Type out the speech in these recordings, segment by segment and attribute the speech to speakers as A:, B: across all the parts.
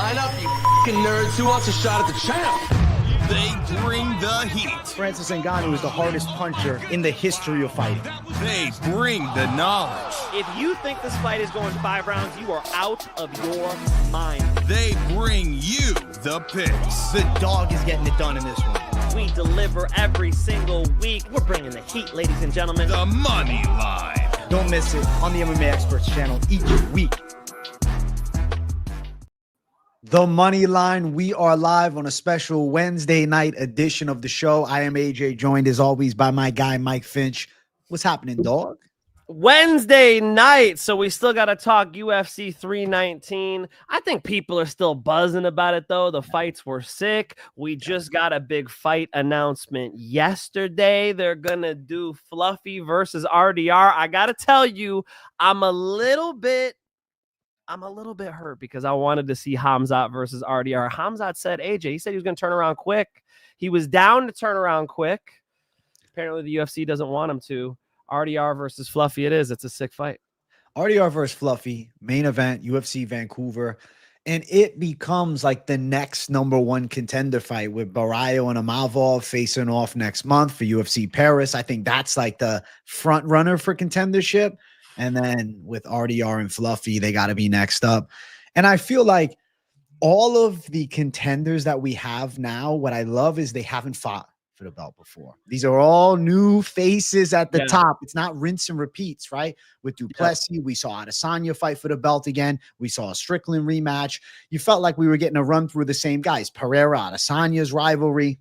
A: Line up, you fucking nerds. Who wants a shot at the champ?
B: They bring the heat.
C: Francis Ngannou is the hardest puncher in the history of fighting.
B: They bring the knowledge.
D: If you think this fight is going 5 rounds, you are out of your mind.
B: They bring you the picks.
C: The dog is getting it done in this one.
D: We deliver every single week. We're bringing the heat, ladies and gentlemen.
B: The money line.
C: Don't miss it on the MMA Experts channel each week. The Money Line. We are live on a special Wednesday night edition of the show. I am AJ, joined as always by my guy, Mike Finch. What's happening, dog?
D: Wednesday night, so we still got to talk UFC 319. I think people are still buzzing about it, though. The fights were sick. We just got a big fight announcement yesterday. They're going to do Fluffy versus RDR. I got to tell you, I'm a little bit hurt because I wanted to see Khamzat versus RDR. Khamzat said, AJ, he said he was going to turn around quick. He was down to turn around quick. Apparently the UFC doesn't want him to. RDR versus Fluffy it is. It's a sick fight.
C: RDR versus Fluffy, main event, UFC Vancouver. And it becomes like the next #1 contender fight with Barrio and Imavov facing off next month for UFC Paris. I think that's like the front runner for contendership. And then with RDR and Fluffy, they got to be next up. And I feel like all of the contenders that we have now, what I love is they haven't fought for the belt before. These are all new faces at the top. It's not rinse and repeats, right? With Duplessis, we saw Adesanya fight for the belt again. We saw a Strickland rematch. You felt like we were getting a run through the same guys. Pereira, Adesanya's rivalry.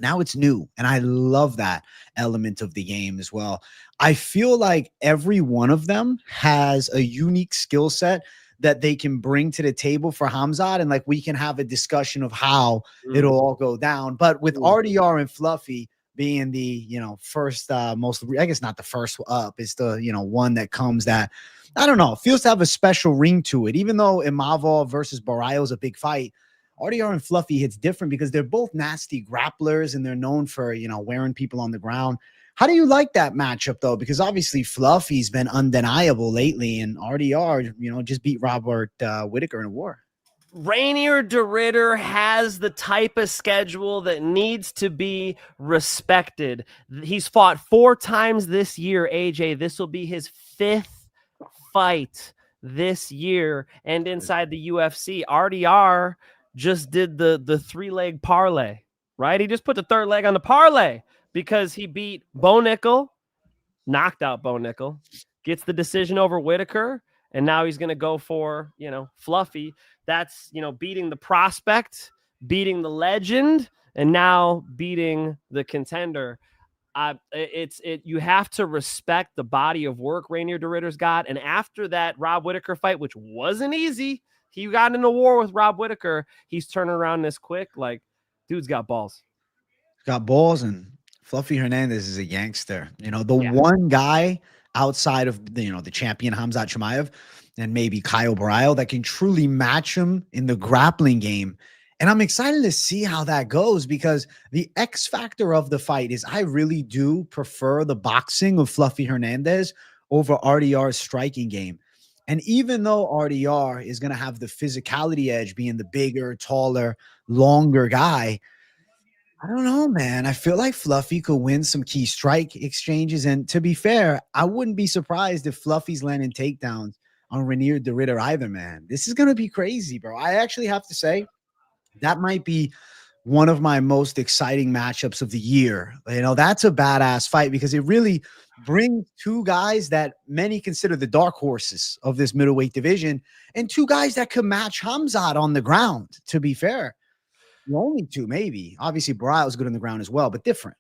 C: Now it's new, and I love that element of the game as well. I feel like every one of them has a unique skill set that they can bring to the table for Khamzat, and like we can have a discussion of how it'll all go down. But with RDR and Fluffy being the, first, most, I guess not the first up, it's the, one that comes that, I don't know, feels to have a special ring to it. Even though Imavov versus Barrio is a big fight, RDR and Fluffy hits different because they're both nasty grapplers and they're known for, wearing people on the ground. How do you like that matchup, though? Because obviously Fluffy's been undeniable lately, and RDR, just beat Robert Whittaker in a war.
D: Rainier de Ridder has the type of schedule that needs to be respected. He's fought 4 times this year, AJ. This will be his 5th fight this year. And inside the UFC, RDR just did the 3-leg parlay, right? He just put the 3rd leg on the parlay because he beat Bo Nickel, knocked out Bo Nickel, gets the decision over Whittaker, and now he's going to go for, Fluffy. That's, beating the prospect, beating the legend, and now beating the contender. You have to respect the body of work Rainier de Ridder's got. And after that Rob Whittaker fight, which wasn't easy, he got in a war with Rob Whittaker. He's turning around this quick. Like, dude's got balls.
C: Got balls, and Fluffy Hernandez is a gangster. One guy outside of the champion Khamzat Chimaev and maybe Kyle Barrio that can truly match him in the grappling game. And I'm excited to see how that goes because the X factor of the fight is I really do prefer the boxing of Fluffy Hernandez over RDR's striking game. And even though RDR is going to have the physicality edge, being the bigger, taller, longer guy, I don't know, man. I feel like Fluffy could win some key strike exchanges. And to be fair, I wouldn't be surprised if Fluffy's landing takedowns on Rainier de Ridder either, man. This is going to be crazy, bro. I actually have to say that might be one of my most exciting matchups of the year. That's a badass fight because it really brings 2 guys that many consider the dark horses of this middleweight division and 2 guys that could match Khamzat on the ground, to be fair. The only 2, maybe. Obviously, Barrio's good on the ground as well, but different.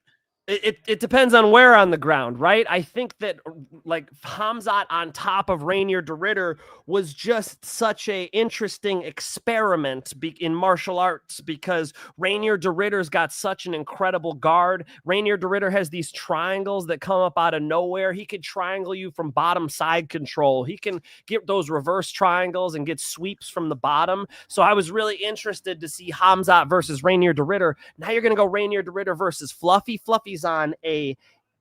D: It depends on where on the ground, right? I think that like Khamzat on top of Rainier de Ridder was just such a interesting experiment in martial arts because Rainier de Ridder's got such an incredible guard. Rainier de Ridder has these triangles that come up out of nowhere. He could triangle you from bottom side control. He can get those reverse triangles and get sweeps from the bottom. So I was really interested to see Khamzat versus Rainier de Ridder. Now you're going to go Rainier de Ridder versus Fluffy. Fluffy's on a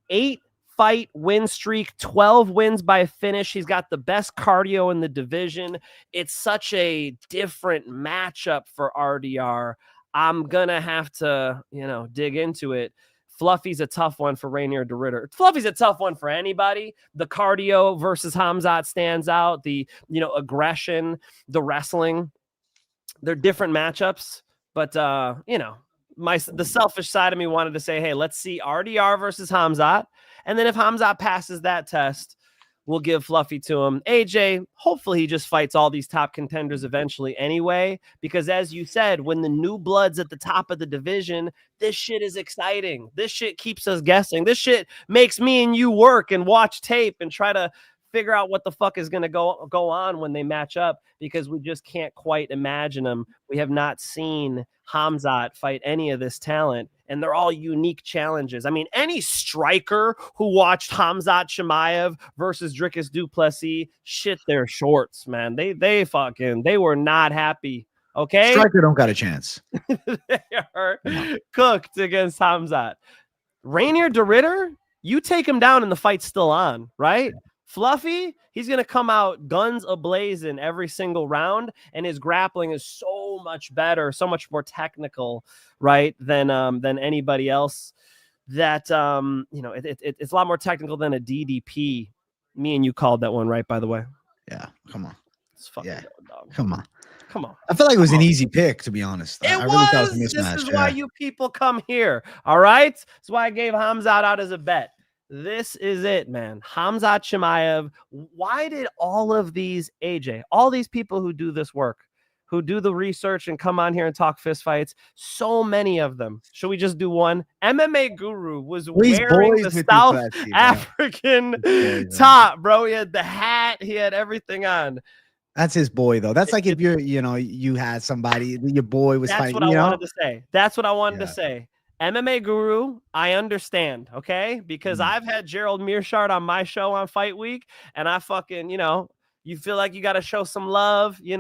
D: 8 fight win streak, 12 wins by finish. He's got the best cardio in the division. It's such a different matchup for RDR. I'm going to have to, dig into it. Fluffy's a tough one for Rainier de Ridder. Fluffy's a tough one for anybody. The cardio versus Khamzat stands out. The, aggression, the wrestling. They're different matchups, but, the selfish side of me wanted to say, hey, let's see RDR versus Khamzat. And then if Khamzat passes that test, we'll give Fluffy to him. AJ, hopefully he just fights all these top contenders eventually anyway, because as you said, when the new blood's at the top of the division, this shit is exciting. This shit keeps us guessing. This shit makes me and you work and watch tape and try to figure out what the fuck is going to go on when they match up, because we just can't quite imagine them. We have not seen Khamzat fight any of this talent, and they're all unique challenges. I mean, any striker who watched Khamzat Chimaev versus Dricus du Plessis shit their shorts, man. They were not happy. Okay,
C: striker don't got a chance.
D: They are cooked against Khamzat. Rainier de Ridder, you take him down and the fight's still on, right? Fluffy, he's going to come out guns a-blazing every single round, and his grappling is so much better, so much more technical, right, than anybody else. That, it's a lot more technical than a DDP. Me and you called that one, right, by the way?
C: Yeah, come on.
D: It's fucking good, dog.
C: Come on.
D: Come on.
C: I feel like it was an easy pick, to be honest.
D: I
C: really
D: was.
C: thought it was a mismatch.
D: This is why you people come here, all right? That's why I gave Khamzat out as a bet. This is it, man. Khamzat Chimaev. Why did all of these, AJ, all these people who do this work, who do the research and come on here and talk fist fights, so many of them, should we just do one? MMA Guru was wearing the South African top, bro. He had the hat. He had everything on.
C: That's his boy, though. That's like if you're, you had somebody, your boy was fighting.
D: That's what I wanted to say. That's what I wanted to say. MMA Guru, I understand, okay? Because I've had Gerald Mearshart on my show on Fight Week, and I fucking, you feel like you got to show some love, you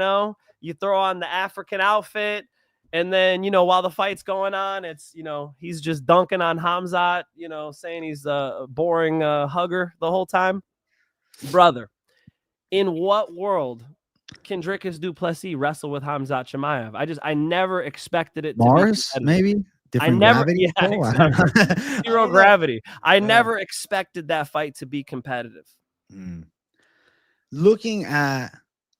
D: throw on the African outfit, and then, while the fight's going on, it's, he's just dunking on Khamzat, saying he's a boring hugger the whole time. Brother, in what world can Dricus du Plessis wrestle with Khamzat Chimaev? I never expected it to
C: Mars,
D: be
C: maybe? Different gravity?
D: Exactly. Zero gravity. I never expected that fight to be competitive.
C: Looking at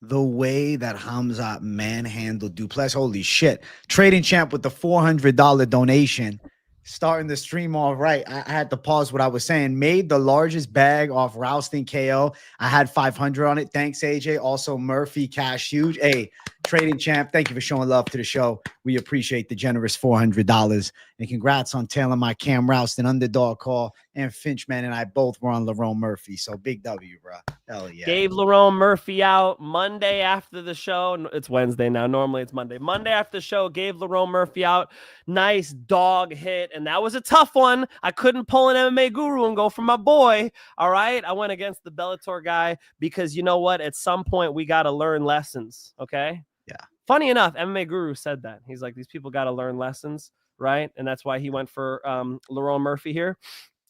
C: the way that Khamzat manhandled du Plessis, holy shit. Trading champ with the $400 donation. Starting the stream off right. I had to pause what I was saying. Made the largest bag off Rousting KO. I had 500 on it. Thanks, AJ. Also, Murphy Cash Huge. Hey, Trading Champ, thank you for showing love to the show. We appreciate the generous $400. And congrats on tailing my Cam Rousting underdog call. And Finch, man, and I both were on Lerone Murphy. So big W, bro. Hell yeah.
D: Gave Lerone Murphy out Monday after the show. It's Wednesday now. Normally it's Monday. Monday after the show, gave Lerone Murphy out. Nice dog hit. And that was a tough one. I couldn't pull an MMA Guru and go for my boy. All right. I went against the Bellator guy because you know what? At some point, we got to learn lessons. Okay.
C: Yeah.
D: Funny enough, MMA Guru said that. He's like, these people got to learn lessons. Right. And that's why he went for Lerone Murphy here.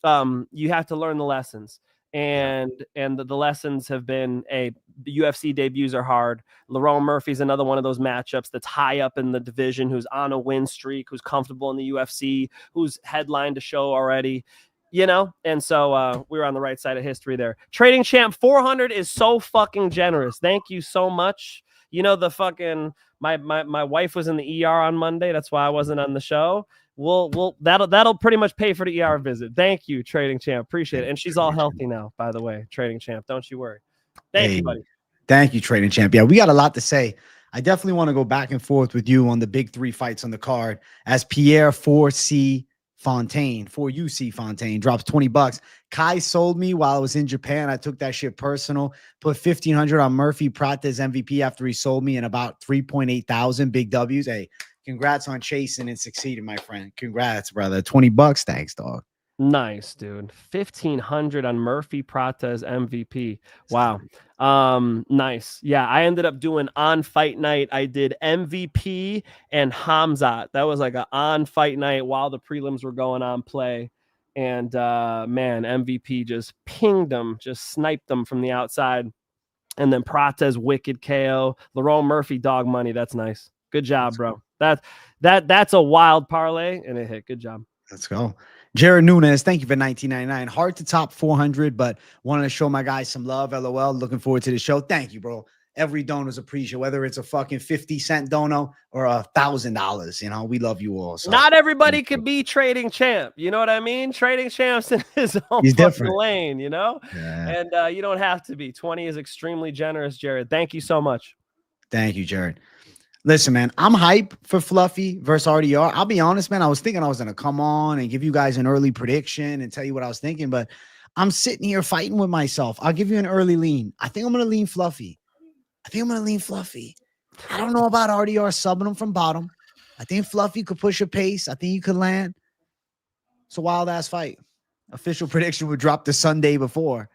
D: You have to learn the lessons. And the lessons have been UFC debuts are hard. Lerone Murphy's another one of those matchups that's high up in the division, who's on a win streak, who's comfortable in the UFC, who's headlined a show already, and so we were on the right side of history there. Trading Champ 400 is so fucking generous. Thank you so much. The fucking my wife was in the ER on Monday. That's why I wasn't on the show. That'll pretty much pay for the ER visit. Thank you, Trading Champ. Appreciate it. And she's all healthy now, by the way, Trading Champ. Don't you worry. Thank you, buddy.
C: Thank you, Trading Champ. Yeah, we got a lot to say. I definitely want to go back and forth with you on the big three fights on the card as Pierre 4UC Fontaine drops $20. Kai sold me while I was in Japan. I took that shit personal. Put 1,500 on Murphy Prates MVP after he sold me in about 3.8 thousand big W's. Hey, congrats on chasing and succeeding, my friend. Congrats, brother. $20. Thanks, dog.
D: Nice, dude. 1,500 on Murphy Prates MVP. Wow. Nice. Yeah, I ended up doing on fight night. I did MVP and Khamzat. That was like an on fight night while the prelims were going on play. And man, MVP just pinged him, just sniped them from the outside. And then Prates wicked KO. Lerone Murphy dog money. That's nice. Good job, bro. That's a wild parlay, and it hit. Good job.
C: Let's go. Jared Nunes, thank you for $19.99. Hard to top 400, but wanted to show my guys some love. LOL. Looking forward to the show. Thank you, bro. Every donor's appreciated, whether it's a fucking 50-cent dono or $1,000. You know, we love you all. So.
D: Not everybody could be trading champ. You know what I mean? Trading champ's in his own fucking lane, you know?
C: Yeah.
D: And you don't have to be. 20 is extremely generous, Jared. Thank you so much.
C: Thank you, Jared. Listen, man, I'm hype for Fluffy versus RDR. I'll be honest, man. I was thinking I was going to come on and give you guys an early prediction and tell you what I was thinking, but I'm sitting here fighting with myself. I'll give you an early lean. I think I'm going to lean Fluffy. I don't know about RDR subbing him from bottom. I think Fluffy could push a pace. I think he could land. It's a wild-ass fight. Official prediction would drop the Sunday before.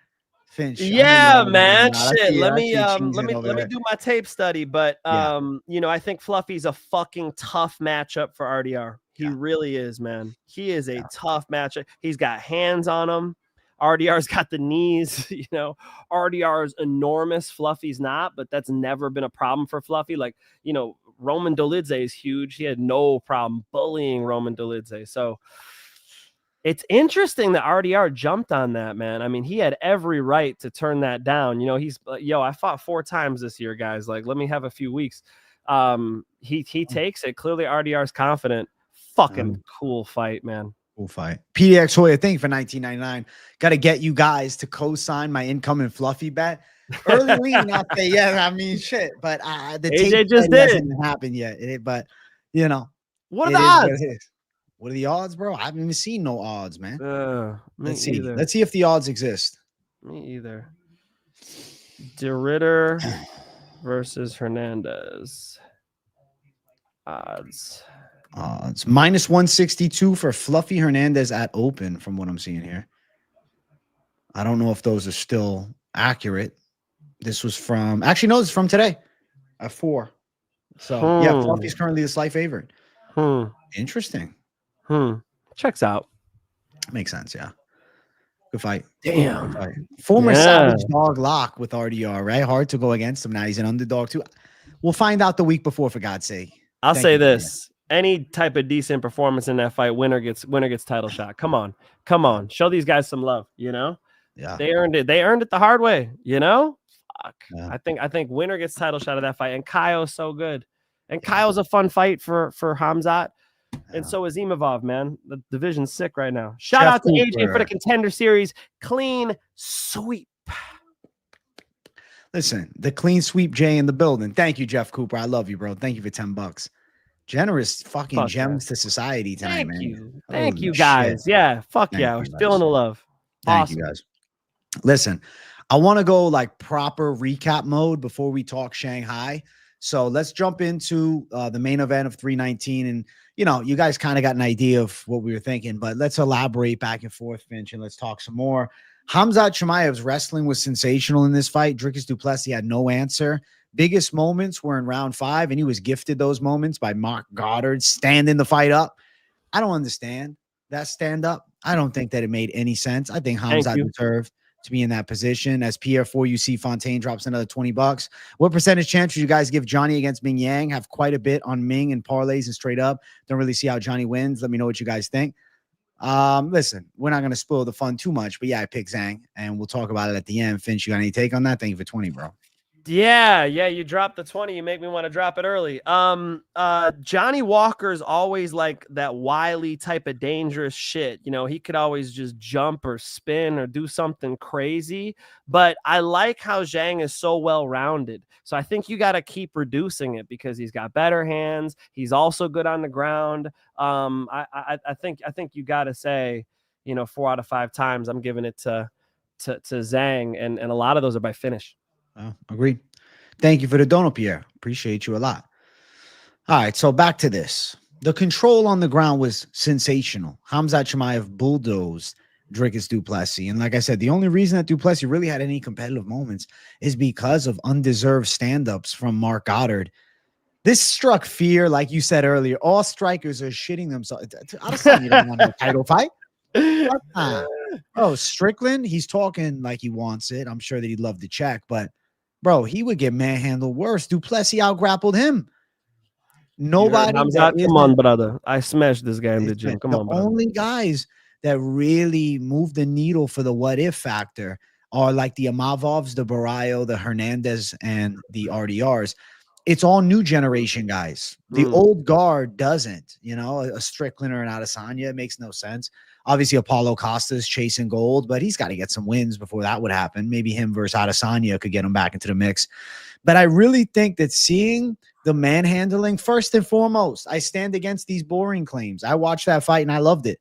C: Finch.
D: Yeah, man. Shit. Let me do my tape study. But you know, I think Fluffy's a fucking tough matchup for RDR. He really is, man. He is a tough matchup. He's got hands on him. RDR's got the knees, you know. RDR's enormous. Fluffy's not, but that's never been a problem for Fluffy. Like, you know, Roman Dolidze is huge. He had no problem bullying Roman Dolidze. So it's interesting that RDR jumped on that, man. I mean, he had every right to turn that down. You know, he's I fought 4 times this year, guys. Like, let me have a few weeks. He takes it. Clearly, RDR's confident. Fucking cool fight, man.
C: Cool fight. PDX Hoya, thank you for $19.99. Got to get you guys to co-sign my incoming Fluffy bet. Early lean out there, yeah. I mean, shit. But the
D: AJ just did it.
C: Hasn't happened yet. But you know,
D: what are the odds?
C: What are the odds, bro? I haven't even seen no odds, man. Let's see.
D: Either.
C: Let's see if the odds exist.
D: Me either. De Ritter versus Hernandez. Odds.
C: It's -162 for Fluffy Hernandez at open from what I'm seeing here. I don't know if those are still accurate. This was from, actually, no, it's from today at 4. So, yeah, Fluffy's currently the slight favorite. Interesting.
D: Checks out.
C: Makes sense, yeah. Good fight.
D: Damn.
C: Good fight. Former Savage Dog lock with RDR, right? Hard to go against him now. He's an underdog, too. We'll find out the week before, for God's sake.
D: I'll say this. Any type of decent performance in that fight, winner gets title shot. Come on. Show these guys some love, you know?
C: Yeah.
D: They earned it the hard way, you know? Fuck.
C: Yeah.
D: I think winner gets title shot of that fight. And Kyo's so good. And Kyo's a fun fight for Hamzat. And so is Imavov, man. The division's sick right now. Shout out to AJ for the Contender Series. Clean sweep.
C: Listen, the clean sweep Jay in the building. Thank you, Jeff Cooper. I love you, bro. Thank you for $10. Generous fucking gems to society tonight, man.
D: Thank you, guys. Shit. Yeah, fuck yeah. We're feeling the love.
C: Thank you, guys. Listen, I want to go like proper recap mode before we talk Shanghai. So let's jump into the main event of 319. And, you know, you guys kind of got an idea of what we were thinking, but let's elaborate back and forth, Finch, and let's talk some more. Khamzat Chimaev's wrestling was sensational in this fight. Dricus du Plessis had no answer. Biggest moments were in round 5, and he was gifted those moments by Mark Goddard standing the fight up. I don't understand that stand up. I don't think that it made any sense. I think Khamzat deserved to be in that position. As Pierre4UC Fontaine drops another $20. What percentage chance would you guys give Johnny against Mingyang? Have quite a bit on Ming and parlays and straight up. Don't really see how Johnny wins. Let me know what you guys think. Listen, we're not going to spoil the fun too much, but yeah, I picked Zhang, and we'll talk about it at the end. Finch, you got any take on that? Thank you for 20, bro.
D: Yeah, you dropped the 20. You make me want to drop it early. Johnny Walker's always like that wily type of dangerous shit. You know, he could always just jump or spin or do something crazy. But I like how Zhang is so well-rounded. So I think you got to keep reducing it because he's got better hands. He's also good on the ground. I think you got to say, you know, 4 out of 5 times I'm giving it to Zhang, and a lot of those are by finish.
C: Oh, agreed. Thank you for the dono, Pierre. Appreciate you a lot. All right, so back to this. The control on the ground was sensational. Khamzat Chimaev bulldozed Dricus du Plessis. And like I said, the only reason that du Plessis really had any competitive moments is because of undeserved stand-ups from Mark Goddard. This struck fear, like you said earlier. All strikers are shitting themselves. I don't want a title fight. Oh, Strickland, he's talking like he wants it. I'm sure that he'd love to check, but bro, he would get manhandled worse. Duplessis out-grappled him. Nobody.
D: Come on, brother. I smashed this guy in the gym. Come on, brother.
C: The only guys that really move the needle for the what-if factor are like the Amavovs, the Barrio, the Hernandez, and the RDRs. It's all new generation guys. The old guard doesn't, a Strickland or an Adesanya. It makes no sense. Obviously, Costa's chasing gold, but he's got to get some wins before that would happen. Maybe him versus Adesanya could get him back into the mix. But I really think that seeing the manhandling, first and foremost, I stand against these boring claims. I watched that fight and I loved it.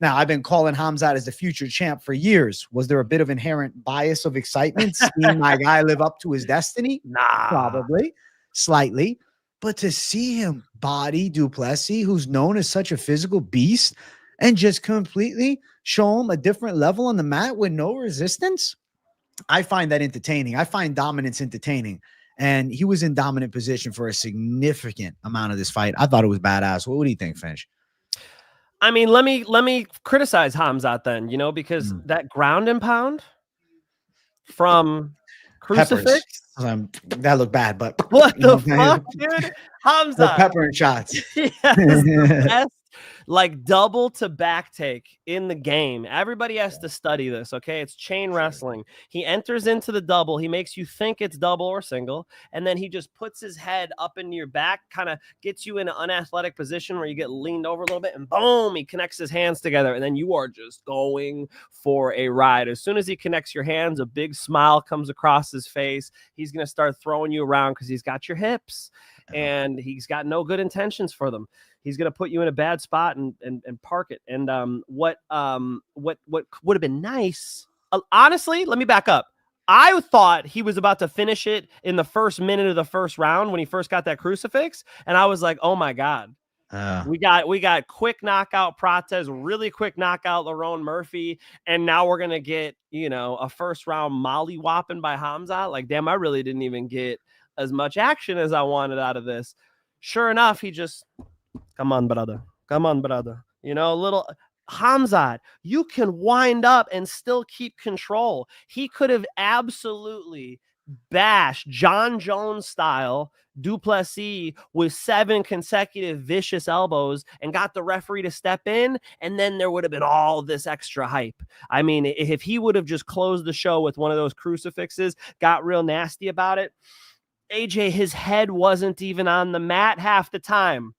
C: Now, I've been calling Khamzat as the future champ for years. Was there a bit of inherent bias of excitement seeing my guy live up to his destiny?
D: Nah.
C: Probably, slightly. But to see him body Duplessis, who's known as such a physical beast, and just completely show him a different level on the mat with no resistance, I find that entertaining. I find dominance entertaining. And he was in dominant position for a significant amount of this fight. I thought it was badass. What do you think, Finch?
D: I mean, let me criticize Khamzat then, because that ground and pound from Crucifix.
C: That looked bad, but
D: what the fuck, dude? Khamzat.
C: The pepper and shots.
D: Yes, the best, like double to back take in the game. Everybody has to study this, okay? It's chain wrestling. He enters into the double. He makes you think it's double or single, and then he just puts his head up into your back, kind of gets you in an unathletic position where you get leaned over a little bit, and boom, he connects his hands together, and then you are just going for a ride. As soon as he connects your hands, a big smile comes across his face. He's going to start throwing you around because he's got your hips, and he's got no good intentions for them. He's going to put you in a bad spot and park it. And what would have been nice, honestly, let me back up. I thought he was about to finish it in the first minute of the first round when he first got that crucifix. And I was like, oh my God. We got quick knockout Prates, really quick knockout Lerone Murphy, and now we're gonna get a first round molly whopping by Khamzat. Like, damn, I really didn't even get as much action as I wanted out of this. Sure enough, he just come on, brother. Little Khamzat, you can wind up and still keep control. He could have absolutely bashed John Jones style Duplessis with 7 consecutive vicious elbows and got the referee to step in, and then there would have been all this extra hype. I mean, if he would have just closed the show with one of those crucifixes, got real nasty about it, AJ, his head wasn't even on the mat half the time.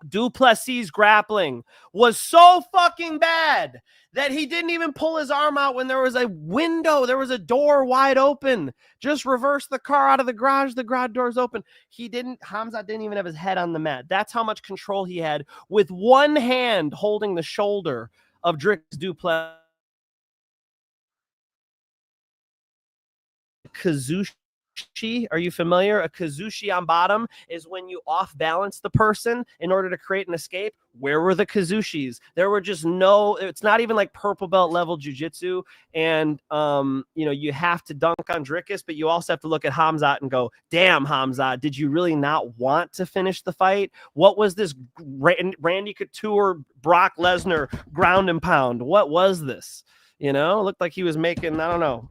D: Duplessis' grappling was so fucking bad that he didn't even pull his arm out when there was a window. There was a door wide open. Just reverse the car out of the garage door's open. Khamzat didn't even have his head on the mat. That's how much control he had with one hand holding the shoulder of Dricus Duplessis. Kazushi. Are you familiar? A kazushi on bottom is when you off balance the person in order to create an escape. Where were the kazushis? There were just it's not even like purple belt level jiu-jitsu. And, you have to dunk on Dricus, but you also have to look at Khamzat and go, damn, Khamzat, did you really not want to finish the fight? What was this Randy Couture, Brock Lesnar ground and pound? What was this? It looked like he was making, I don't know,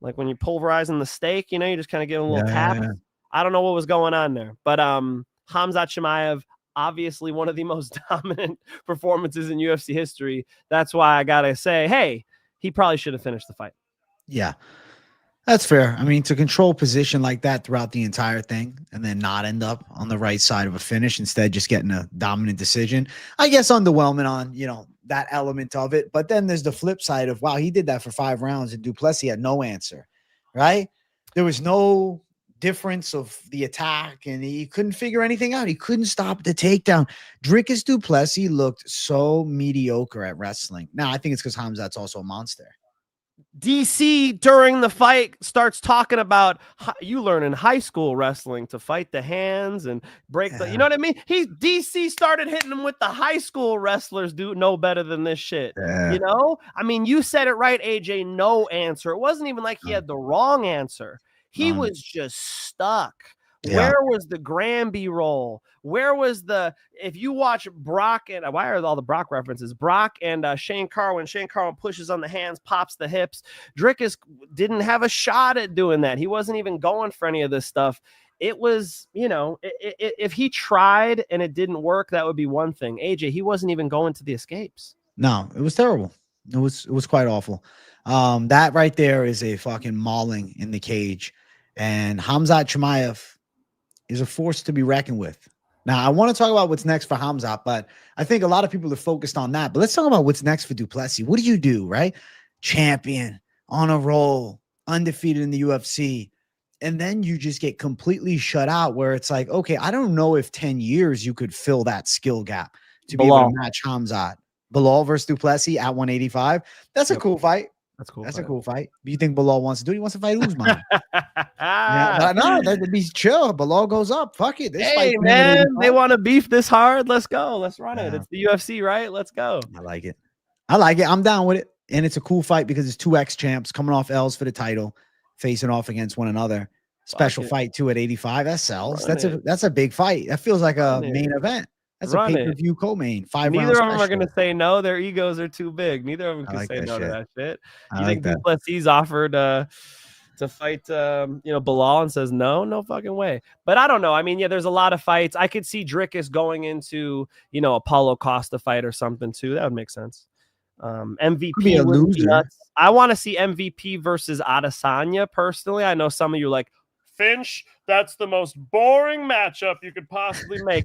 D: like when you're pulverizing the steak, you just kind of give him a little tap. Yeah. I don't know what was going on there. But Khamzat Chimaev, obviously one of the most dominant performances in UFC history. That's why I got to say, hey, he probably should have finished the fight.
C: Yeah, that's fair. I mean, to control position like that throughout the entire thing and then not end up on the right side of a finish, instead just getting a dominant decision, I guess underwhelming on, that element of it. But then there's the flip side of, wow, he did that for 5 rounds and Duplessis had no answer, right? There was no difference of the attack and he couldn't figure anything out. He couldn't stop the takedown. Dricus Duplessis looked so mediocre at wrestling. Now, I think it's because Khamzat's also a monster.
D: DC during the fight starts talking about you learn in high school wrestling to fight the hands and break the, you know what I mean? DC started hitting him with the high school wrestlers do know better than this shit. I mean, you said it right, AJ, no answer. It wasn't even like he had the wrong answer. He was just stuck
C: Yeah.
D: Where was the Granby roll? Where was if you watch Brock and why are all the Brock references? Brock and Shane Carwin. Shane Carwin pushes on the hands, pops the hips. Drickus didn't have a shot at doing that. He wasn't even going for any of this stuff. It was, if he tried and it didn't work, that would be one thing. AJ, he wasn't even going to the escapes.
C: No, it was terrible. It was quite awful. That right there is a fucking mauling in the cage. And Khamzat Chimaev is a force to be reckoned with. Now, I want to talk about what's next for Khamzat, but I think a lot of people are focused on that. But let's talk about what's next for du Plessis. What do you do, right? Champion, on a roll, undefeated in the UFC. And then you just get completely shut out where it's like, okay, I don't know if 10 years you could fill that skill gap to be able to match Khamzat. Bilal versus du Plessis at 185. That's a cool fight.
D: That's cool.
C: That's a cool fight. Do you think Bilal wants to do it? He wants to fight Usman. Yeah, but no, that'd be chill. Bilal goes up. Fuck it.
D: Hey, man, they want to beef this hard. Let's go. Let's run it. It's the UFC, right? Let's go.
C: I like it. I'm down with it. And it's a cool fight because it's two ex-champs coming off L's for the title, facing off against one another. Special fight too at 85. That sells. That's a big fight. That feels like a main event. That's a pay-per-view co-main.
D: Neither of them are going to say no. Their egos are too big. Neither of them can say no to that shit. You think du Plessis offered to fight, Bilal and says no fucking way. But I don't know. I mean, yeah, there's a lot of fights. I could see Drickus going into, a Paulo Costa fight or something too. That would make sense. MVP would be nuts. I want to see MVP versus Adesanya personally. I know some of you like Finch. That's the most boring matchup you could possibly make.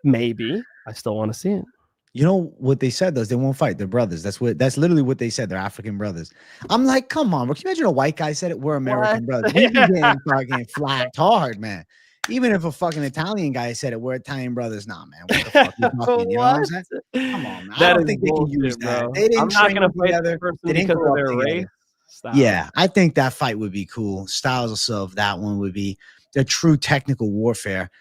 D: Maybe. I still want to see it.
C: You know what they said though? They won't fight. They're brothers. That's literally what they said. They're African brothers. I'm like, come on, bro. Can you imagine a white guy said it? We're American brothers. We be getting flagged hard, man. Even if a fucking Italian guy said it, we're Italian brothers. Nah, man. What the fuck you talking? You know what I'm saying? Come on, man. I don't think they can use that. They didn't train together. They didn't grow up together. Yeah, I think that fight would be cool. Styles of that one would be a true technical warfare.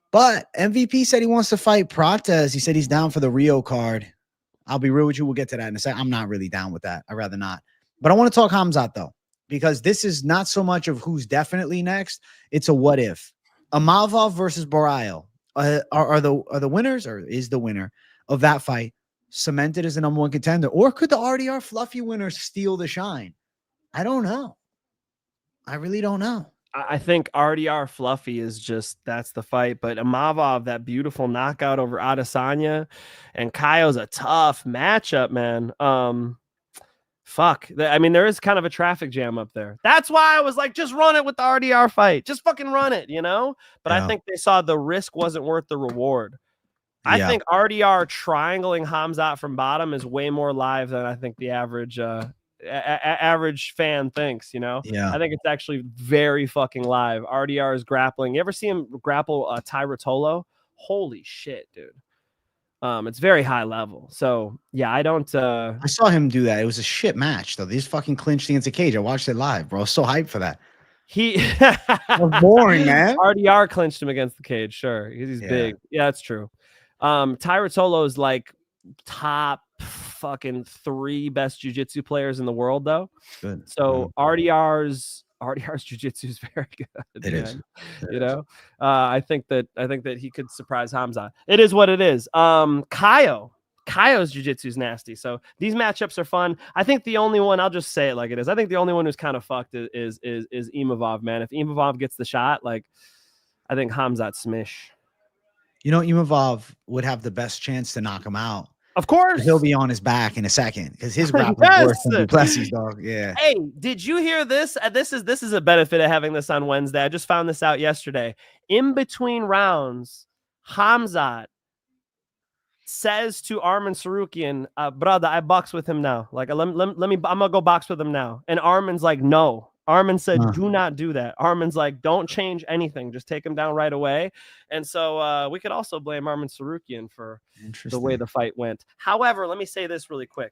C: But MVP said he wants to fight Prates. He said he's down for the Rio card. I'll be real with you. We'll get to that in a second. I'm not really down with that. I'd rather not. But I want to talk Khamzat, though, because this is not so much of who's definitely next. It's a what if. Imavov versus Barrio. Are the winners, or is the winner of that fight cemented as the number one contender? Or could the RDR Fluffy winner steal the shine? I don't know. I really don't know.
D: I think RDR Fluffy that's the fight, but Imavov, that beautiful knockout over Adesanya, and Kaio's a tough matchup, man. I mean, there is kind of a traffic jam up there. That's why I was like, just run it with the RDR fight. Just fucking run it, But I think they saw the risk wasn't worth the reward. I think RDR triangling Khamzat from bottom is way more live than I think the average fan thinks, I think it's actually very fucking live. RDR is grappling. You ever see him grapple Ty Rotolo? Holy shit, dude. It's very high level. So yeah, I saw
C: him do that. It was a shit match though. These fucking clinched against the cage. I watched it live, bro. I was so hyped for that. That was boring, man.
D: RDR clinched him against the cage. Sure. He's big. Yeah, that's true. Ty Rotolo is like top fucking 3 best jiu-jitsu players in the world though.
C: Good.
D: So RDR's jiu-jitsu is very good.
C: It is.
D: I think that he could surprise Khamzat. It is what it is. Kaio's jiu-jitsu is nasty. So these matchups are fun. I think the only one, I'll just say it like it is. I think the only one who's kind of fucked is Imavov, man. If Imavov gets the shot, like I think Khamzat smish.
C: Imavov would have the best chance to knock him out.
D: Of course.
C: He'll be on his back in a second because his grappling is worse than du Plessis, dog. Yeah.
D: Hey, did you hear this? This is a benefit of having this on Wednesday. I just found this out yesterday. In between rounds, Khamzat says to Arman Sarukian, brother, I box with him now. Like, let me, I'm gonna go box with him now. And Arman's like, no. Arman said, do not do that. Arman's like, don't change anything. Just take him down right away. And so we could also blame Arman Sarukian for the way the fight went. However, let me say this really quick.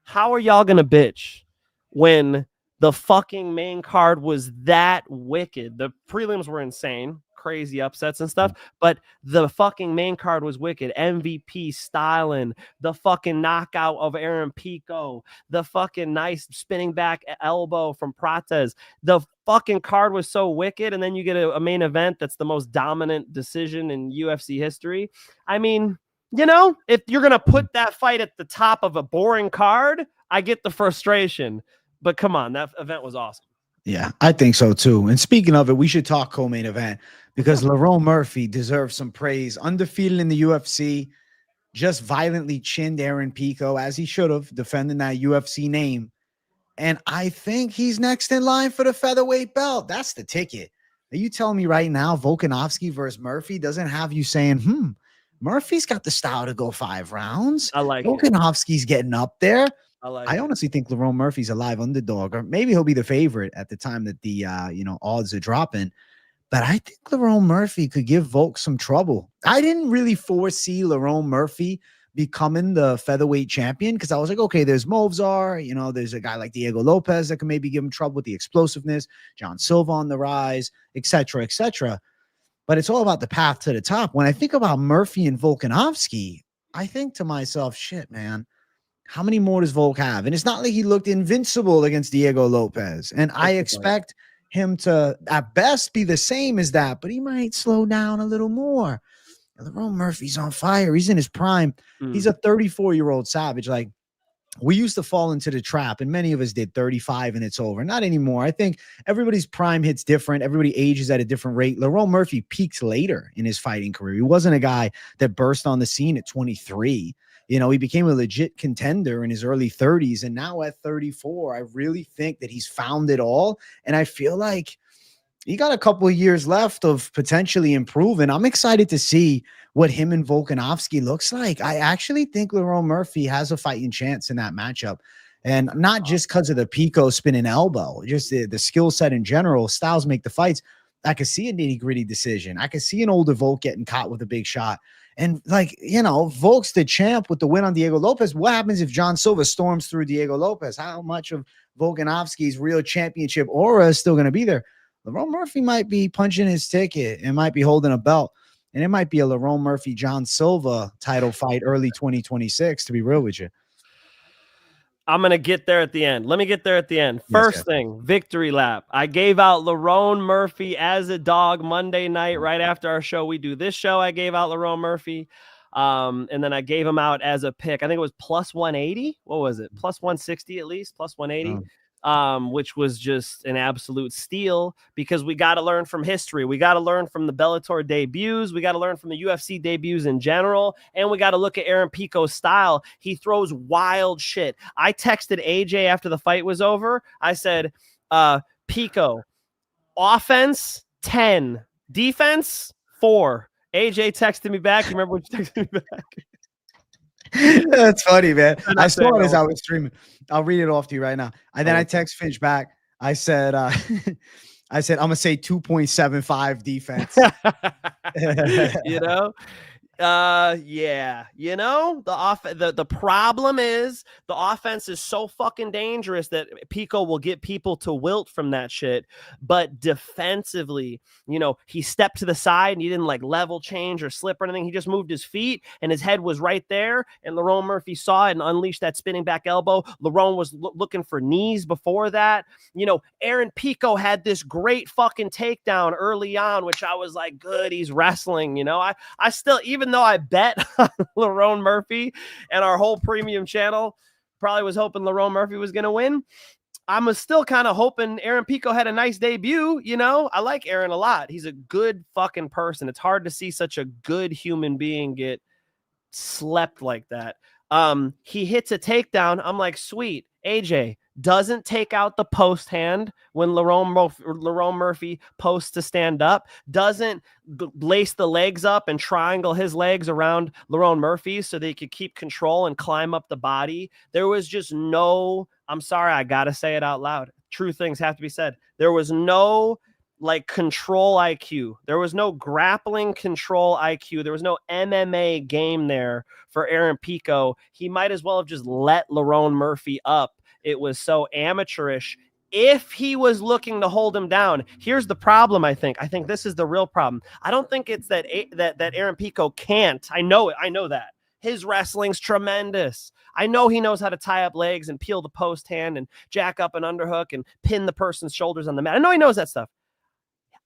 D: How are y'all going to bitch when the fucking main card was that wicked? The prelims were insane. crazy upsets and stuff, but the fucking main card was wicked. MVP styling, the fucking knockout of Aaron Pico, the fucking nice spinning back elbow from Prates. The fucking card was so wicked, and then you get a main event that's the most dominant decision in UFC history. I mean, you know, if you're going to put that fight at the top of a boring card, I get the frustration. But come on, that event was awesome.
C: Yeah, I think so too. And speaking of it, we should talk co-main event because Lerone Murphy deserves some praise. Undefeated in the UFC, just violently chinned Aaron Pico as he should have, defending that UFC name. And I think he's next in line for the featherweight belt. That's the ticket. Are you telling me right now Volkanovski versus Murphy doesn't have you saying, Murphy's got the style to go 5 rounds.
D: I like
C: Volkanovski's getting up there.
D: I
C: honestly think Lerone Murphy's a live underdog, or maybe he'll be the favorite at the time that the odds are dropping. But I think Lerone Murphy could give Volk some trouble. I didn't really foresee Lerone Murphy becoming the featherweight champion because I was like, okay, there's Movzar, there's a guy like Diego Lopez that can maybe give him trouble with the explosiveness, John Silva on the rise, etc., etc. But it's all about the path to the top. When I think about Murphy and Volkanovski, I think to myself, shit, man, how many more does Volk have? And it's not like he looked invincible against Diego Lopez. And I expect him to, at best, be the same as that, but he might slow down a little more. Lerone Murphy's on fire. He's in his prime. He's a 34-year-old savage. Like, we used to fall into the trap, and many of us did 35 and it's over. Not anymore. I think everybody's prime hits different. Everybody ages at a different rate. Lerone Murphy peaks later in his fighting career. He wasn't a guy that burst on the scene at 23. He became a legit contender in his early 30s. And now at 34, I really think that he's found it all. And I feel like he got a couple of years left of potentially improving. I'm excited to see what him and Volkanovski looks like. I actually think Lerone Murphy has a fighting chance in that matchup. And not just because of the Pico spinning elbow, just the skill set in general. Styles make the fights. I could see a nitty-gritty decision. I could see an older Volk getting caught with a big shot. And Volk's the champ with the win on Diego Lopez. What happens if John Silva storms through Diego Lopez? How much of Volkanovski's real championship aura is still going to be there? Lerone Murphy might be punching his ticket and might be holding a belt. And it might be a Lerone Murphy, John Silva title fight early 2026, to be real with you.
D: I'm going to get there at the end. Let me get there at the end. First thing, victory lap. I gave out Lerone Murphy as a dog Monday night right after our show. We do this show. I gave out Lerone Murphy. And then I gave him out as a pick. I think it was plus 180. What was it? Plus 160 at least, plus 180. Which was just an absolute steal because we got to learn from history. We got to learn from the Bellator debuts. We got to learn from the UFC debuts in general. And we got to look at Aaron Pico's style. He throws wild shit. I texted AJ after the fight was over. I said, Pico, offense, 10, defense, 4. AJ texted me back. You remember what you texted me back?
C: That's funny, man. I saw it as I was streaming. I'll read it off to you right now. And then I text Finch back. I said, I'm gonna say 2.75 defense.
D: Yeah, the problem is the offense is so fucking dangerous that Pico will get people to wilt from that shit. But defensively, he stepped to the side and he didn't like level change or slip or anything. He just moved his feet and his head was right there. And Lerone Murphy saw it and unleashed that spinning back elbow. Lerone was looking for knees before that. Aaron Pico had this great fucking takedown early on, which I was like, good, he's wrestling. I still, even though I bet on Lerone Murphy and our whole premium channel probably was hoping Lerone Murphy was going to win, I'm still kind of hoping Aaron Pico had a nice debut. I like Aaron a lot. He's a good fucking person. It's hard to see such a good human being get slept like that. He hits a takedown. I'm like, sweet. AJ doesn't take out the post hand when Lerone Murphy posts to stand up, doesn't lace the legs up and triangle his legs around Lerone Murphy so they could keep control and climb up the body. There was just no, I'm sorry, I got to say it out loud. True things have to be said. There was no control IQ. There was no grappling control IQ. There was no MMA game there for Aaron Pico. He might as well have just let Lerone Murphy up. It was so amateurish. if he was looking to hold him down, here's the problem. I think this is the real problem. I don't think it's that Aaron Pico can't. I know it. I know that his wrestling's tremendous. I know he knows how to tie up legs and peel the post hand and jack up an underhook and pin the person's shoulders on the mat. I know he knows that stuff.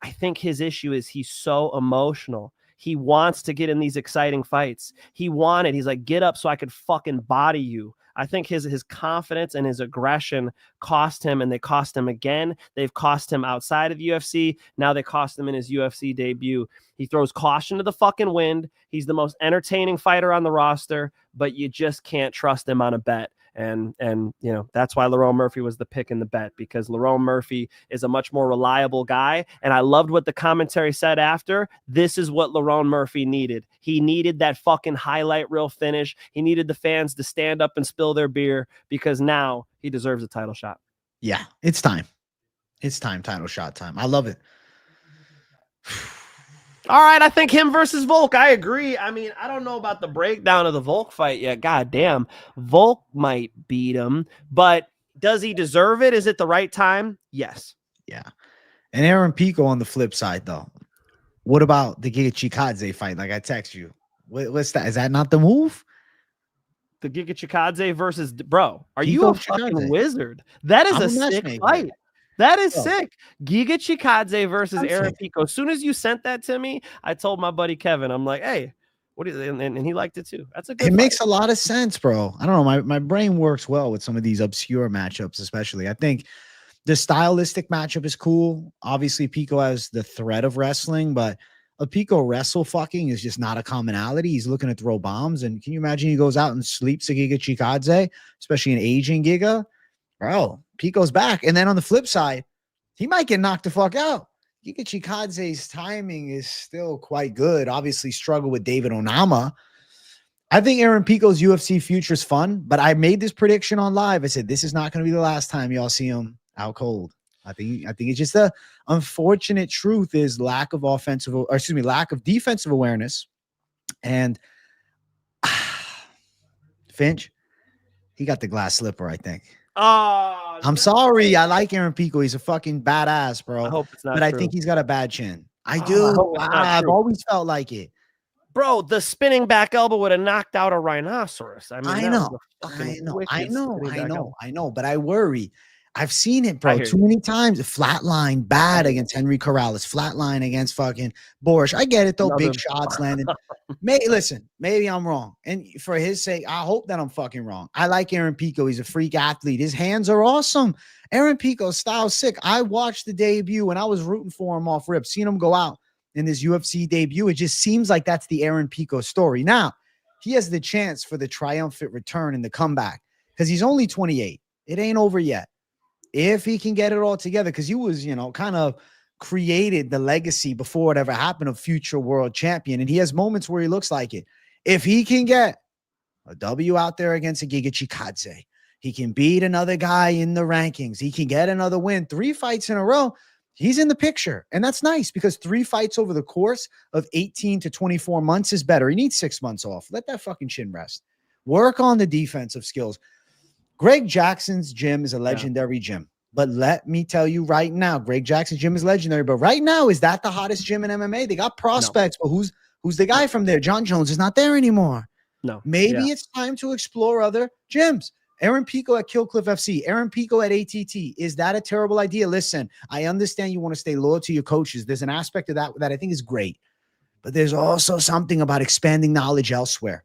D: I think his issue is he's so emotional. He wants to get in these exciting fights. He's like, get up so I could fucking body you. I think his confidence and his aggression cost him, and they cost him again. They've cost him outside of the UFC. Now they cost him in his UFC debut. He throws caution to the fucking wind. He's the most entertaining fighter on the roster, but you just can't trust him on a bet. And you know, that's why Lerone Murphy was the pick in the bet, because Lerone Murphy is a much more reliable guy. And I loved what the commentary said after. This is what Lerone Murphy needed. He needed that fucking highlight reel finish. He needed the fans to stand up and spill their beer, because now he deserves a title shot.
C: Yeah, it's time. It's time. Title shot time. I love it.
D: All right, I think him versus Volk. I agree. I mean, I don't know about the breakdown of the Volk fight yet. God damn, Volk might beat him, but does he deserve it? Is it the right time? Yes.
C: Yeah. And Aaron Pico on the flip side, though. What about the Giga Chikadze fight? Like I text you. What's that? Is that not the move?
D: The Giga Chikadze versus bro. Are
C: Pico
D: you a
C: Chikadze.
D: fucking wizard? That is
C: I'm
D: a
C: a
D: sick
C: matchmaker.
D: fight. That is
C: Oh.
D: sick. Giga Chikadze versus
C: I'm
D: Aaron
C: sick.
D: Pico. As soon as you sent that to me, I told my buddy Kevin, I'm like, hey, what is it? And he liked it too. That's a good
C: It
D: fight.
C: makes a lot of sense, bro. I don't know. My brain works well with some of these obscure matchups, especially. I think the stylistic matchup is cool. Obviously, Pico has the threat of wrestling, but a Pico wrestle fucking is just not a commonality. He's looking to throw bombs. And can you imagine he goes out and sleeps a Giga Chikadze, especially an aging Giga? Bro, Pico's back. And then on the flip side, he might get knocked the fuck out. Giga Chikadze's timing is still quite good. Obviously, struggle with David Onama. I think Aaron Pico's UFC future is fun, but I made this prediction on live. I said, this is not going to be the last time y'all see him out cold. I think it's just the unfortunate truth is lack of defensive awareness. And Finch, he got the glass slipper, I think.
D: Oh,
C: I'm sorry. I like Aaron Pico. He's a fucking badass, bro.
D: I hope it's not
C: but
D: true.
C: I think he's got a bad chin. I
D: Oh,
C: do.
D: I hope it's not
C: I've
D: true.
C: always felt like it.
D: Bro, the spinning back elbow would have knocked out a rhinoceros. I mean,
C: I
D: that
C: know.
D: was a fucking
C: I
D: wicked spinning back elbow.
C: But I worry. I've seen it,
D: I
C: bro,
D: hear
C: too
D: you.
C: many times. Flatline bad
D: I hear
C: against Henry Corrales. Flatline against fucking Borjas. I get it, though. Big
D: Another-
C: shots landing. Listen, maybe I'm wrong. And for his sake, I hope that I'm fucking wrong. I like Aaron Pico. He's a freak athlete. His hands are awesome. Aaron Pico's style's sick. I watched the debut and I was rooting for him off rip. Seeing him go out in his UFC debut, it just seems like that's the Aaron Pico story. Now, he has the chance for the triumphant return and the comeback because he's only 28. It ain't over yet. If he can get it all together, because he was, kind of created the legacy before it ever happened of future world champion. And he has moments where he looks like it. If he can get a W out there against a Giga Chikadze, he can beat another guy in the rankings. He can get another win. 3 fights in a row. He's in the picture. And that's nice because 3 fights over the course of 18 to 24 months is better. He needs 6 months off. Let that fucking chin rest. Work on the defensive skills. Greg Jackson's gym is a legendary gym. But let me tell you right now, Greg Jackson's gym is legendary. But right now, is that the hottest gym in MMA? They got prospects, but who's the guy from there? John Jones is not there anymore.
D: No.
C: Maybe it's time to explore other gyms. Aaron Pico at Killcliff FC, Aaron Pico at ATT. Is that a terrible idea? Listen, I understand you want to stay loyal to your coaches. There's an aspect of that I think is great. But there's also something about expanding knowledge elsewhere.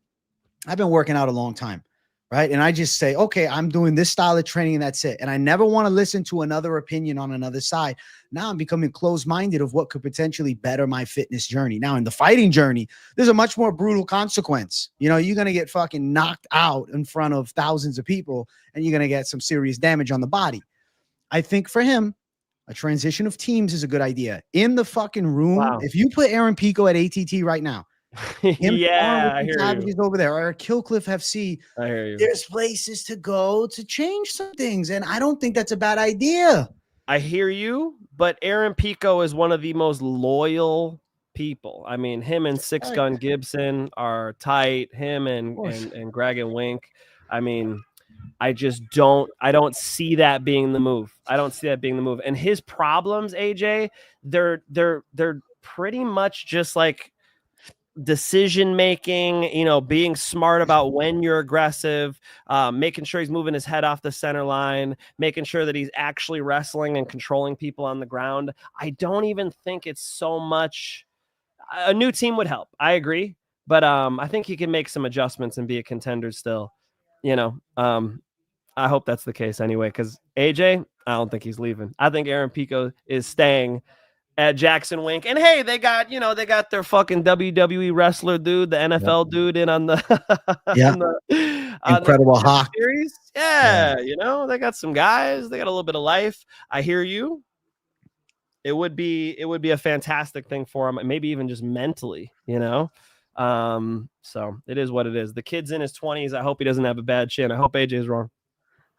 C: I've been working out a long time, right? And I just say, okay, I'm doing this style of training and that's it. And I never want to listen to another opinion on another side. Now I'm becoming closed-minded of what could potentially better my fitness journey. Now in the fighting journey, there's a much more brutal consequence. You're going to get fucking knocked out in front of thousands of people and you're going to get some serious damage on the body. I think for him, a transition of teams is a good idea. In the fucking room, if you put Aaron Pico at ATT right now,
D: I hear
C: Savages
D: you.
C: over there, or Killcliff FC.
D: I hear you.
C: There's places to go to change some things, and I don't think that's a bad idea.
D: I hear you, but Aaron Pico is one of the most loyal people. I mean, him and Six Gun Gibson are tight. Him and Greg and Wink. I mean, I don't see that being the move. I don't see that being the move. And his problems, AJ, they're pretty much just like decision making, being smart about when you're aggressive, making sure he's moving his head off the center line, making sure that he's actually wrestling and controlling people on the ground. I don't even think it's so much. A new team would help. I agree. But I think he can make some adjustments and be a contender still. I hope that's the case anyway, because AJ, I don't think he's leaving. I think Aaron Pico is staying at Jackson Wink. And hey, they got their fucking WWE wrestler dude, the NFL dude in on the
C: Incredible Hawk
D: series. Yeah, they got some guys, they got a little bit of life. I hear you. It would be a fantastic thing for him, maybe even just mentally, so it is what it is. The kid's in his 20s. I hope he doesn't have a bad chin. I hope AJ's wrong.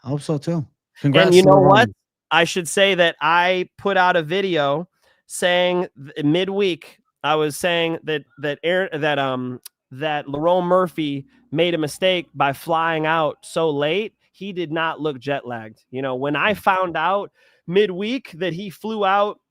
C: I hope so too. Congrats.
D: And you know what? I should say that I put out a video saying midweek, I was saying that Lerone Murphy made a mistake by flying out so late. He did not look jet lagged. When I found out midweek that he flew out,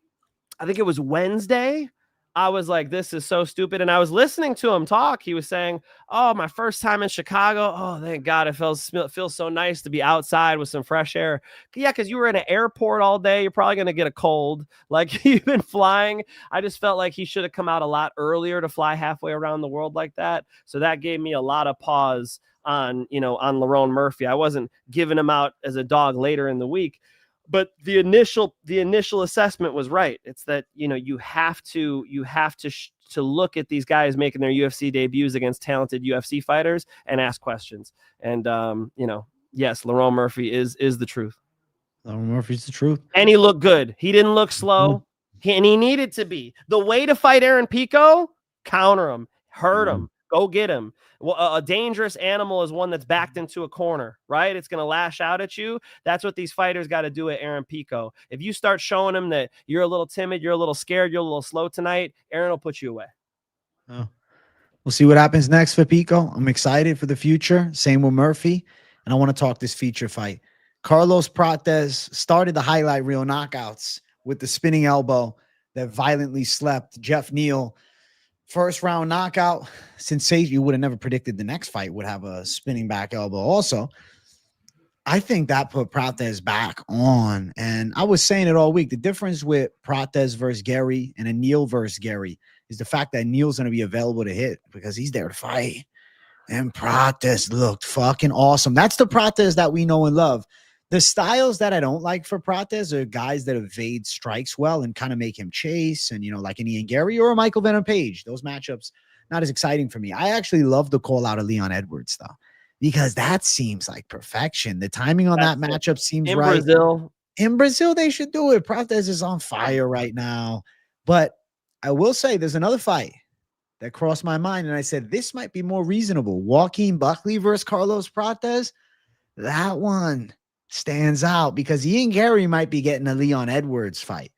D: I think it was Wednesday, I was like, this is so stupid. And I was listening to him talk. He was saying, oh, my first time in Chicago. Oh, thank God. It feels so nice to be outside with some fresh air. Yeah, because you were in an airport all day. You're probably going to get a cold. Like, you've been flying. I just felt like he should have come out a lot earlier to fly halfway around the world like that. So that gave me a lot of pause on Lerone Murphy. I wasn't giving him out as a dog later in the week. But the initial assessment was right. It's that, you have to look at these guys making their UFC debuts against talented UFC fighters and ask questions. And, yes, Lerone Murphy is the truth.
C: Lerone Murphy's the truth.
D: And he looked good. He didn't look slow. And he needed to be. The way to fight Aaron Pico, counter him, hurt him, go get him. Well, a dangerous animal is one that's backed into a corner, right? It's going to lash out at you. That's what these fighters got to do at Aaron Pico. If you start showing him that you're a little timid, you're a little scared, you're a little slow tonight, Aaron will put you away.
C: Oh. We'll see what happens next for Pico. I'm excited for the future. Same with Murphy. And I want to talk this feature fight. Carlos Prates started the highlight reel knockouts with the spinning elbow that violently slept Jeff Neal. First round knockout. Sensation. You would have never predicted the next fight would have a spinning back elbow also. I think that put Prates back on. And I was saying it all week. The difference with Prates versus Gary and a Neal versus Gary is the fact that Neal's going to be available to hit because he's there to fight. And Prates looked fucking awesome. That's the Prates that we know and love. The styles that I don't like for Prates are guys that evade strikes well and kind of make him chase. And, like an Ian Gary or a Michael Venom Page. Those matchups, not as exciting for me. I actually love the call out of Leon Edwards, though, because that seems like perfection. The timing on that matchup seems right. In Brazil, they should do it. Prates is on fire right now. But I will say there's another fight that crossed my mind, and I said, this might be more reasonable. Joaquin Buckley versus Carlos Prates. That one stands out because Ian Gary might be getting a Leon Edwards fight.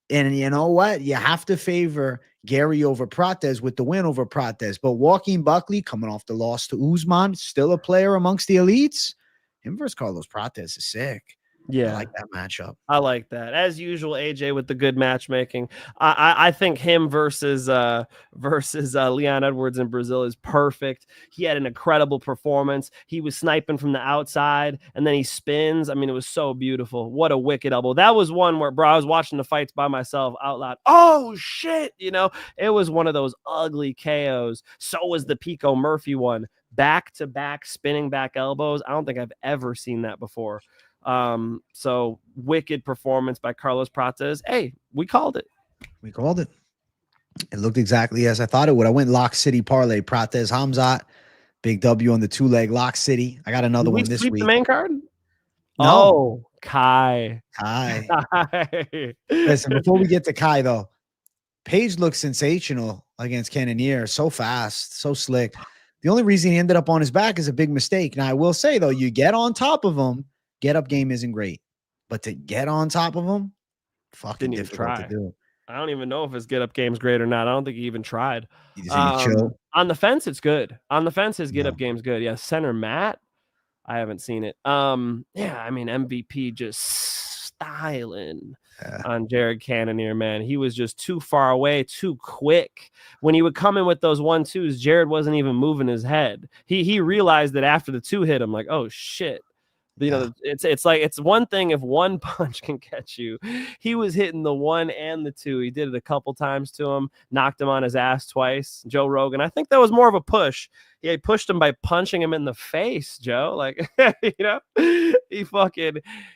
C: And you know what? You have to favor Gary over Prates with the win over Prates. But Joaquin Buckley, coming off the loss to Usman, still a player amongst the elites. Him versus Carlos Prates is sick.
D: Yeah,
C: I like that matchup.
D: I like that. As usual, AJ with the good matchmaking. I think him versus Leon Edwards in Brazil is perfect. He had an incredible performance. He was sniping from the outside, and then he spins. I mean, it was so beautiful. What a wicked elbow. That was one where, bro, I was watching the fights by myself out loud. Oh, shit. It was one of those ugly KOs. So was the Pico Murphy one. Back-to-back spinning back elbows. I don't think I've ever seen that before. So wicked performance by Carlos Prates. Hey, we called it.
C: We called it. It looked exactly as I thought it would. I went Lock City parlay. Prates Hamzat. Big W on the 2-leg Lock City. I got another one this week.
D: The main card?
C: No.
D: Oh, Kai.
C: Listen, before we get to Kai, though, Page looks sensational against Cannonier. So fast, so slick. The only reason he ended up on his back is a big mistake. Now, I will say, though, you get on top of him, get up game isn't great. But to get on top of him, fucking difficult to do.
D: I don't even know if his get up game's great or not. I don't think he even tried.
C: Chill.
D: On the fence, it's good. On the fence, his get up game's good. Yeah, center Matt. I haven't seen it. Yeah, I mean MVP just styling on Jared Cannonier, man. He was just too far away, too quick. When he would come in with those 1-2s, Jared wasn't even moving his head. He realized that after the 2 hit him, like, oh shit. You know, it's like, it's one thing if one punch can catch you. He was hitting the 1 and the 2. He did it a couple times to him, knocked him on his ass twice. Joe Rogan, I think that was more of a push. He pushed him by punching him in the face, Joe. Like, you know, he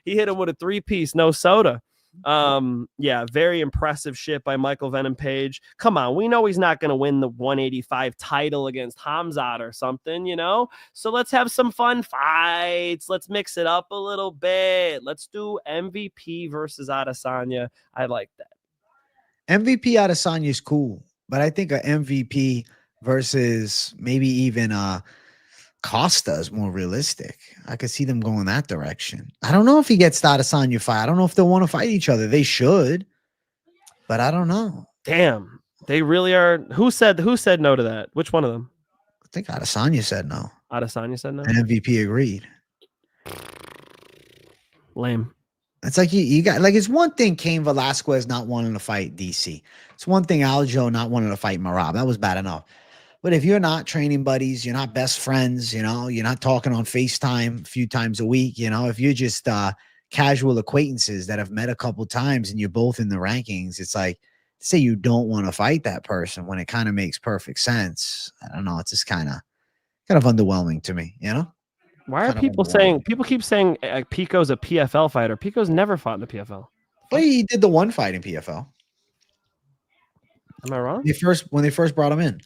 D: hit him with a 3-piece, no soda. Yeah, very impressive shit by Michael Venom Page. Come on, we know he's not going to win the 185 title against Hamzat or something, you know? So let's have some fun fights. Let's mix it up a little bit. Let's do MVP versus Adesanya. I like that.
C: MVP Adesanya is cool, but I think a MVP versus maybe even Costa is more realistic. I could see them going that direction. I don't know if he gets the Adesanya fight. I don't know if they'll want to fight each other. They should, but I don't know.
D: Damn, they really are. Who said no to that? Which one of them?
C: I think Adesanya said no.
D: Adesanya said no.
C: And MVP agreed.
D: Lame.
C: It's like you got, like, it's one thing Cain Velasquez not wanting to fight DC. It's one thing Aljo not wanting to fight Marab. That was bad enough. But if you're not training buddies, you're not best friends, you know, you're not talking on FaceTime a few times a week, you know, if you're just casual acquaintances that have met a couple times and you're both in the rankings, it's like, say you don't want to fight that person when it kind of makes perfect sense. I don't know. It's just kind of underwhelming to me, you know?
D: Why are people keep saying Pico's a PFL fighter? Pico's never fought in the PFL.
C: Well, he did the one fight in PFL.
D: Am I wrong?
C: When they first brought him in.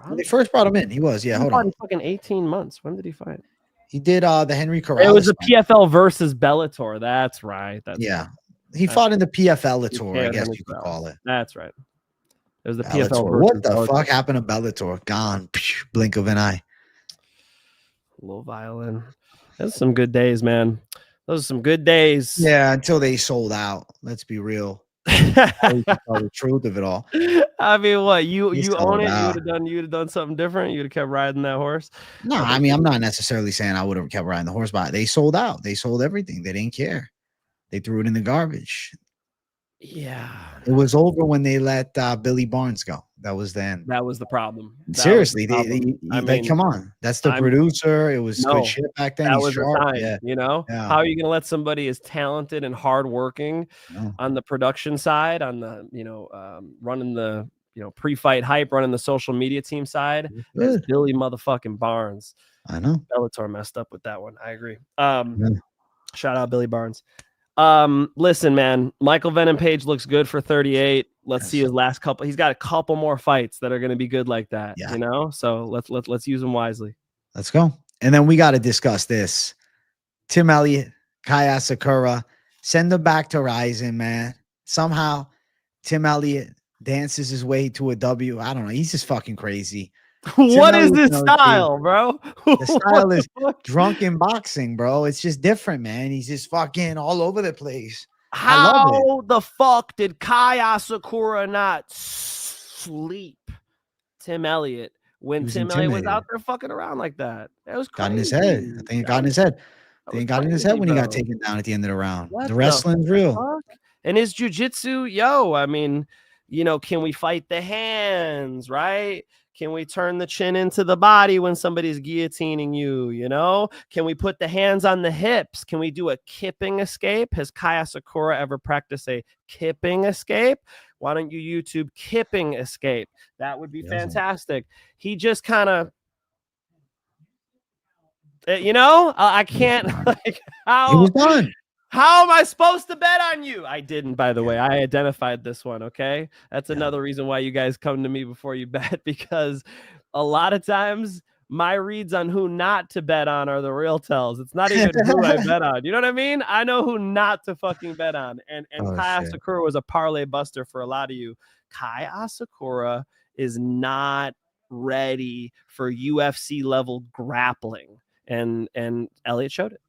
C: When they first brought him in, he was, yeah. Hold on.
D: Fucking 18 months. When did he fight?
C: He did the Henry Corrales.
D: It was a PFL versus Bellator. That's right.
C: He fought in the PFL tour, I guess you could call it.
D: That's right. It was the
C: Bellator.
D: PFL.
C: What the fuck happened to Bellator? Gone. Blink of an eye.
D: A little violin. Those are some good days, man. Those are some good days.
C: Yeah, until they sold out. Let's be real. You can tell the truth of it all.
D: I mean, what you own it? You would have done something different. You'd have kept riding that horse.
C: No, I mean, I'm not necessarily saying I would have kept riding the horse, but they sold out. They sold everything. They didn't care. They threw it in the garbage.
D: Yeah,
C: it was over when they let Billy Barnes go. That was then.
D: That was the problem.
C: Seriously, come on. That's the producer. It was good shit back then.
D: That was the time, you know? Yeah. How are you going to let somebody as talented and hardworking on the production side, on the, running the, pre-fight hype, running the social media team side, as Billy motherfucking Barnes?
C: I know.
D: Bellator messed up with that one. I agree. Shout out Billy Barnes. Listen, man, Michael Venom Page looks good for 38. Let's see his last couple. He's got a couple more fights that are going to be good like that, so let's use them wisely.
C: Let's go. And then we got to discuss this. Tim Elliott, Kaya Sakura, send them back to Rising, man. Somehow Tim Elliott dances his way to a W. I don't know. He's just fucking crazy.
D: What is this style, bro?
C: The style is drunken boxing, bro. It's just different, man. He's just fucking all over the place.
D: How the fuck did Kaya Sakura not sleep Tim Elliott when Tim Elliott was out there fucking around like that? That was crazy.
C: Got in his head. I think it got in his head. I think it got in his head when he got taken down at the end of the round. The wrestling's real.
D: Fuck? And his jiu-jitsu, I mean, can we fight the hands, right? Can we turn the chin into the body when somebody's guillotining you, Can we put the hands on the hips? Can we do a kipping escape? Has Kaya Sakura ever practiced a kipping escape? Why don't you YouTube kipping escape? That would be fantastic. He just kind of, I can't, how.
C: He was done.
D: How am I supposed to bet on you? I didn't, by the way. I identified this one, okay? That's another reason why you guys come to me before you bet, because a lot of times my reads on who not to bet on are the real tells. It's not even who I bet on. You know what I mean? I know who not to fucking bet on. And Kaya Sakura was a parlay buster for a lot of you. Kaya Sakura is not ready for UFC level grappling. And Elliott showed it.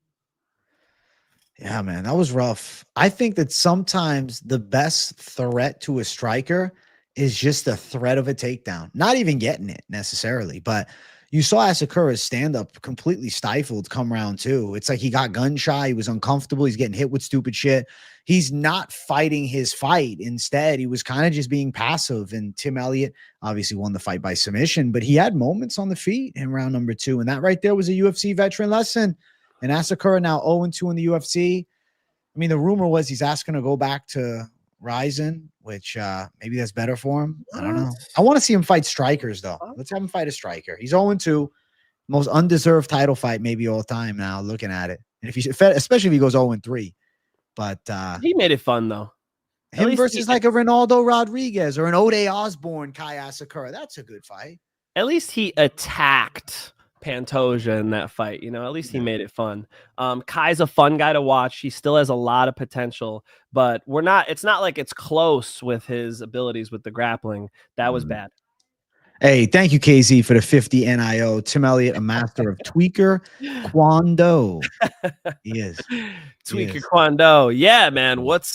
C: Yeah, man, that was rough. I think that sometimes the best threat to a striker is just the threat of a takedown. Not even getting it necessarily, but you saw Asakura's stand-up completely stifled come round two. It's like he got gun shy. He was uncomfortable. He's getting hit with stupid shit. He's not fighting his fight. Instead, he was kind of just being passive. And Tim Elliott obviously won the fight by submission, but he had moments on the feet in round number 2. And that right there was a UFC veteran lesson. And Asakura now 0-2 in the UFC. I mean, the rumor was he's asking to go back to Ryzen, which maybe that's better for him. I don't know. I want to see him fight strikers, though. Let's have him fight a striker. He's 0-2. Most undeserved title fight maybe all time now, looking at it. And if he, especially if he goes 0-3. But
D: he made it fun, though.
C: Him versus like a Ronaldo Rodriguez or an Ode Osborne, Kai Asakura. That's a good fight.
D: At least he attacked Pantoja in that fight. You know, at least he made it fun. Kai's a fun guy to watch. He still has a lot of potential, but it's not like it's close with his abilities with the grappling. That was bad.
C: Hey, thank you, KZ, for the 50 NIO. Tim Elliott, a master of tweaker Kwando. He is.
D: Tweaker Kwando. Yeah, man. What's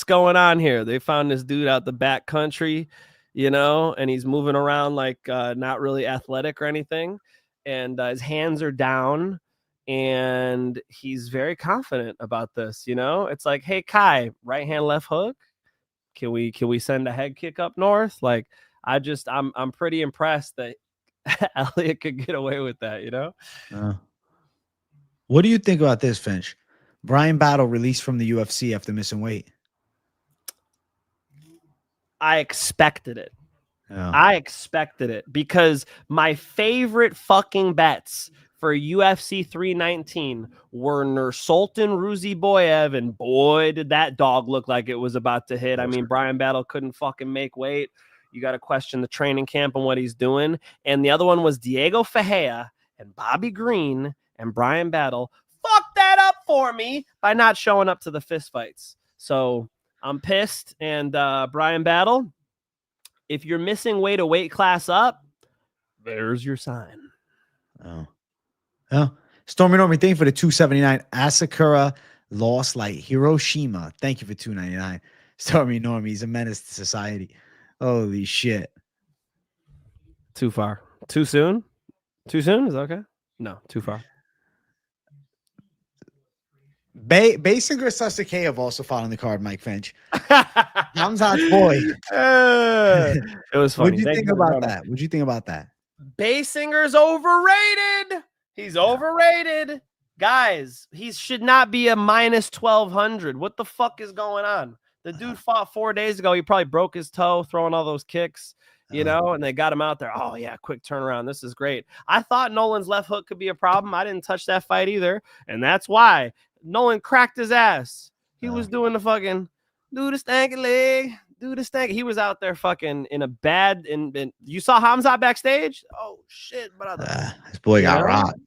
D: going on here? They found this dude out the back country, you know, and he's moving around like not really athletic or anything. And his hands are down and he's very confident about this. You know, it's like, hey, Kai, right hand, left hook. Can we send a head kick up north? Like, I'm pretty impressed that Elliott could get away with that, you know?
C: What do you think about this, Finch? Bryan Battle released from the UFC after missing weight.
D: I expected it.
C: Yeah.
D: I expected it because my favorite fucking bets for UFC 319 were Nursultan Ruziboyev, and boy, did that dog look like it was about to hit. I mean, Bryan Battle couldn't fucking make weight. You got to question the training camp and what he's doing. And the other one was Diego Ferreira and Bobby Green and Bryan Battle. Fuck that up for me by not showing up to the fist fights. So I'm pissed. And Bryan Battle, if you're missing weight a weight class up, there's your sign.
C: Oh. Stormy Normie, thank you for the 279. Asakura lost like Hiroshima. Thank you for 299. Stormy Normie, he's a menace to society. Holy shit.
D: Too far. Too soon? Too soon? Is that okay? No, too far.
C: Basinger Sasuke also fought on the card, Mike Finch. Hamzat's boy.
D: It was funny.
C: What'd you think about that? What'd you think about that?
D: Basinger's overrated. He's overrated. Guys, he should not be a minus 1,200. What the fuck is going on? The dude fought 4 days ago. He probably broke his toe throwing all those kicks, you know, and they got him out there. Oh, yeah, quick turnaround. This is great. I thought Nolan's left hook could be a problem. I didn't touch that fight either, and that's why Nolan cracked his ass. He was doing the fucking do the stanky leg, do the stanky. He was out there fucking in a bad. You saw Hamzat backstage? Oh, shit, brother.
C: This boy got rocked.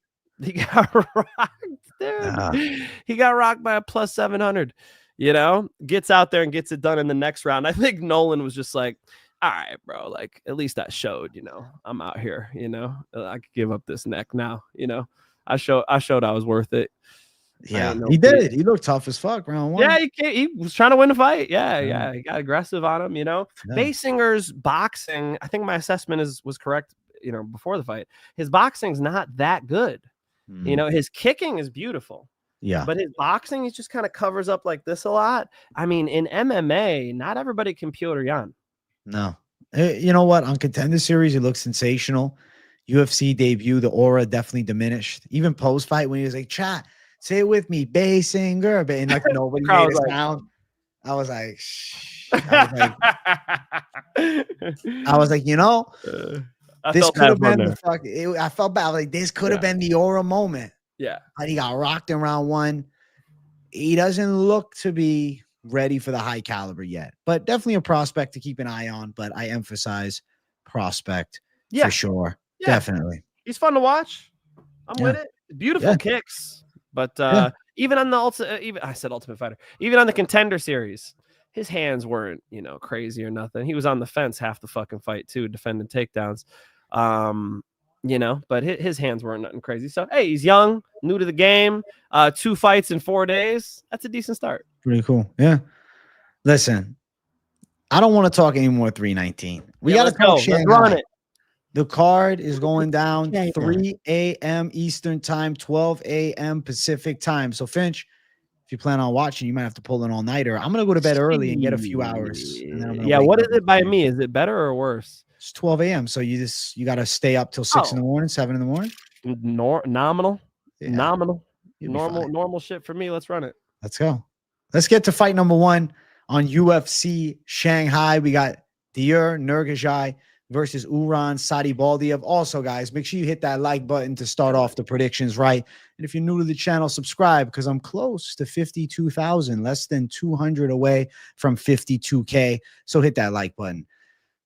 D: He got rocked, dude. He got rocked by a plus 700. You know, gets out there and gets it done in the next round. I think Nolan was just like, all right, bro, like at least I showed, you know, I'm out here, you know, I could give up this neck now, you know, I showed I was worth it.
C: Yeah, he did. He looked tough as fuck round one.
D: Yeah, he was trying to win the fight. Yeah. He got aggressive on him, you know. Yeah. Basinger's boxing, I think my assessment was correct, you know, before the fight. His boxing's not that good. You know, his kicking is beautiful.
C: Yeah.
D: But his boxing, he just kind of covers up like this a lot. I mean, in MMA, not everybody can Piotr Jan.
C: No. You know what? On Contender Series, he looks sensational. UFC debut, the aura definitely diminished. Even post-fight when he was like, chat, say it with me, Basinger. And like nobody made a sound. I was like, shh. I was like, you know, this could have been the fuck. I felt bad. Like, this could have been the aura moment.
D: Yeah.
C: But he got rocked in round one. He doesn't look to be ready for the high caliber yet, but definitely a prospect to keep an eye on. But I emphasize prospect for sure. Yeah. Definitely.
D: He's fun to watch. I'm with it. Beautiful kicks. But even on the Ultimate Fighter, even on the Contender Series, his hands weren't, you know, crazy or nothing. He was on the fence half the fucking fight too, defending takedowns. You know, but his hands weren't nothing crazy. So, hey, he's young, new to the game, 2 fights in 4 days. That's a decent start.
C: Pretty cool. Yeah. Listen, I don't want to talk anymore 319. We got to
D: go. Let's run it.
C: The card is going down 3 a.m. Eastern time, 12 a.m. Pacific time. So, Finch, if you plan on watching, you might have to pull an all-nighter. I'm going to go to bed early and get a few hours. And then I'm gonna
D: yeah,
C: wake
D: what
C: up
D: is it by me? Is it better or worse?
C: It's 12 a.m. So you got to stay up till 6 in the morning, 7 in the morning?
D: Nominal.
C: Yeah,
D: Nominal.
C: you'll be fine.
D: Normal shit for me. Let's run it.
C: Let's go. Let's get to fight number 1 on UFC Shanghai. We got Nurgozhay versus Satybaldiev. Also, guys, make sure you hit that like button to start off the predictions right. And if you're new to the channel, subscribe because I'm close to 52,000, less than 200 away from 52K. So hit that like button.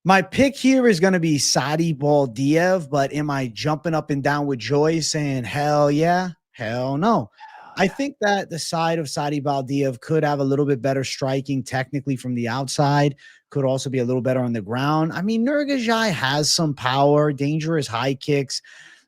C: My pick here is going to be Satybaldiev, but am I jumping up and down with joy saying, hell yeah, hell no? I think that the side of Satybaldiev could have a little bit better striking technically from the outside, could also be a little better on the ground. I mean, Nurgozhay has some power, dangerous high kicks,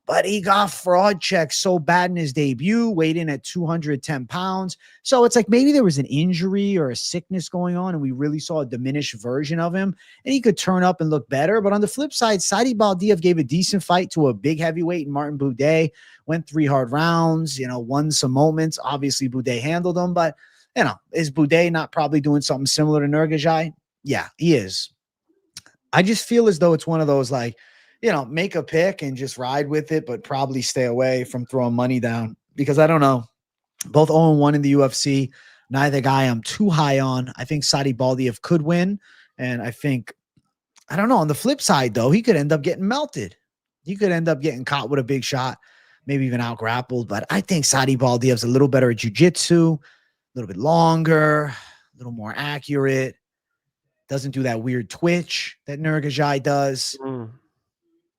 C: but he got fraud checked so bad in his debut, weighed in at 210 pounds. So it's like maybe there was an injury or a sickness going on, and we really saw a diminished version of him, and he could turn up and look better. But on the flip side, Satybaldiev gave a decent fight to a big heavyweight, Martin Buday, went 3 hard rounds, won some moments. Obviously, Buday handled him, but, is Buday not probably doing something similar to Nurgozhay? Yeah, he is. I just feel as though it's one of those, like, make a pick and just ride with it, but probably stay away from throwing money down because I don't know. Both 0-1 in the UFC. Neither guy I'm too high on. I think Satybaldiev could win. And I don't know. On the flip side, though, he could end up getting melted. He could end up getting caught with a big shot, maybe even out grappled. But I think Satybaldiev's a little better at jiu-jitsu, a little bit longer, a little more accurate. Doesn't do that weird twitch that Nurgozhay does.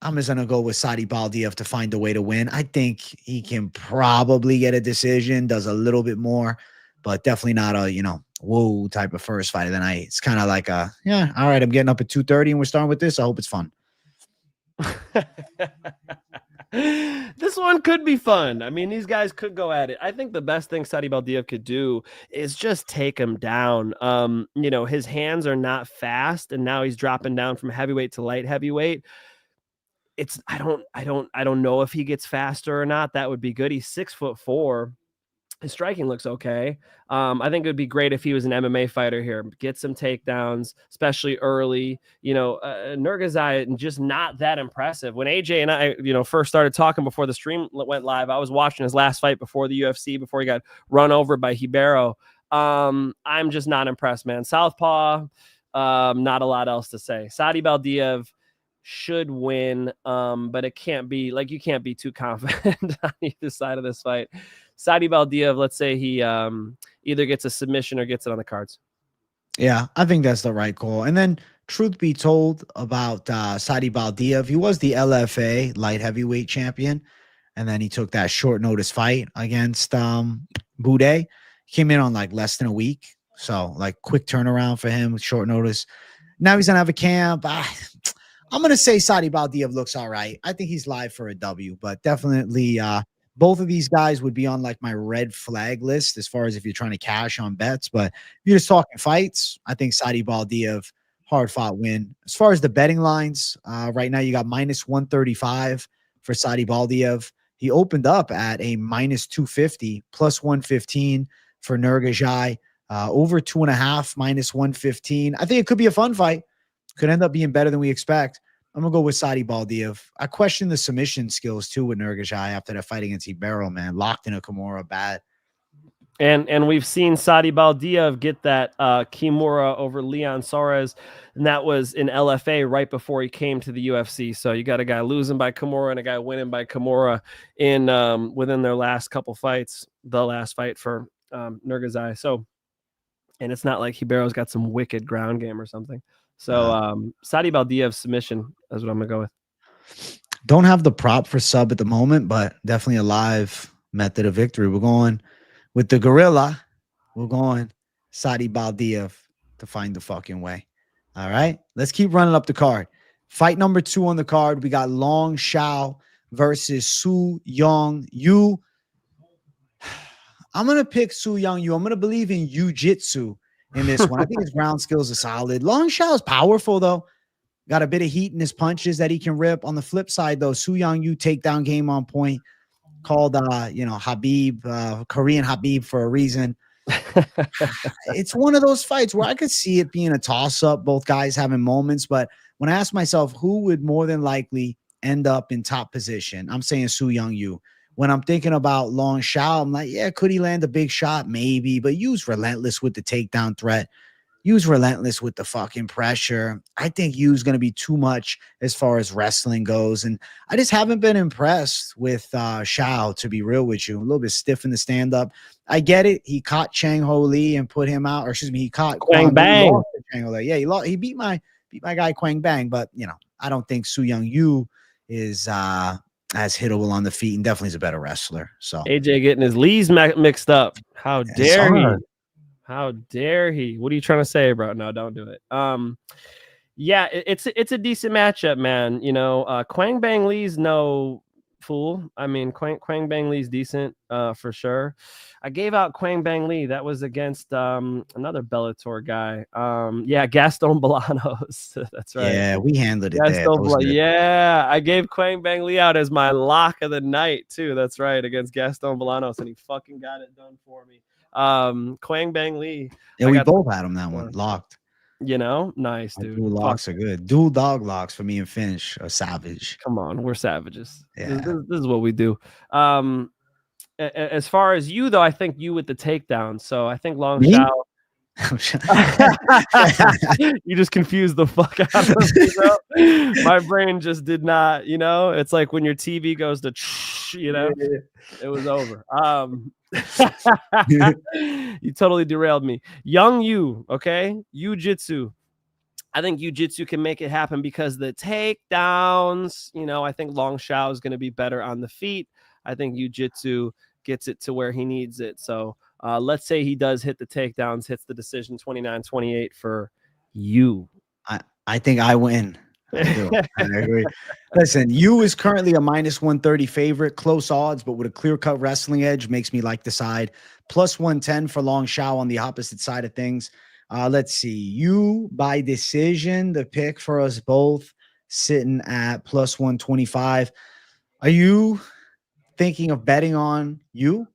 C: I'm just going to go with Satybaldiev to find a way to win. I think he can probably get a decision, does a little bit more, but definitely not a, whoa type of first fight of the night. It's kind of like all right, I'm getting up at 2:30 and we're starting with this. I hope it's fun.
D: This one could be fun. I mean, these guys could go at it. I think the best thing Satybaldiev could do is just take him down. His hands are not fast, and now he's dropping down from heavyweight to light heavyweight. I don't know if he gets faster or not. That would be good. He's 6'4". His striking looks okay. I think it would be great if he was an MMA fighter here. Get some takedowns, especially early. Nurgozhay just not that impressive. When AJ and I, first started talking before the stream went live, I was watching his last fight before the UFC, before he got run over by Ribeiro. I'm just not impressed, man. Southpaw, not a lot else to say. Satybaldiev should win, but it can't be like, you can't be too confident on either side of this fight. Satybaldiev, let's say he either gets a submission or gets it on the cards.
C: Yeah, I think that's the right call. And then, truth be told about Satybaldiev, he was the LFA light heavyweight champion, and then he took that short notice fight against Buday. He came in on like less than a week, so like quick turnaround for him with short notice. Now he's gonna have a camp. I'm going to say Satybaldiev looks all right. I think he's live for a W, but definitely both of these guys would be on like my red flag list as far as if you're trying to cash on bets. But if you're just talking fights, I think Satybaldiev, hard fought win. As far as the betting lines, right now you got -135 for Satybaldiev. He opened up at a -250, +115 for Nurgozhay. Over 2.5, -115. I think it could be a fun fight. Could end up being better than we expect. I'm going to go with Satybaldiev. I question the submission skills, too, with Nurgozhay after that fight against Ribeiro, man. Locked in a Kimura bad.
D: And we've seen Satybaldiev get that Kimura over Leon Suarez, and that was in LFA right before he came to the UFC. So you got a guy losing by Kimura and a guy winning by Kimura in within their last couple fights, the last fight for Nurgozhay. So, and it's not like Ribeiro's got some wicked ground game or something. So Satybaldiev submission is what I'm gonna go with.
C: Don't have the prop for sub at the moment, but definitely a live method of victory. We're going with the gorilla. We're going Satybaldiev to find the fucking way. All right, let's keep running up the card. Fight number 2 on the card. We got Long Xiao versus Su Young Yu. I'm gonna pick Su Young Yu. I'm gonna believe in jiu-jitsu in this one. I think his ground skills are solid. Long Xiao is powerful, though. got a bit of heat in his punches that he can rip. On the flip side, though, Su Young-yu takedown game on point. Called, Habib, Korean Habib for a reason. It's one of those fights where I could see it being a toss-up, both guys having moments. But when I ask myself who would more than likely end up in top position, I'm saying Su Young-yu. When I'm thinking about Long Xiao, I'm like, yeah, could he land a big shot? Maybe, but Yu's relentless with the takedown threat. Yu's relentless with the fucking pressure. I think Yu's going to be too much as far as wrestling goes. And I just haven't been impressed with Xiao, to be real with you. A little bit stiff in the stand-up. I get it. He caught Chang Ho Lee and put him out. Or excuse me, he caught
D: Quang Bang.
C: Chang Ho Lee. Yeah, he beat my guy Quang Bang. But, I don't think Su Young-yu is as hittable on the feet and definitely is a better wrestler. So
D: AJ getting his lees mixed up. How dare he? How dare he? What are you trying to say, bro? No, don't do it. Yeah, it's a decent matchup, man. Quang Bang Lee's no fool. I mean, Quang Bang Lee's decent for sure. I gave out Quang Bang Lee. That was against another Bellator guy. Yeah, Gaston Bolanos. That's right.
C: Yeah, we handled it there.
D: Yeah, I gave Quang Bang Lee out as my lock of the night too. That's right, against Gaston Bolanos, and he fucking got it done for me. Quang Bang Lee.
C: Yeah, we both had him that one locked.
D: Nice, dude.
C: Dual locks are good. Dual dog locks for me and Finch are savage.
D: Come on, we're savages.
C: Yeah.
D: This is what we do. As far as you, though, I think you with the takedown. So I think Long Xiao. You just confused the fuck out of me, bro. My brain just did not, it's like when your TV goes to, it was over. You totally derailed me. Young Yu, okay? Jiu-jitsu. I think Jiu-jitsu can make it happen because the takedowns, I think Long Xiao is going to be better on the feet. I think Jiu-jitsu gets it to where he needs it. So let's say he does hit the takedowns, hits the decision 29-28 for you.
C: I think I win. I agree. Listen, Yu is currently a -130 favorite, close odds, but with a clear-cut wrestling edge, makes me like the side. +110 for Long Xiao on the opposite side of things. Let's see. Yu by decision, the pick for us both, sitting at +125. Are you thinking of betting on Yu?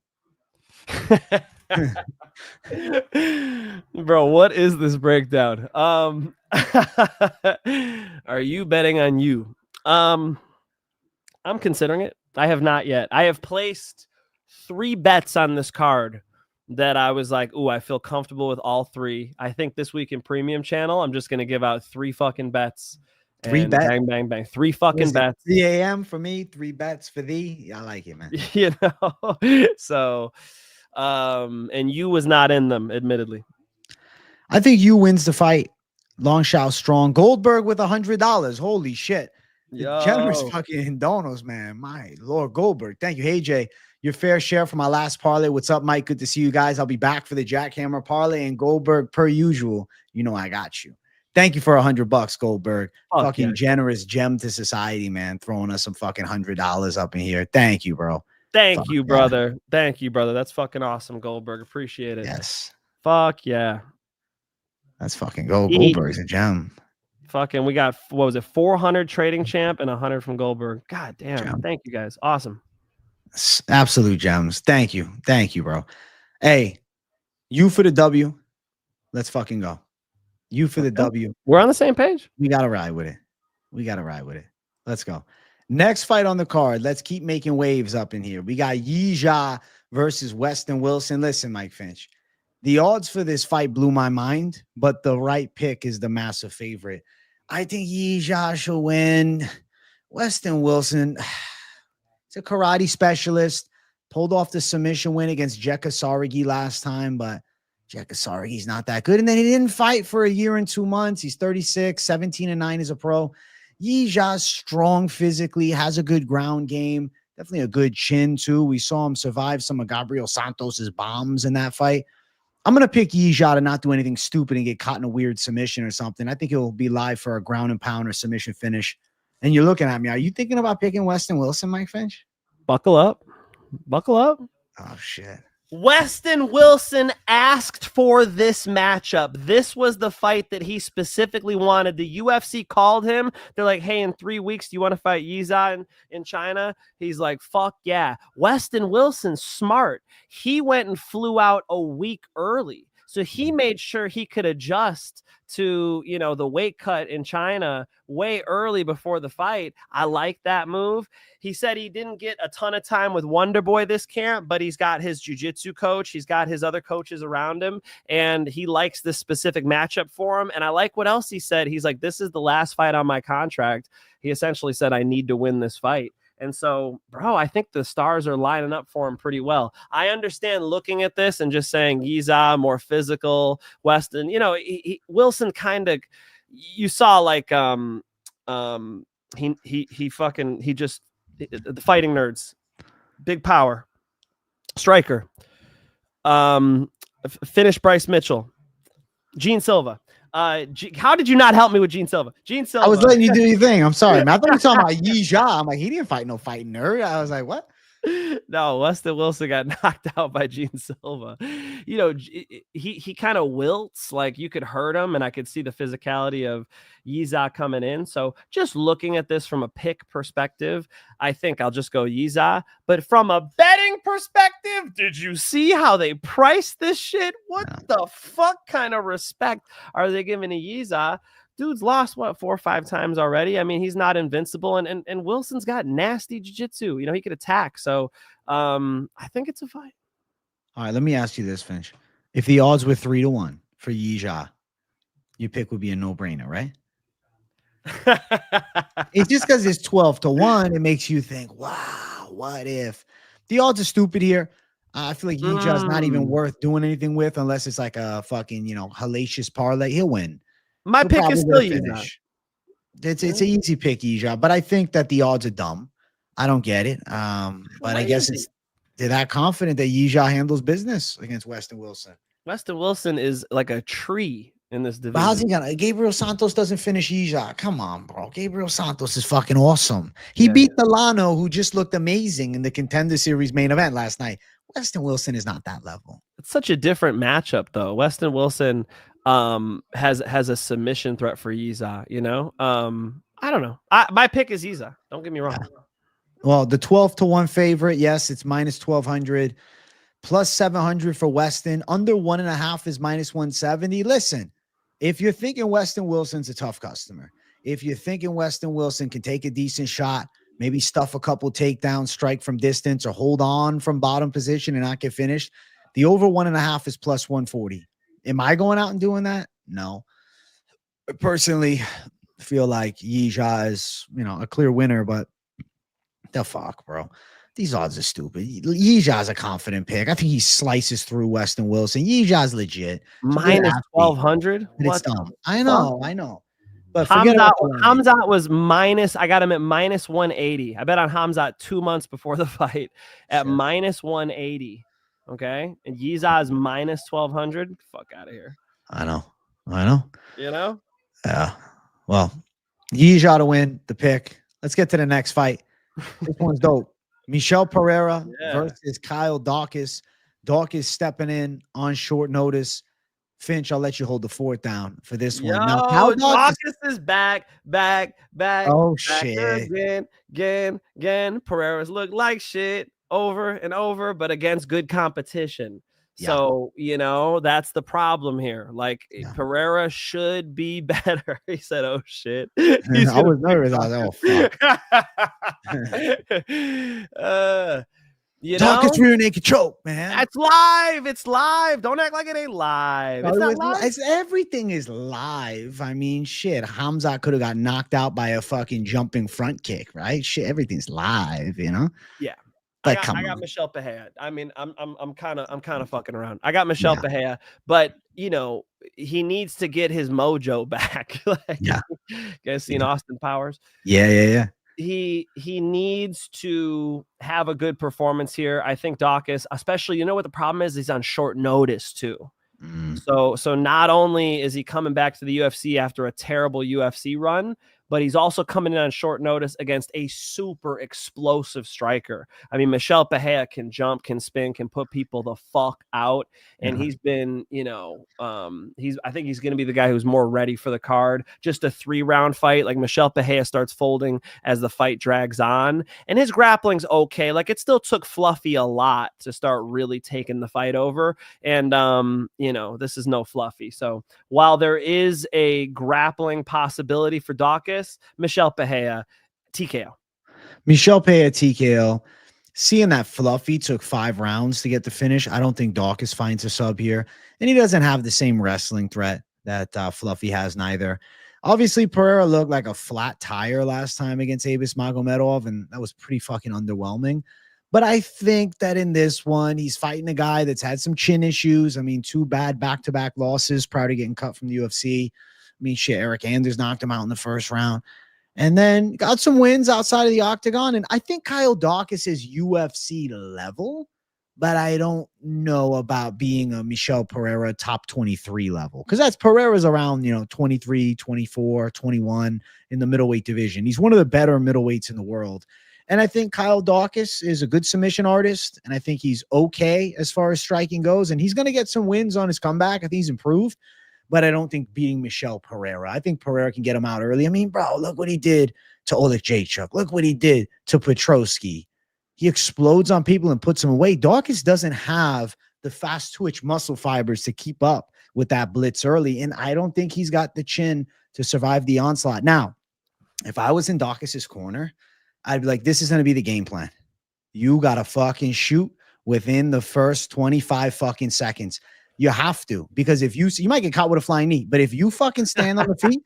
D: Bro, what is this breakdown? Are you betting on you? I'm considering it. I have not yet. I have placed 3 bets on this card that I was like, ooh, I feel comfortable with all 3. I think this week in Premium Channel, I'm just going to give out 3 fucking bets.
C: 3 bets?
D: Bang, bang, bang. 3 fucking bets.
C: 3 a.m. for me, 3 bets for thee. I like it, man.
D: So, and you was not in them, admittedly.
C: I think Yu wins the fight. Long Xiao strong. Goldberg with $100. Holy shit. Generous fucking donos, man. My Lord, Goldberg. Thank you. Hey, Jay. Your fair share for my last parlay. What's up, Mike? Good to see you guys. I'll be back for the Jackhammer parlay and Goldberg per usual. I got you. Thank you for $100, Goldberg. Fucking generous gem to society, man. Throwing us some fucking $100 up in here. Thank you, bro.
D: Thank you, brother. Thank you, brother. That's fucking awesome, Goldberg. Appreciate it.
C: Yes.
D: Fuck yeah.
C: That's fucking Goldberg's a gem.
D: Fucking, we got, 400 trading champ and 100 from Goldberg. God damn. Gem. Thank you, guys. Awesome.
C: Absolute gems. Thank you. Thank you, bro. Hey, you for the W. Let's fucking go. You for the W.
D: We're on the same page.
C: We got to ride with it. Let's go. Next fight on the card. Let's keep making waves up in here. We got Yizha versus Westin Wilson. Listen, Mike Finch. The odds for this fight blew my mind, but the right pick is the massive favorite. I think Yizha shall win. Westin Wilson, he's a karate specialist. Pulled off the submission win against Jekka Saragi last time, but Jekka Saragi's not that good. And then he didn't fight for a year and 2 months. He's 36, 17-9 as a pro. Yizha's strong physically, has a good ground game. Definitely a good chin, too. We saw him survive some of Gabriel Santos's bombs in that fight. I'm going to pick Yizha to not do anything stupid and get caught in a weird submission or something. I think he'll be live for a ground and pound or submission finish. And you're looking at me. Are you thinking about picking Westin Wilson, Mike Finch?
D: Buckle up. Buckle up.
C: Oh, shit.
D: Westin Wilson asked for this matchup. This was the fight that he specifically wanted. The UFC called him. They're like, hey, in 3 weeks, do you want to fight Yizha in China? He's like, fuck yeah. Westin Wilson's smart. He went and flew out a week early. So he made sure he could adjust to, you know, the weight cut in China way early before the fight. I like that move. He said he didn't get a ton of time with Wonder Boy this camp, but he's got his jiu-jitsu coach. He's got his other coaches around him, and he likes this specific matchup for him. And I like what else he said. He's like, this is the last fight on my contract. He essentially said, I need to win this fight. And so, bro, I think the stars are lining up for him pretty well. I understand looking at this and just saying Yizha, more physical, Westin. You know, Wilson kind of, you saw like the fighting nerds, big power, striker, finished Bryce Mitchell, Gene Silva. How did you not help me with Gene Silva? Gene Silva.
C: I was letting you do your thing. I'm sorry, man. I thought you were talking about Yizha. I'm like, he didn't fight no fighting nerd. I was like, what?
D: No, Westin Wilson got knocked out by Gene Silva. You know, he kind of wilts, like you could hurt him, and I could see the physicality of Yizha coming in. So just looking at this from a pick perspective, I think I'll just go Yizha. But from a betting perspective, did you see how they priced this shit? What the fuck kind of respect are they giving to Yizha? Dude's lost, what, 4 or 5 times already? I mean, he's not invincible, and Wilson's got nasty jiu-jitsu. You know, he could attack. So I think it's a fight.
C: All right, let me ask you this, Finch. If the odds were 3-1 for Yizha, your pick would be a no-brainer, right? It's just because it's 12-1, it makes you think, wow, what if? The odds are stupid here. I feel like Yizha's not even worth doing anything with unless it's like a fucking, you know, hellacious parlay. He'll win.
D: My pick is still Yizha.
C: It's an easy pick, Yizha, but I think that the odds are dumb. I don't get it. But I guess they're that confident that Yizha handles business against Westin Wilson.
D: Westin Wilson is like a tree in this division.
C: But how's he gonna? Gabriel Santos doesn't finish Yizha. Come on, bro. Gabriel Santos is fucking awesome. He beat Delano, who just looked amazing in the Contender Series main event last night. Westin Wilson is not that level.
D: It's such a different matchup, though. Westin Wilson has a submission threat for Yizha, you know. I don't know. My pick is Yizha. Don't get me wrong.
C: Well, the 12-1 favorite, yes, it's minus 1,200, plus 700 for Westin. Under 1.5 is minus 170. Listen, if you're thinking Westin Wilson's a tough customer, if you're thinking Westin Wilson can take a decent shot, maybe stuff a couple takedowns, strike from distance, or hold on from bottom position and not get finished, the over 1.5 is plus 140. Am I going out and doing that? No. I personally feel like Yizha is, you know, a clear winner, but the fuck, bro. These odds are stupid. Yizha's a confident pick. I think he slices through Westin Wilson. Yizha's legit.
D: Minus 1,200?
C: It's dumb. I know. But
D: Hamzat was minus. I got him at minus 180. I bet on Hamzat 2 months before the fight at minus 180. Okay, and Yizha is minus 1,200. Fuck out of here.
C: I know.
D: You know?
C: Yeah. Well, Yizha to win the pick. Let's get to the next fight. This one's dope. Michel Pereira versus Kyle Daukaus. Daukaus stepping in on short notice. Finch, I'll let you hold the fort down for this one. Now,
D: Daukaus is back.
C: Oh,
D: back
C: shit.
D: Again. Pereira's look like shit over and over, but against good competition. Yeah. So, you know, that's the problem here. Like, Pereira should be better. He said, oh, shit.
C: I was nervous. I was like, oh, fuck.
D: You know,
C: Daukaus rear naked choke, man.
D: It's live. It's live. Don't act like it ain't live. It's not live.
C: Everything is live. I mean, shit. Hamzat could have got knocked out by a fucking jumping front kick, right? Shit, everything's live, you know?
D: Yeah.
C: Like,
D: I got Michel Pereira. I mean, I'm kind of fucking around. I got Michel Pereira, but you know, he needs to get his mojo back. You guys seen Austin Powers?
C: Yeah.
D: He needs to have a good performance here. I think Daukaus, especially, you know what the problem is? He's on short notice too. So not only is he coming back to the UFC after a terrible UFC run, but he's also coming in on short notice against a super explosive striker. I mean, Michel Pereira can jump, can spin, can put people the fuck out. And he's been, I think he's going to be the guy who's more ready for the card. Just a 3-round fight. Like Michel Pereira starts folding as the fight drags on, and his grappling's okay. Like it still took Fluffy a lot to start really taking the fight over. And, this is no Fluffy. So while there is a grappling possibility for Daukaus, Michel Pereira, TKO.
C: Michel Pereira, TKO. Seeing that Fluffy took 5 rounds to get the finish, I don't think Daukaus finds a sub here. And he doesn't have the same wrestling threat that Fluffy has neither. Obviously, Pereira looked like a flat tire last time against Abus Magomedov, and that was pretty fucking underwhelming. But I think that in this one, he's fighting a guy that's had some chin issues. I mean, 2 bad back-to-back losses prior to getting cut from the UFC. I mean, shit, Eric Anders knocked him out in the first round. And then got some wins outside of the octagon. And I think Kyle Daukaus is UFC level, but I don't know about being a Michel Pereira top 23 level. Because that's Pereira's around, 23, 24, 21 in the middleweight division. He's one of the better middleweights in the world. And I think Kyle Daukaus is a good submission artist. And I think he's okay as far as striking goes. And he's going to get some wins on his comeback. I think he's improved. But I don't think beating Michel Pereira. I think Pereira can get him out early. I mean, bro, look what he did to Oleg Jacek. Look what he did to Petrosky. He explodes on people and puts them away. Daukaus doesn't have the fast twitch muscle fibers to keep up with that blitz early. And I don't think he's got the chin to survive the onslaught. Now, if I was in Daukaus's corner, I'd be like, this is going to be the game plan. You got to fucking shoot within the first 25 fucking seconds. You have to, because if you might get caught with a flying knee, but if you fucking stand on the feet,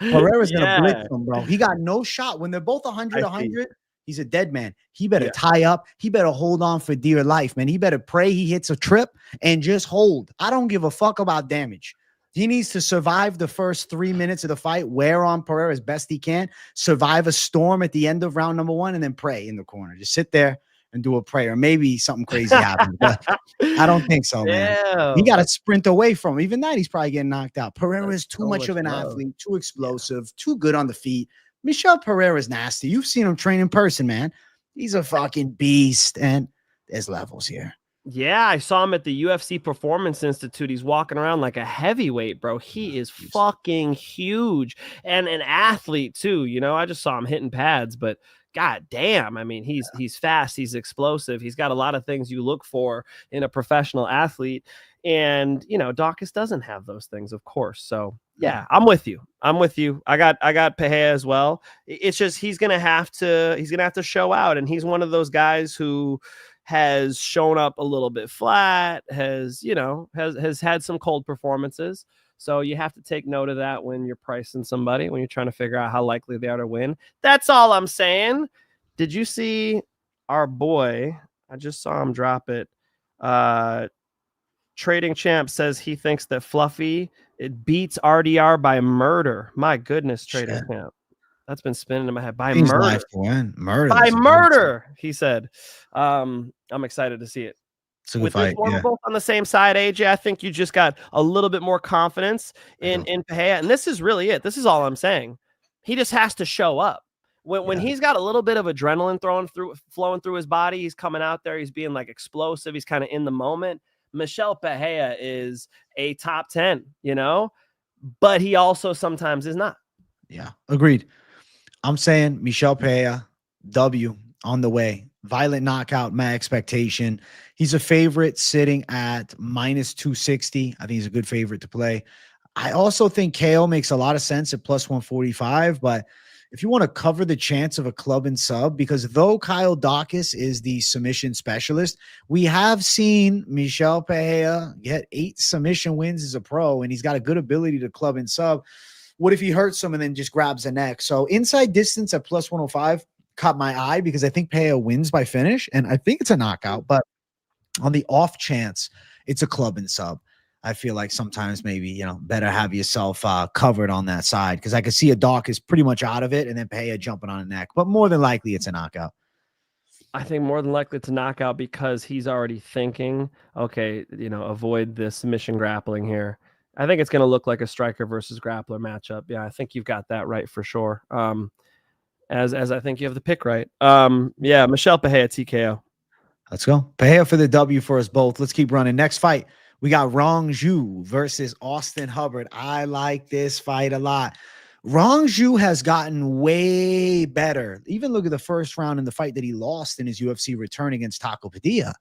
C: Pereira's going to blitz him, bro. He got no shot. When they're both 100, he's a dead man. He better tie up. He better hold on for dear life, man. He better pray he hits a trip and just hold. I don't give a fuck about damage. He needs to survive the first 3 minutes of the fight, wear on Pereira as best he can, survive a storm at the end of round number 1, and then pray in the corner. Just sit there and do a prayer. Maybe something crazy happens, but I don't think so, man. He got to sprint away from him. Even that, he's probably getting knocked out. Pereira is too much of an athlete, too explosive, too good on the feet. Michel Pereira is nasty. You've seen him train in person, man. He's a fucking beast, and there's levels here.
D: Yeah, I saw him at the UFC Performance Institute. He's walking around like a heavyweight, bro. He is fucking huge and an athlete too. I just saw him hitting pads, but God damn. I mean, he's fast. He's explosive. He's got a lot of things you look for in a professional athlete. And, Daukaus doesn't have those things, of course. So yeah, I'm with you. I got Pereira as well. It's just, he's going to have to show out. And he's one of those guys who has shown up a little bit flat, has had some cold performances. So you have to take note of that when you're pricing somebody, when you're trying to figure out how likely they are to win. That's all I'm saying. Did you see our boy? I just saw him drop it. Trading Champ says he thinks that Fluffy, it beats RDR by murder. My goodness, Trading Champ. That's been spinning in my head. By murder. By murder, he said. I'm excited to see it. With this one, we're both on the same side, AJ. I think you just got a little bit more confidence in Pereira, and this is really it. This is all I'm saying. He just has to show up. When he's got a little bit of adrenaline flowing through his body, he's coming out there. He's being like explosive. He's kind of in the moment. Michel Pereira is a top 10, but he also sometimes is not.
C: Yeah, agreed. I'm saying Michel Pereira, W on the way. Violent knockout, my expectation. He's a favorite sitting at -260. I think he's a good favorite to play. I also think KO makes a lot of sense at +145, but if you want to cover the chance of a club and sub, because though Kyle Daukaus is the submission specialist, we have seen Michel Pereira get 8 submission wins as a pro, and he's got a good ability to club and sub. What if he hurts him and then just grabs the neck? So inside distance at +105 caught my eye because I think Pereira wins by finish, and I think it's a knockout, but on the off chance it's a club and sub, I feel like sometimes maybe, better have yourself covered on that side, because I could see a Daukaus pretty much out of it and then Pereira jumping on a neck, but more than likely it's a knockout.
D: I think more than likely it's a knockout because he's already thinking, okay, avoid the submission grappling here. I think it's going to look like a striker versus grappler matchup. Yeah, I think you've got that right for sure. As I think you have the pick right. Yeah, Michel Pereira TKO.
C: Let's go. Pereira for the W for us both. Let's keep running. Next fight, we got Rongzhu versus Austin Hubbard. I like this fight a lot. Rongzhu has gotten way better. Even look at the first round in the fight that he lost in his UFC return against Taco Padilla.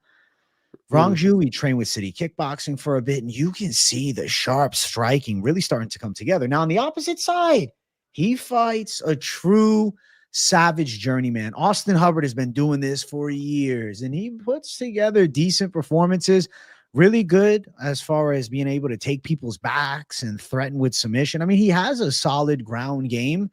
C: Rongzhu, he trained with City Kickboxing for a bit, and you can see the sharp striking really starting to come together. Now, on the opposite side, he fights a true savage journeyman. Austin Hubbard has been doing this for years, and he puts together decent performances, really good as far as being able to take people's backs and threaten with submission. I mean, he has a solid ground game,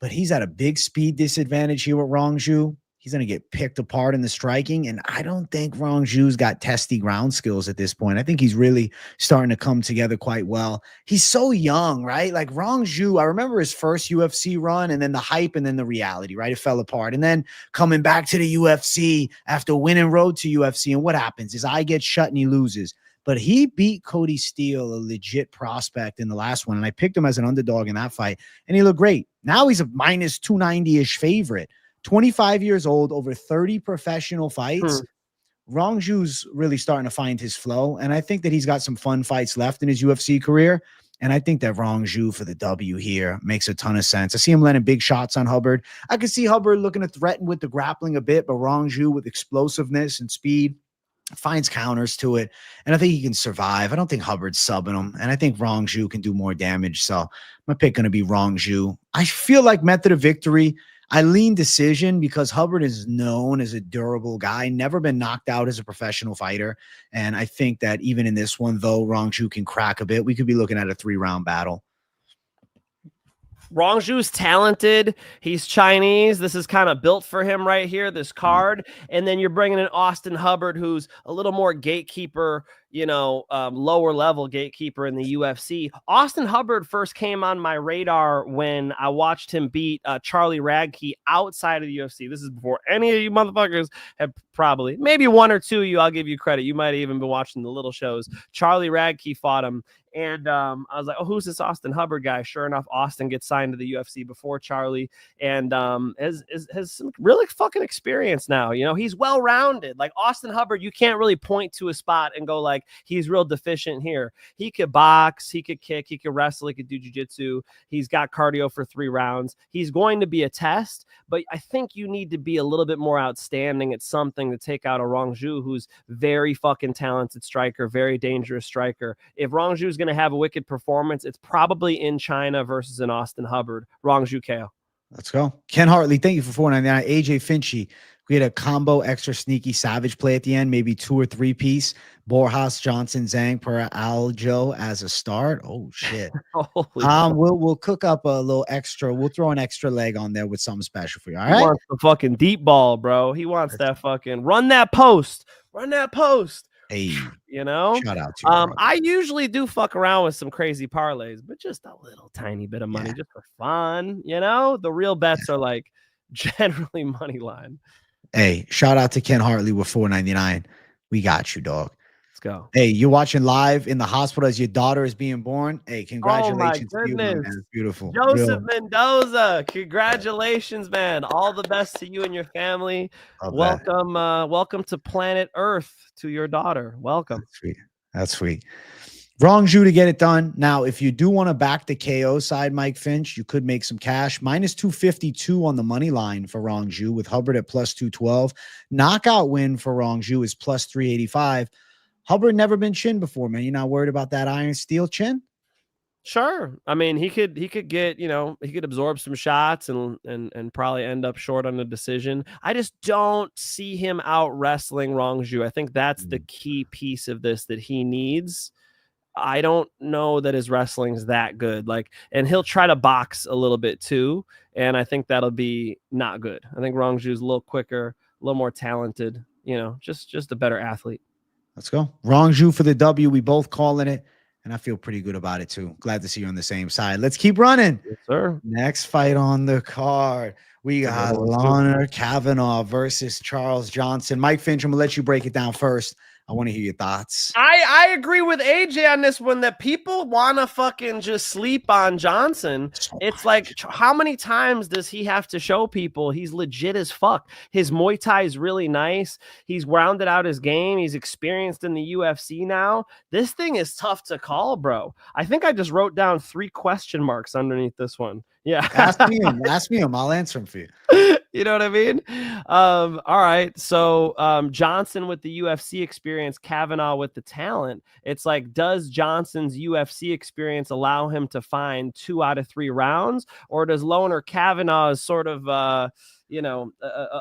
C: but he's at a big speed disadvantage here with Rongzhu. He's going to get picked apart in the striking, and I don't think Rongzhu's got testy ground skills at this point. I think he's really starting to come together quite well. He's so young, right? Like Rongzhu, I remember his first UFC run and then the hype and then the reality, right? It fell apart. And then coming back to the UFC after winning road to UFC, and what happens? His eye gets shut and he loses. But he beat Cody Steele, a legit prospect, in the last one, and I picked him as an underdog in that fight, and he looked great. Now he's a minus 290-ish favorite. 25 years old, over 30 professional fights. Rongzhu's really starting to find his flow, and I think that he's got some fun fights left in his UFC career, and I think that Rongzhu for the W here makes a ton of sense. I see him landing big shots on Hubbard. I could see Hubbard looking to threaten with the grappling a bit, but Rongzhu with explosiveness and speed finds counters to it, and I think he can survive. I don't think Hubbard's subbing him, and I think Rongzhu can do more damage, so my pick going to be Rongzhu. I feel like method of victory, I lean decision because Hubbard is known as a durable guy, never been knocked out as a professional fighter. And I think that even in this one, though, Rongzhu can crack a bit. We could be looking at a 3-round battle.
D: Rongzhu's talented. He's Chinese. This is kind of built for him right here, this card. And then you're bringing in Austin Hubbard, who's a little more gatekeeper, lower level gatekeeper in the UFC. Austin Hubbard first came on my radar when I watched him beat Charlie Radke outside of the UFC. This is before any of you motherfuckers have probably, maybe one or two of you, I'll give you credit. You might have even been watching the little shows. Charlie Radke fought him. And I was like, oh, who's this Austin Hubbard guy? Sure enough, Austin gets signed to the UFC before Charlie, and has some really fucking experience now. He's well-rounded. Like Austin Hubbard, you can't really point to a spot and go like, he's real deficient here. He could box, he could kick, he could wrestle, he could do jiu-jitsu. He's got cardio for 3 rounds. He's going to be a test, but I think you need to be a little bit more outstanding at something to take out a Rongzhu, who's very fucking talented striker, very dangerous striker. If Rongzhu's going to have a wicked performance, it's probably in China versus an Austin Hubbard. Rongzhu KO.
C: Let's go. Ken Hartley, thank you for $4.99. AJ Finchy, we had a combo extra sneaky savage play at the end, maybe 2 or 3 piece. Borjas, Johnson, Zhang, per Aljo as a start. Oh shit. We'll cook up a little extra. We'll throw an extra leg on there with something special for you. All right.
D: He wants the fucking deep ball, bro. He wants that fucking run that post. Run that post.
C: Hey,
D: shout
C: out to you,
D: I usually do fuck around with some crazy parlays, but just a little tiny bit of money just for fun. The real bets are like generally money line.
C: Hey, shout out to Ken Hartley with $4.99. We got you, dog.
D: Let's go.
C: Hey, you're watching live in the hospital as your daughter is being born. Hey, congratulations
D: to you,
C: man. It's beautiful.
D: Joseph Mendoza, congratulations, man. All the best to you and your family. Welcome to planet Earth, to your daughter. Welcome.
C: That's sweet. Rongzhu to get it done. Now, if you do want to back the KO side, Mike Finch, you could make some cash. Minus 252 on the money line for Rongzhu with Hubbard at plus 212. Knockout win for Rongzhu is plus 385. Hubbard never been chin before, man. You're not worried about that iron steel chin?
D: Sure. I mean, he could get, he could absorb some shots and probably end up short on a decision. I just don't see him out wrestling Rongzhu. I think that's the key piece of this that he needs. I don't know that his wrestling's that good. And he'll try to box a little bit too, and I think that'll be not good. I think Rongzhu's a little quicker, a little more talented, just a better athlete.
C: Let's go. Rongzhu for the W. We both calling it, and I feel pretty good about it too. Glad to see you on the same side. Let's keep running.
D: Yes, sir.
C: Next fight on the card. We got Kavanagh versus Charles Johnson. Mike Finch, I'm going to let you break it down first. I want to hear your thoughts.
D: I agree with AJ on this one, that people want to fucking just sleep on Johnson. It's like, how many times does he have to show people he's legit as fuck? His Muay Thai is really nice. He's rounded out his game. He's experienced in the UFC now. This thing is tough to call, bro. I think I just wrote down 3 question marks underneath this one. Yeah.
C: Ask me him. I'll answer him for you.
D: You know what I mean? All right. So Johnson with the UFC experience, Kavanagh with the talent. It's like, does Johnson's UFC experience allow him to find 2 out of 3 rounds? Or does Loner Kavanagh's sort of,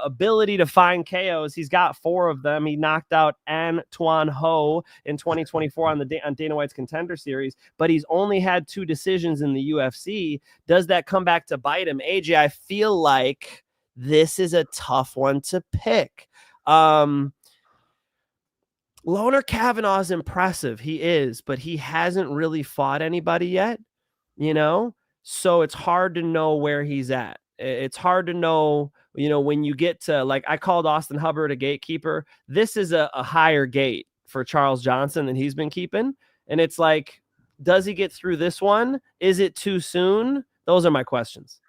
D: ability to find KOs? He's got 4 of them. He knocked out Antoine Ho in 2024 on Dana White's Contender Series, but he's only had 2 decisions in the UFC. Does that come back to bite him? AJ, I feel like this is a tough one to pick. Loner Kavanagh is impressive. He is, but he hasn't really fought anybody yet, so it's hard to know where he's at. It's hard to know, when you get to, like, I called Austin Hubbard a gatekeeper. This is a higher gate for Charles Johnson than he's been keeping. And it's like, does he get through this one? Is it too soon? Those are my questions.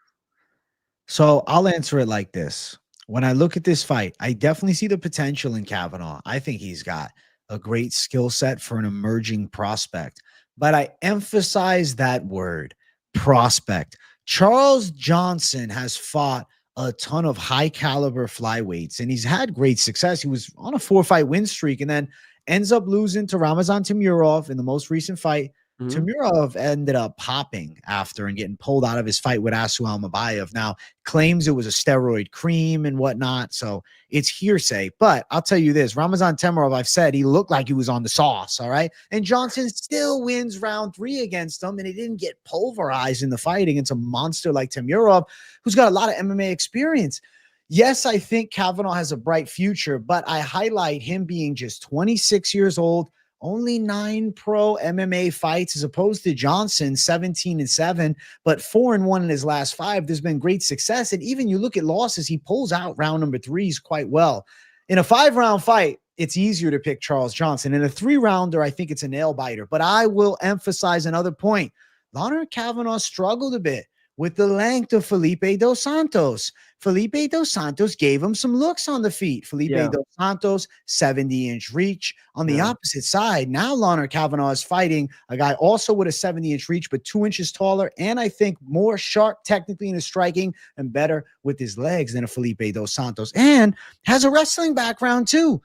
C: So I'll answer it like this. When I look at this fight, I definitely see the potential in Kavanagh. I think he's got a great skill set for an emerging prospect. But I emphasize that word, prospect. Charles Johnson has fought a ton of high caliber flyweights, and he's had great success. He was on a 4-fight win streak and then ends up losing to Ramazan Timurov in the most recent fight. Timurov ended up popping after and getting pulled out of his fight with Asu Almabayev. Now, claims it was a steroid cream and whatnot, so it's hearsay. But I'll tell you this, Ramazan Timurov, I've said, he looked like he was on the sauce, all right? And Johnson still wins round 3 against him, and he didn't get pulverized in the fight against a monster like Timurov, who's got a lot of MMA experience. Yes, I think Kavanagh has a bright future, but I highlight him being just 26 years old, only 9 pro MMA fights, as opposed to Johnson, 17-7, but 4-1 in his last 5. There's been great success. And even you look at losses, he pulls out round number 3s quite well. In a 5-round fight, it's easier to pick Charles Johnson. In a 3-rounder, I think it's a nail biter. But I will emphasize another point. Loner Kavanagh struggled a bit with the length of Felipe Dos Santos. Felipe Dos Santos gave him some looks on the feet. Felipe Dos Santos, 70-inch reach. On the opposite side, now Loner Kavanagh is fighting a guy also with a 70-inch reach, but 2 inches taller, and I think more sharp technically in his striking and better with his legs than a Felipe Dos Santos, and has a wrestling background too.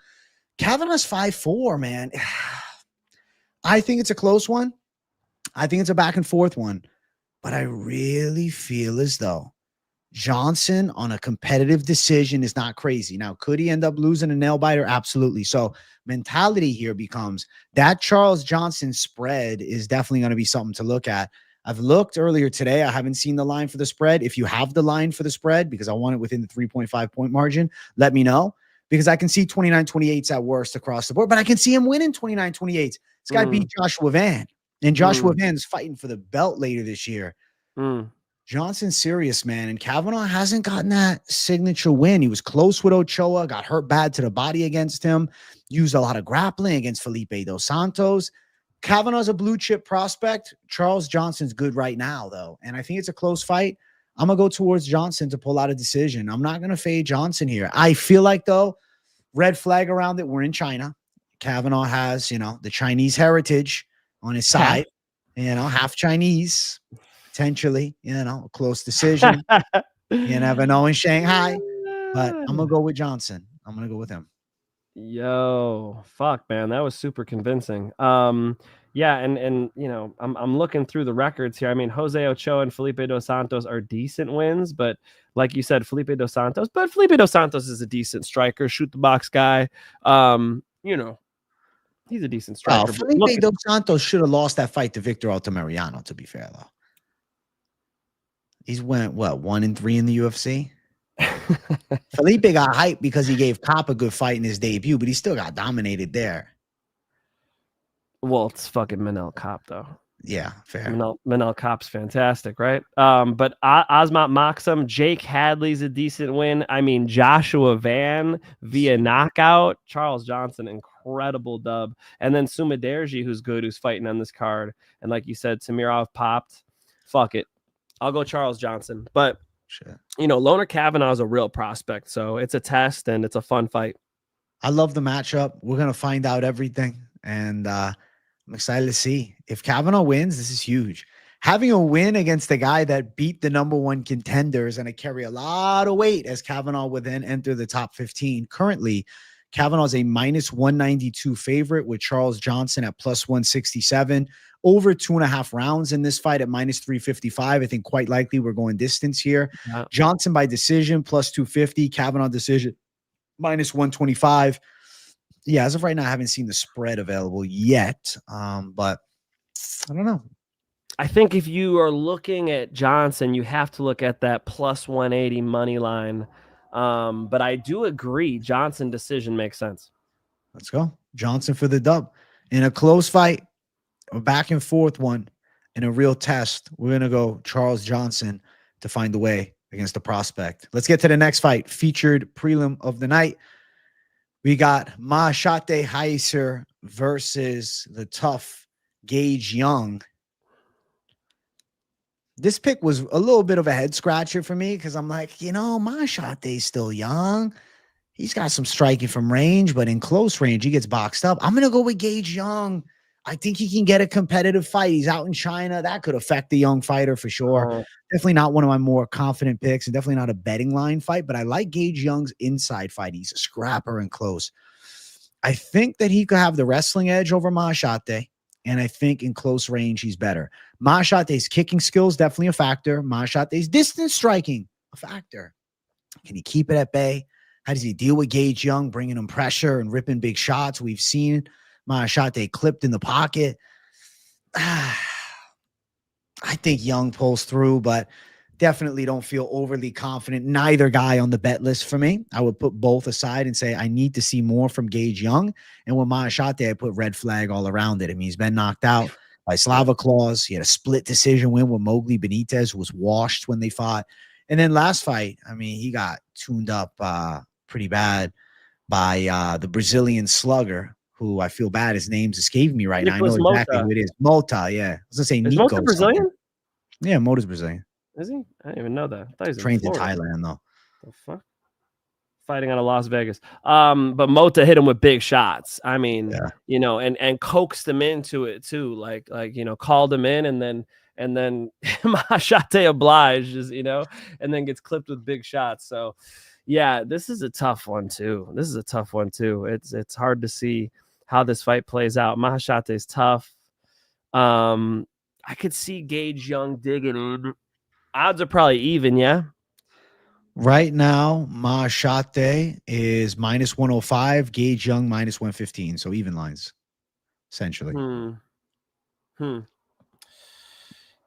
C: Kavanagh's 5'4", man. I think it's a close one. I think it's a back and forth one. But I really feel as though Johnson on a competitive decision is not crazy. Now, could he end up losing a nail biter? Absolutely. So mentality here becomes that Charles Johnson spread is definitely going to be something to look at. I've looked earlier today. I haven't seen the line for the spread. If you have the line for the spread, because I want it within the 3.5 point margin, let me know, because I can see 29-28s at worst across the board, but I can see him winning 29-28s. This guy beat Joshua Van. And Joshua Van's fighting for the belt later this year. Johnson's serious, man. And Kavanagh hasn't gotten that signature win. He was close with Ochoa, got hurt bad to the body against him, used a lot of grappling against Felipe Dos Santos. Kavanagh's a blue chip prospect. Charles Johnson's good right now, though. And I think it's a close fight. I'm going to go towards Johnson to pull out a decision. I'm not going to fade Johnson here. I feel like, though, red flag around it. We're in China. Kavanagh has, the Chinese heritage on his side, half Chinese, potentially, a close decision. You never know in Shanghai, but I'm going to go with Johnson. I'm going to go with him.
D: Yo, fuck, man. That was super convincing. Yeah. And I'm looking through the records here. I mean, Jose Ochoa and Felipe Dos Santos are decent wins, but like you said, Felipe Dos Santos is a decent striker, shoot the box guy. He's a decent striker.
C: Felipe Dos Santos should have lost that fight to Victor Altamirano, to be fair, though. He's went, 1-3 in the UFC? Felipe got hyped because he gave Cop a good fight in his debut, but he still got dominated there.
D: Well, it's fucking Manel Cop, though.
C: Yeah, fair.
D: Manel Cop's fantastic, right? But Asmat Maksum, Jake Hadley's a decent win. I mean, Joshua Van via knockout. Charles Johnson, incredible incredible dub. And then Sumudaerji, who's good, who's fighting on this card. And like you said, Tamirov popped. Fuck it. I'll go Charles Johnson. But, you know, Loner Kavanagh is a real prospect. So it's a test and it's a fun fight.
C: I love the matchup. We're going to find out everything. And I'm excited to see. If Kavanagh wins, this is huge. Having a win against the guy that beat the #1 contenders and I carry a lot of weight as Kavanagh would then enter the top 15. Currently, Kavanagh is a -192 favorite with Charles Johnson at +167. Over 2.5 rounds in this fight at -355. I think quite likely we're going distance here.
D: Yeah.
C: Johnson by decision +250. Kavanagh decision -125. Yeah, as of right now, I haven't seen the spread available yet. But I don't know.
D: I think if you are looking at Johnson, you have to look at that +180 money line. But I do agree, Johnson decision makes sense.
C: Let's go. Johnson for the dub. In a close fight, a back and forth one, in a real test, we're going to go Charles Johnson to find the way against the prospect. Let's get to the next fight. Featured prelim of the night. We got Mahashate Hayisaer versus the tough Gage Young. This pick was a little bit of a head scratcher for me because I'm like, you know, Mahashate's still young. He's got some striking from range, but in close range, he gets boxed up. I'm going to go with Gage Young. I think he can get a competitive fight. He's out in China. That could affect the young fighter for sure. Definitely not one of my more confident picks and definitely not a betting line fight, but I like Gage Young's inside fight. He's a scrapper and close. I think that he could have the wrestling edge over Mahashate. And I think in close range, he's better. Mahashate's kicking skills, definitely a factor. Mahashate's distance striking, a factor. Can he keep it at bay? How does he deal with Gage Young, bringing him pressure and ripping big shots? We've seen Mahashate clipped in the pocket. I think Young pulls through, but definitely don't feel overly confident. Neither guy on the bet list for me. I would put both aside and say I need to see more from Gage Young. And with Mahashate, I put red flag all around it. I mean, he's been knocked out by Slava Claus. He had a split decision win with Mowgli Benitez, who was washed when they fought. And then last fight, I mean, he got tuned up pretty bad by the Brazilian slugger, who I feel bad. His name's escaping me right now. I know exactly who it is. Mota, yeah. I was going to say Nico.
D: Mota Brazilian?
C: Something. Yeah, Mota's Brazilian.
D: Is he? I didn't even know that. I thought he was
C: trained in Thailand, though.
D: The fuck? Fighting out of Las Vegas. But Mota hit him with big shots. I mean, you know, and coaxed him into it too. Like, you know, called him in and then Mahashate obliges, you know, and then gets clipped with big shots. So yeah, this is a tough one too. It's hard to see how this fight plays out. Mahashate is tough. I could see Gage Young digging in. Odds are probably even, yeah?
C: Right now, Mahashate is -105, Gage Young -115. So even lines, essentially.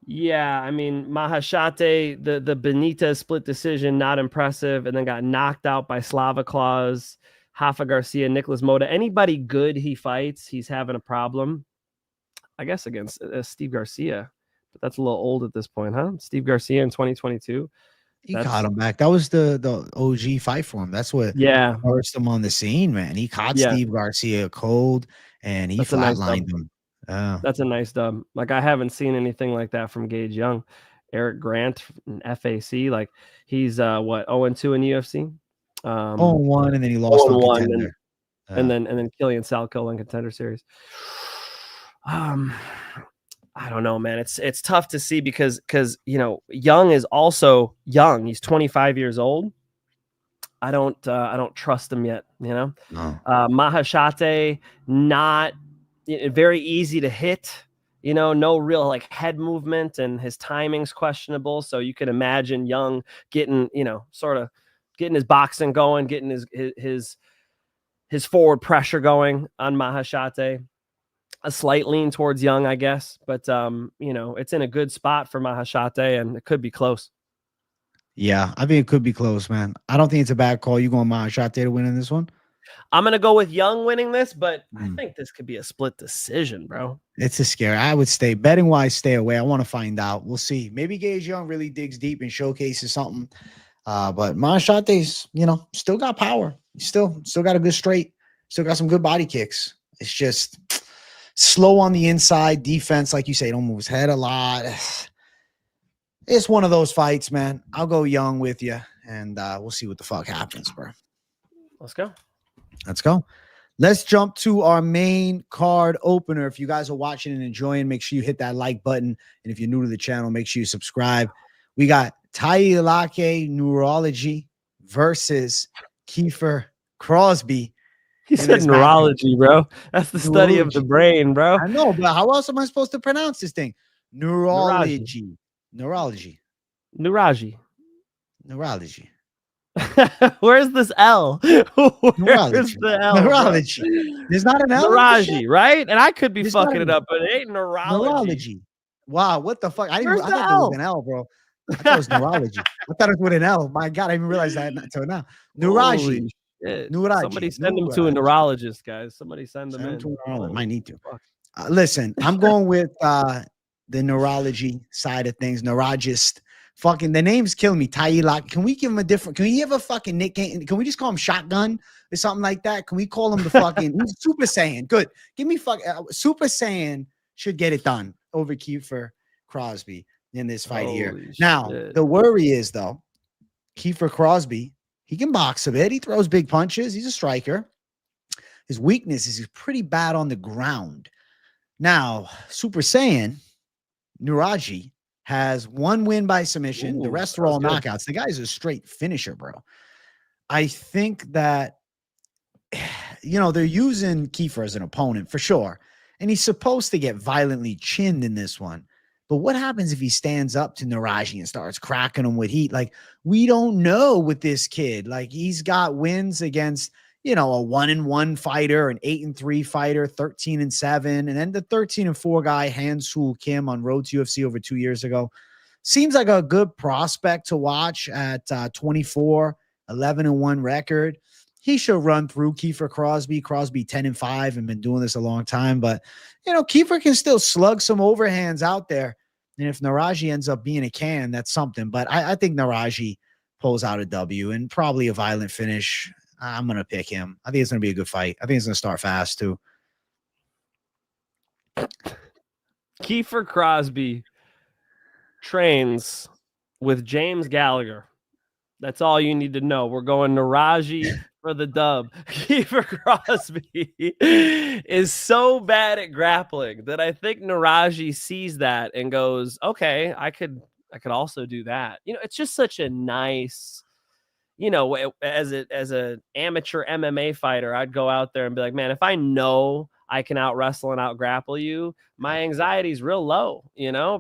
D: Yeah, I mean, Mahashate, the Benitez split decision, not impressive, and then got knocked out by Slava Claus, Rafa Garcia, Nicholas Mota. Anybody good he fights, he's having a problem. I guess against Steve Garcia, but that's a little old at this point, huh? Steve Garcia in 2022.
C: He caught him back. That was the OG fight for him. That's what forced him on the scene, man. He caught Steve Garcia cold and he flatlined him.
D: That's a nice dub. Like, I haven't seen anything like that from Gage Young. Eric Grant in FAC, like he's 0-2 in UFC.
C: 0-1, and then he lost on Contender.
D: And then Killian Salkill in Contender Series. I don't know, man. It's tough to see because you know, Young is also young. He's 25 years old. I don't trust him yet, you know.
C: No.
D: Mahashate, not very easy to hit, you know, no real like head movement, and his timing's questionable. So you can imagine Young getting, you know, sort of getting his boxing going, getting his forward pressure going on Mahashate. A slight lean towards Young, I guess, but you know, it's in a good spot for Mahashate, and it could be close.
C: Yeah, I think it could be close, man. I don't think it's a bad call. You going Mahashate to win in this one?
D: I'm gonna go with Young winning this, but I think this could be a split decision, bro.
C: It's a scary. I would stay betting wise, stay away. I want to find out. We'll see. Maybe Gage Young really digs deep and showcases something. But Mahashate's, you know, still got power. He's still got a good straight. Still got some good body kicks. It's just slow on the inside. Defense, like you say, don't move his head a lot. It's one of those fights, man. I'll go Young with you, and we'll see what the fuck happens, bro.
D: Let's go.
C: Let's go. Let's jump to our main card opener. If you guys are watching and enjoying, make sure you hit that like button. And if you're new to the channel, make sure you subscribe. We got Nueraji versus Kiefer Crosbie.
D: He said neurology, bro. That's the study of the brain, bro.
C: I know, but how else am I supposed to pronounce this thing? Neurology. Neurology.
D: Nueraji.
C: Neurology.
D: Where's this L? Where's
C: Neurology.
D: the L?
C: Neurology. There's not an L.
D: Neuraji, right? And I could be
C: There's
D: fucking
C: not
D: it up, but it ain't neurology.
C: Neurology. Wow, what the fuck? I
D: Where's
C: thought
D: the
C: there
D: L?
C: was an L, bro. I thought it was neurology. I thought it was with an L. My God, I didn't realize that until now. Neuraji. Nueraji.
D: Somebody send him to a neurologist, guys. Somebody send them in.
C: Might need to. Listen, I'm going with the neurology side of things. Neurologist. Fucking the name's killing me. Can we give him a different? Can we have a fucking nickname? Can we just call him Shotgun or something like that? Can we call him the fucking he's Super Saiyan? Good. Give me Super Saiyan should get it done over Kiefer Crosbie in this fight here. Now the worry is though, Kiefer Crosbie, he can box a bit. He throws big punches. He's a striker. His weakness is he's pretty bad on the ground. Now Super Saiyan Nueraji has one win by submission. The rest are all knockouts. The guy's a straight finisher, bro. I think that, they're using Kiefer as an opponent for sure. And he's supposed to get violently chinned in this one. But what happens if he stands up to Nueraji and starts cracking him with heat? Like, we don't know with this kid. Like, he's got wins against, a 1-1 fighter, an 8-3 fighter, 13-7, and then the 13-4 guy, Han-Sul Kim, on Road to UFC over 2 years ago. Seems like a good prospect to watch at 24, 11-1 record. He should run through Kiefer Crosbie. Crosbie 10-5 and been doing this a long time, but Kiefer can still slug some overhands out there. And if Nueraji ends up being a can, that's something. But I think Nueraji pulls out a W and probably a violent finish. I'm going to pick him. I think it's going to be a good fight. I think it's going to start fast, too.
D: Kiefer Crosbie trains with James Gallagher. That's all you need to know. We're going Nueraji for the dub. Kiefer Crosbie is so bad at grappling that I think Nueraji sees that and goes, okay, I could also do that. It's just such a nice... as an amateur MMA fighter, I'd go out there and be like, man, if I know I can out wrestle and out grapple you, my anxiety is real low,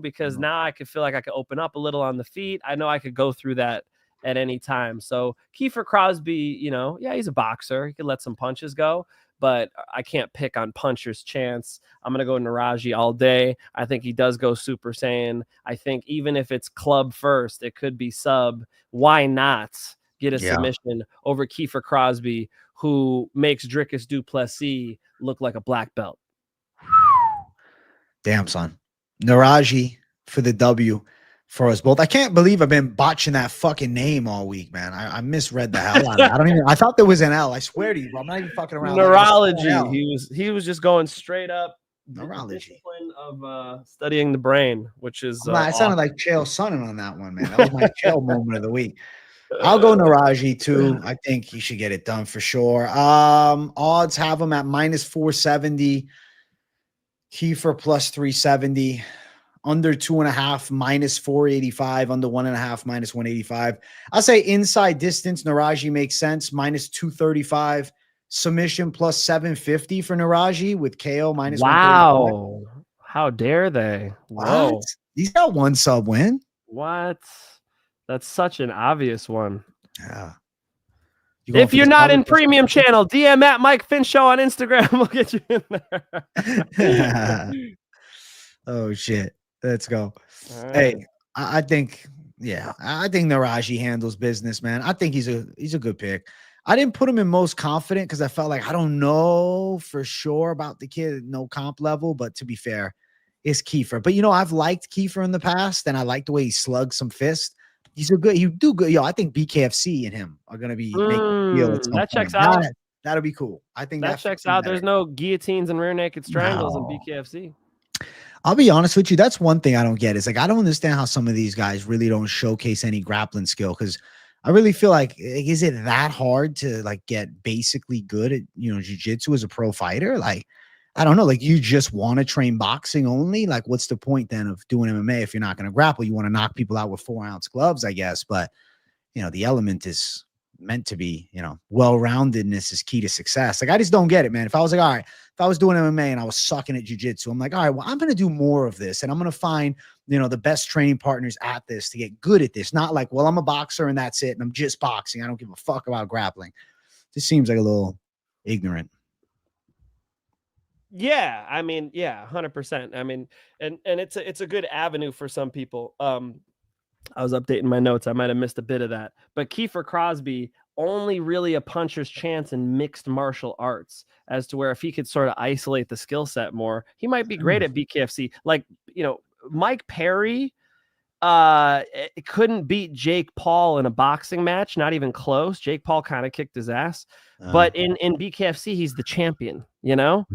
D: because now I could feel like I could open up a little on the feet. I know I could go through that at any time. So Kiefer Crosbie, he's a boxer. He could let some punches go, but I can't pick on puncher's chance. I'm going to go Nueraji all day. I think he does go Super Saiyan. I think even if it's club first, it could be sub. Why not get a submission over Kiefer Crosbie, who makes Dricus du Plessis look like a black belt?
C: Damn, son. Nueraji for the W for us both. I can't believe I've been botching that fucking name all week, man. I misread the hell out of it. I thought there was an L. I swear to you, bro. I'm not even fucking around.
D: Neurology. He was just going straight up.
C: Neurology.
D: Discipline of studying the brain, which is
C: I sounded like Chael Sonnen on that one, man. That was my Chael moment of the week. I'll go Nueraji too. I think he should get it done for sure. Odds have him at -470. Kiefer +370. Under 2.5 -485. Under 1.5 -185. I'll say inside distance Nueraji makes sense. -235. Submission +750 for Nueraji with KO -135.
D: Wow. How dare they? Whoa.
C: What? He's got one sub win.
D: What? That's such an obvious one.
C: Yeah.
D: If you're not in premium channel, DM at Mike Finch Show on Instagram. We'll get you in there.
C: Oh shit. Let's go.
D: Right.
C: Hey, I think Nueraji handles business, man. I think he's a good pick. I didn't put him in most confident because I felt like I don't know for sure about the kid, no comp level, but to be fair, it's Kiefer. But I've liked Kiefer in the past, and I like the way he slugs some fists. He do good. I think BKFC and him are gonna be making a deal.
D: That checks out.
C: That'll be cool. I think
D: that checks out. There's no guillotines and rear naked strangles in BKFC.
C: I'll be honest with you. That's one thing I don't get. Is like I don't understand how some of these guys really don't showcase any grappling skill, because I really feel like, is it that hard to like get basically good at, you know, jiu-jitsu as a pro fighter? Like, I don't know, like you just want to train boxing only? Like, what's the point then of doing MMA if you're not going to grapple? You want to knock people out with 4-ounce gloves, I guess. But, you know, the element is meant to be, you know, well-roundedness is key to success. Like, I just don't get it, man. If I was like, all right, if I was doing MMA and I was sucking at jiu-jitsu, I'm like, all right, well, I'm going to do more of this. And I'm going to find, you know, the best training partners at this to get good at this. Not like, well, I'm a boxer and that's it. And I'm just boxing. I don't give a fuck about grappling. This seems like a little ignorant.
D: Yeah, I mean, yeah, 100%. I mean, and it's a good avenue for some people. I was updating my notes. I might have missed a bit of that. But Kiefer Crosbie, only really a puncher's chance in mixed martial arts, as to where if he could sort of isolate the skill set more, he might be great at BKFC. Like, you know, Mike Perry couldn't beat Jake Paul in a boxing match, not even close. Jake Paul kind of kicked his ass. But in BKFC, he's the champion, you know?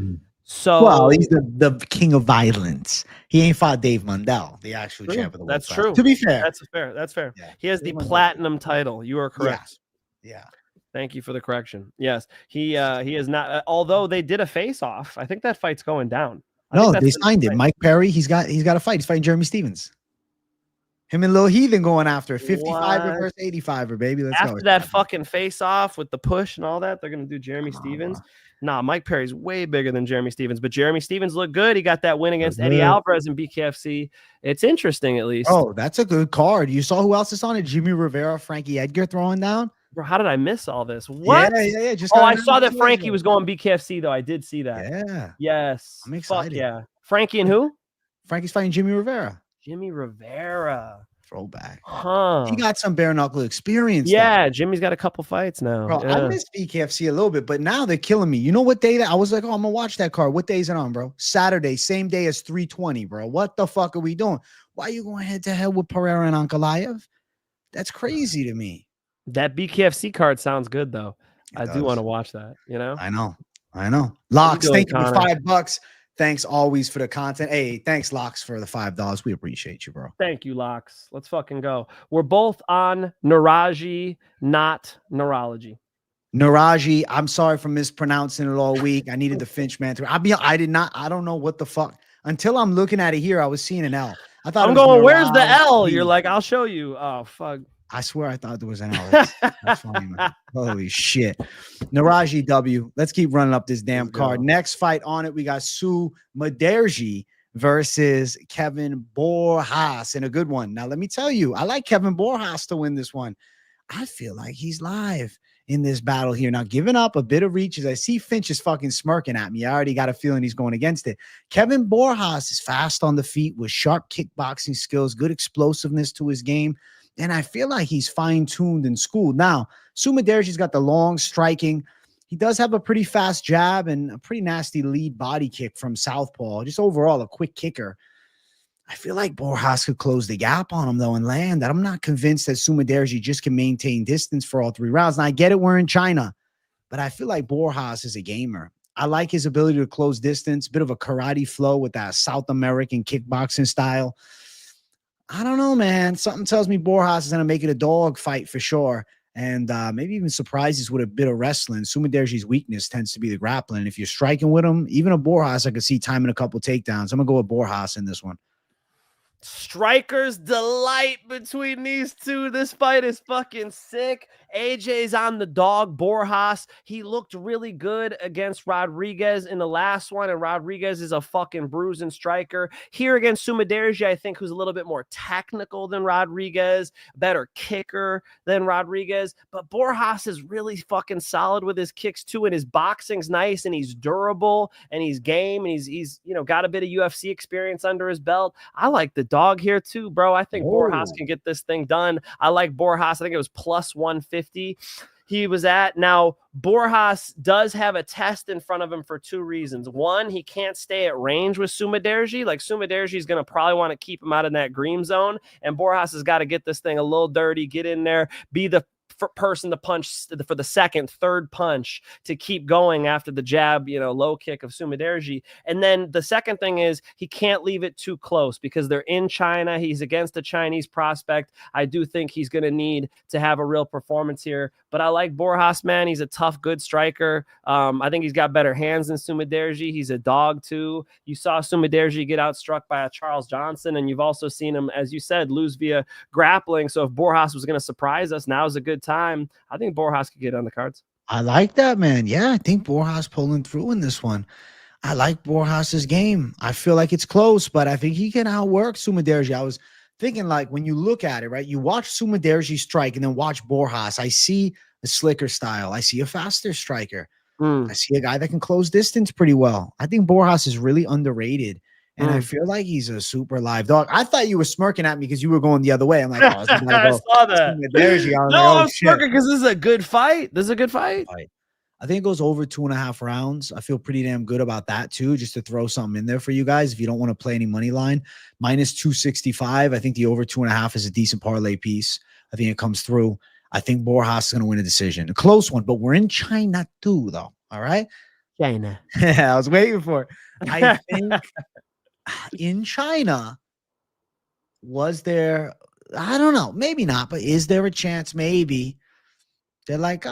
D: So,
C: well, he's the king of violence. He ain't fought Dave Mundell, the actual champ of the world.
D: That's true.
C: To be fair,
D: that's fair.
C: Yeah.
D: He has the platinum title. You are correct.
C: Yeah.
D: Thank you for the correction. Yes, he is not. Although they did a face off, I think that fight's going down.
C: No, they signed it. Mike Perry, he's got a fight. He's fighting Jeremy Stevens. Him and Lil Heathen going after 55er versus 85er, baby. Let's go.
D: After that fucking face off with the push and all that, they're gonna do Jeremy Stevens. Nah, Mike Perry's way bigger than Jeremy Stevens, but Jeremy Stevens looked good. He got that win against Eddie Alvarez in BKFC. It's interesting, at least.
C: Oh, that's a good card. You saw who else is on it? Jimmy Rivera, Frankie Edgar throwing down.
D: Bro, how did I miss all this? What?
C: Yeah.
D: I saw that Frankie was going BKFC, though. I did see that.
C: Yeah.
D: Yes.
C: I'm excited.
D: Fuck yeah. Frankie and who?
C: Frankie's fighting Jimmy Rivera.
D: Jimmy Rivera.
C: Throwback.
D: Huh.
C: He got some bare knuckle experience.
D: Yeah,
C: though.
D: Jimmy's got a couple fights now.
C: Bro,
D: yeah.
C: I miss BKFC a little bit, but now they're killing me. You know what day that I was like, oh, I'm gonna watch that card. What day is it on, bro? Saturday, same day as 320, bro. What the fuck are we doing? Why are you going head to head with Pereira and Ankalaev? That's crazy to me.
D: That BKFC card sounds good, though. I
C: does.
D: do want to watch that, you know?
C: I know. Locks, thank you for $5. Thanks always for the content. Hey, thanks, Locks, for the $5. We appreciate you, bro.
D: Thank you, Locks. Let's fucking go. We're both on Nueraji, not neurology.
C: Nueraji, I'm sorry for mispronouncing it all week. I needed the Finch man to. I don't know what the fuck. Until I'm looking at it here, I was seeing an L. I thought
D: I'm going, where's the L? You're like, I'll show you. Oh, fuck.
C: I swear I thought there was an L. That's funny, man. Holy shit. Nueraji W. Let's keep running up this damn card. Next fight on it, we got Sumudaerji versus Kevin Borjas in a good one. Now, let me tell you, I like Kevin Borjas to win this one. I feel like he's live in this battle here. Now, giving up a bit of reach as I see Finch is fucking smirking at me. I already got a feeling he's going against it. Kevin Borjas is fast on the feet with sharp kickboxing skills, good explosiveness to his game. And I feel like he's fine-tuned and schooled. Now, Sumudaerji's got the long striking. He does have a pretty fast jab and a pretty nasty lead body kick from southpaw. Just overall, a quick kicker. I feel like Borjas could close the gap on him, though, and land. I'm not convinced that Sumudaerji just can maintain distance for all 3 rounds. And I get it, we're in China. But I feel like Borjas is a gamer. I like his ability to close distance. Bit of a karate flow with that South American kickboxing style. I don't know, man. Something tells me Borjas is going to make it a dog fight for sure. And maybe even surprises with a bit of wrestling. Sumudaerji's weakness tends to be the grappling. If you're striking with him, even a Borjas, I could see timing a couple takedowns. I'm going to go with Borjas in this one.
D: Striker's delight between these two. This fight is fucking sick. AJ's on the dog. Borjas, he looked really good against Rodriguez in the last one, and Rodriguez is a fucking bruising striker. Here against Sumudaerji, I think, who's a little bit more technical than Rodriguez, better kicker than Rodriguez, but Borjas is really fucking solid with his kicks too, and his boxing's nice, and he's durable, and he's game, and he's you know, got a bit of UFC experience under his belt. I like the dog here too, bro. I think Borjas can get this thing done. I like Borjas. I think it was plus 150 he was at. Now, Borjas does have a test in front of him for 2 reasons. One, he can't stay at range with Sumudaerji. Like, Sumudaerji is going to probably want to keep him out of that green zone, and Borjas has got to get this thing a little dirty, get in there, be the person to punch for the second, third punch to keep going after the jab, low kick of Sumudaerji. And then the second thing is he can't leave it too close because they're in China. He's against a Chinese prospect. I do think he's going to need to have a real performance here. But I like Borjas, man. He's a tough, good striker. I think he's got better hands than Sumudaerji. He's a dog, too. You saw Sumudaerji get outstruck by a Charles Johnson, and you've also seen him, as you said, lose via grappling. So if Borjas was going to surprise us, now's a good time. I think Borjas could get on the cards.
C: I like that, man. Yeah, I think Borjas pulling through in this one. I like Borjas's game. I feel like it's close, but I think he can outwork Sumudaerji. I was thinking, like, when you look at it, right, you watch Sumudaerji strike and then watch Borjas. I see a slicker style. I see a faster striker. I see a guy that can close distance pretty well. I think Borjas is really underrated, and I feel like he's a super live dog. I thought you were smirking at me because you were going the other way. I'm like, oh,
D: I saw that. I'm smirking because this is a good fight. This is a good fight.
C: I think it goes over 2.5 rounds. I feel pretty damn good about that too, just to throw something in there for you guys. If you don't want to play any money line, -265. I think the over 2.5 is a decent parlay piece. I think it comes through. I think Borjas is going to win a decision. A close one, but we're in China too, though. All right?
D: China.
C: Yeah, I was waiting for it. I think in China, was there, I don't know, maybe not, but is there a chance maybe they're like,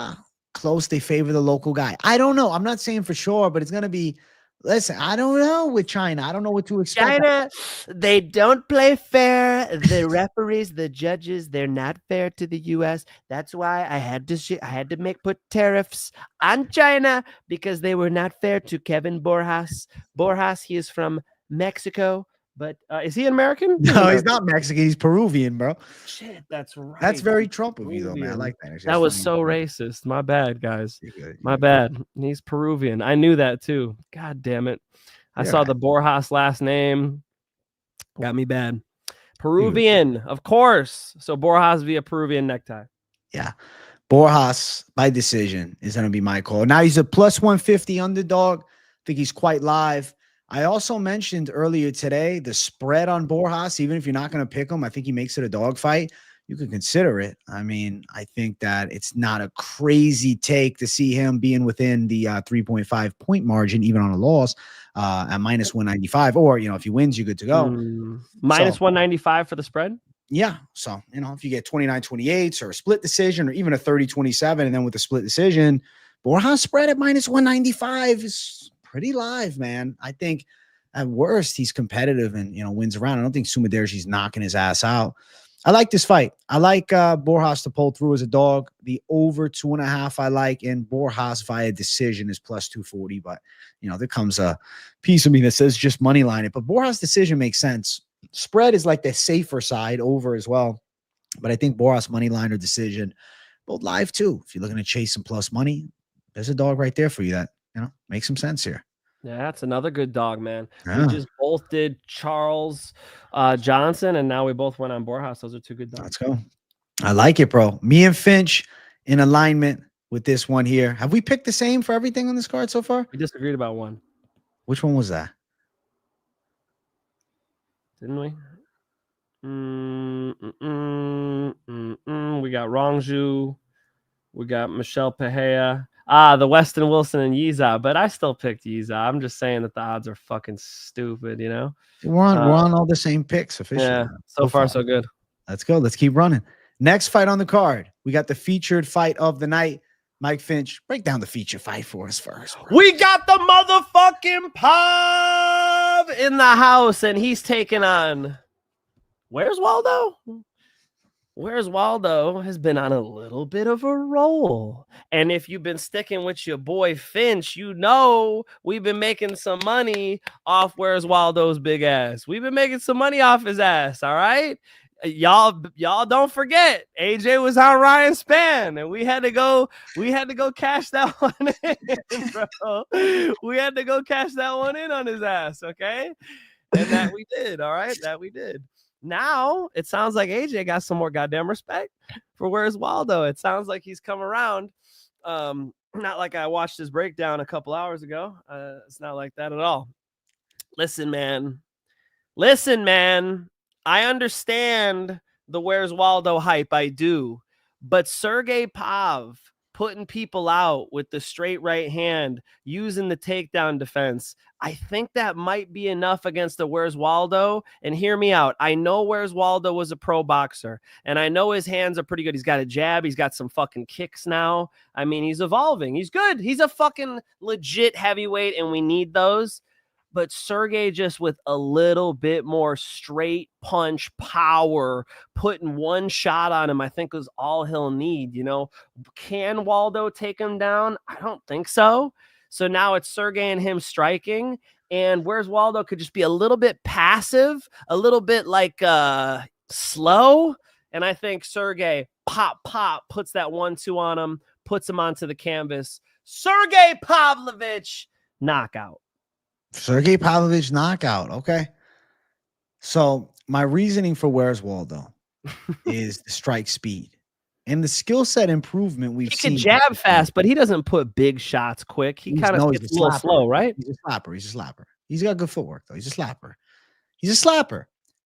C: close, they favor the local guy? I don't know. I'm not saying for sure, but it's going to be, listen, I don't know with China. I don't know what to expect.
D: China, they don't play fair. The referees, the judges, they're not fair to the U.S. That's why I had to put tariffs on China because they were not fair to Kevin Borjas. Borjas, he is from Mexico. But is he American?
C: No, he's not Mexican. He's Peruvian, bro.
D: Shit, that's right.
C: That's very Trump of you, though, man. I like that.
D: That was so racist. My bad, guys. My bad. He's Peruvian. I knew that, too. God damn it. I saw the Borjas last name. Got me bad. Peruvian, of course. So Borjas via Peruvian necktie.
C: Yeah. Borjas, by decision, is going to be my call. Now he's a +150 underdog. I think he's quite live. I also mentioned earlier today the spread on Borjas. Even if you're not going to pick him, I think he makes it a dog fight. You can consider it. I mean, I think that it's not a crazy take to see him being within the 3.5 point margin, even on a loss at -195. Or, if he wins, you're good to go.
D: -195 for the spread?
C: Yeah. So, if you get 29-28s or a split decision or even a 30-27, and then with a split decision, Borjas spread at -195 is pretty live, man. I think at worst he's competitive and wins around. I don't think Sumudaerji's knocking his ass out. I like this fight. I like Borjas to pull through as a dog. The over 2.5 I like, and Borjas via decision is +240. But there comes a piece of me that says just money line it. But Borjas decision makes sense. Spread is like the safer side, over as well. But I think Borjas money line or decision, both live too. If you're looking to chase some plus money, there's a dog right there for you that makes some sense here.
D: Yeah, that's another good dog, man.
C: Yeah.
D: We just both did Charles Johnson, and now we both went on Borjas. Those are two good dogs.
C: Let's go. I like it, bro. Me and Finch in alignment with this one here. Have we picked the same for everything on this card so far?
D: We disagreed about one.
C: Which one was that?
D: Didn't we? We got Rongzhu. We got Michel Pereira. The Westin, Wilson, and Yizha, but I still picked Yizha. I'm just saying that the odds are fucking stupid,
C: We're on all the same picks officially.
D: Yeah, so far so good.
C: Let's go. Let's keep running. Next fight on the card. We got the featured fight of the night. Mike Finch, break down the feature fight for us first, bro.
D: We got the motherfucking Pav in the house, and he's taking on Where's Waldo? Where's Waldo has been on a little bit of a roll. And if you've been sticking with your boy Finch, we've been making some money off Where's Waldo's big ass. We've been making some money off his ass, all right? Y'all don't forget, AJ was on Ryan Spann, and we had to go cash that one in, bro. We had to go cash that one in on his ass, okay? And that we did, all right? That we did. Now it sounds like AJ got some more goddamn respect for Where's Waldo. It sounds like he's come around. Not like I watched his breakdown a couple hours ago. It's not like that at all. Listen, man. I understand the Where's Waldo hype. I do. But Sergey Pav putting people out with the straight right hand, using the takedown defense, I think that might be enough against the Where's Waldo. And hear me out. I know Where's Waldo was a pro boxer, and I know his hands are pretty good. He's got a jab. He's got some fucking kicks now. I mean, he's evolving. He's good. He's a fucking legit heavyweight, and we need those. But Sergey just with a little bit more straight punch power, putting one shot on him, I think is all he'll need. You know, can Waldo take him down? I don't think so. So now it's Sergey and him striking. And Where's Waldo could just be a little bit passive, a little bit like slow. And I think Sergey pop, puts that 1-2 on him, puts him onto the canvas. Sergey Pavlovich knockout.
C: Sergey Pavlovich knockout. Okay. So my reasoning for Where's Waldo is the strike speed and the skill set improvement we've seen.
D: He can jab fast, but he doesn't put big shots quick. He kind of gets a little slow, right?
C: He's a slapper. He's got good footwork, though. He's a slapper.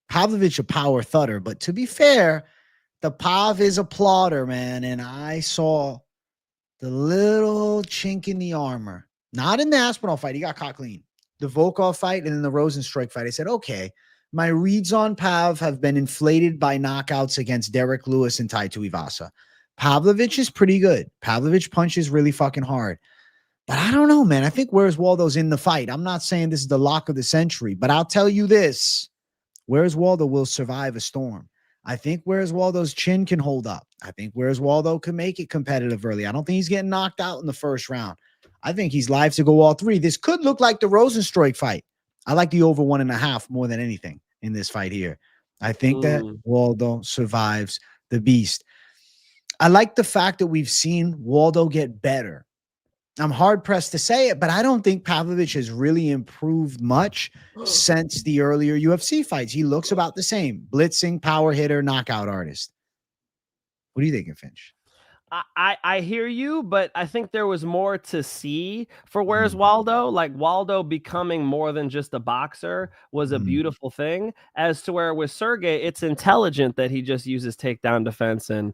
C: Pavlovich a power thudder, but to be fair, the Pav is a plotter, man. And I saw the little chink in the armor. Not in the Aspinall fight. He got caught clean. The Volkov fight and then the Rosenstruik fight. I said, okay, my reads on Pav have been inflated by knockouts against Derek Lewis and Tai Tuivasa. Pavlovich is pretty good. Pavlovich punches really fucking hard. But I don't know, man. I think Where's Waldo's in the fight. I'm not saying this is the lock of the century, but I'll tell you this. Where's Waldo will survive a storm. I think Where's Waldo's chin can hold up. I think Where's Waldo can make it competitive early. I don't think he's getting knocked out in the first round. I think he's live to go all three. This could look like the Rosenstruik fight. I like the over 1.5 more than anything in this fight here. I think that Waldo survives the beast. I like the fact that we've seen Waldo get better. I'm hard pressed to say it, but I don't think Pavlovich has really improved much since the earlier UFC fights. He looks about the same. Blitzing, power hitter, knockout artist. What do you think, Finch?
D: I hear you, but I think there was more to see for Where's Waldo. Like Waldo becoming more than just a boxer was a beautiful thing. As to where with Sergey, it's intelligent that he just uses takedown defense and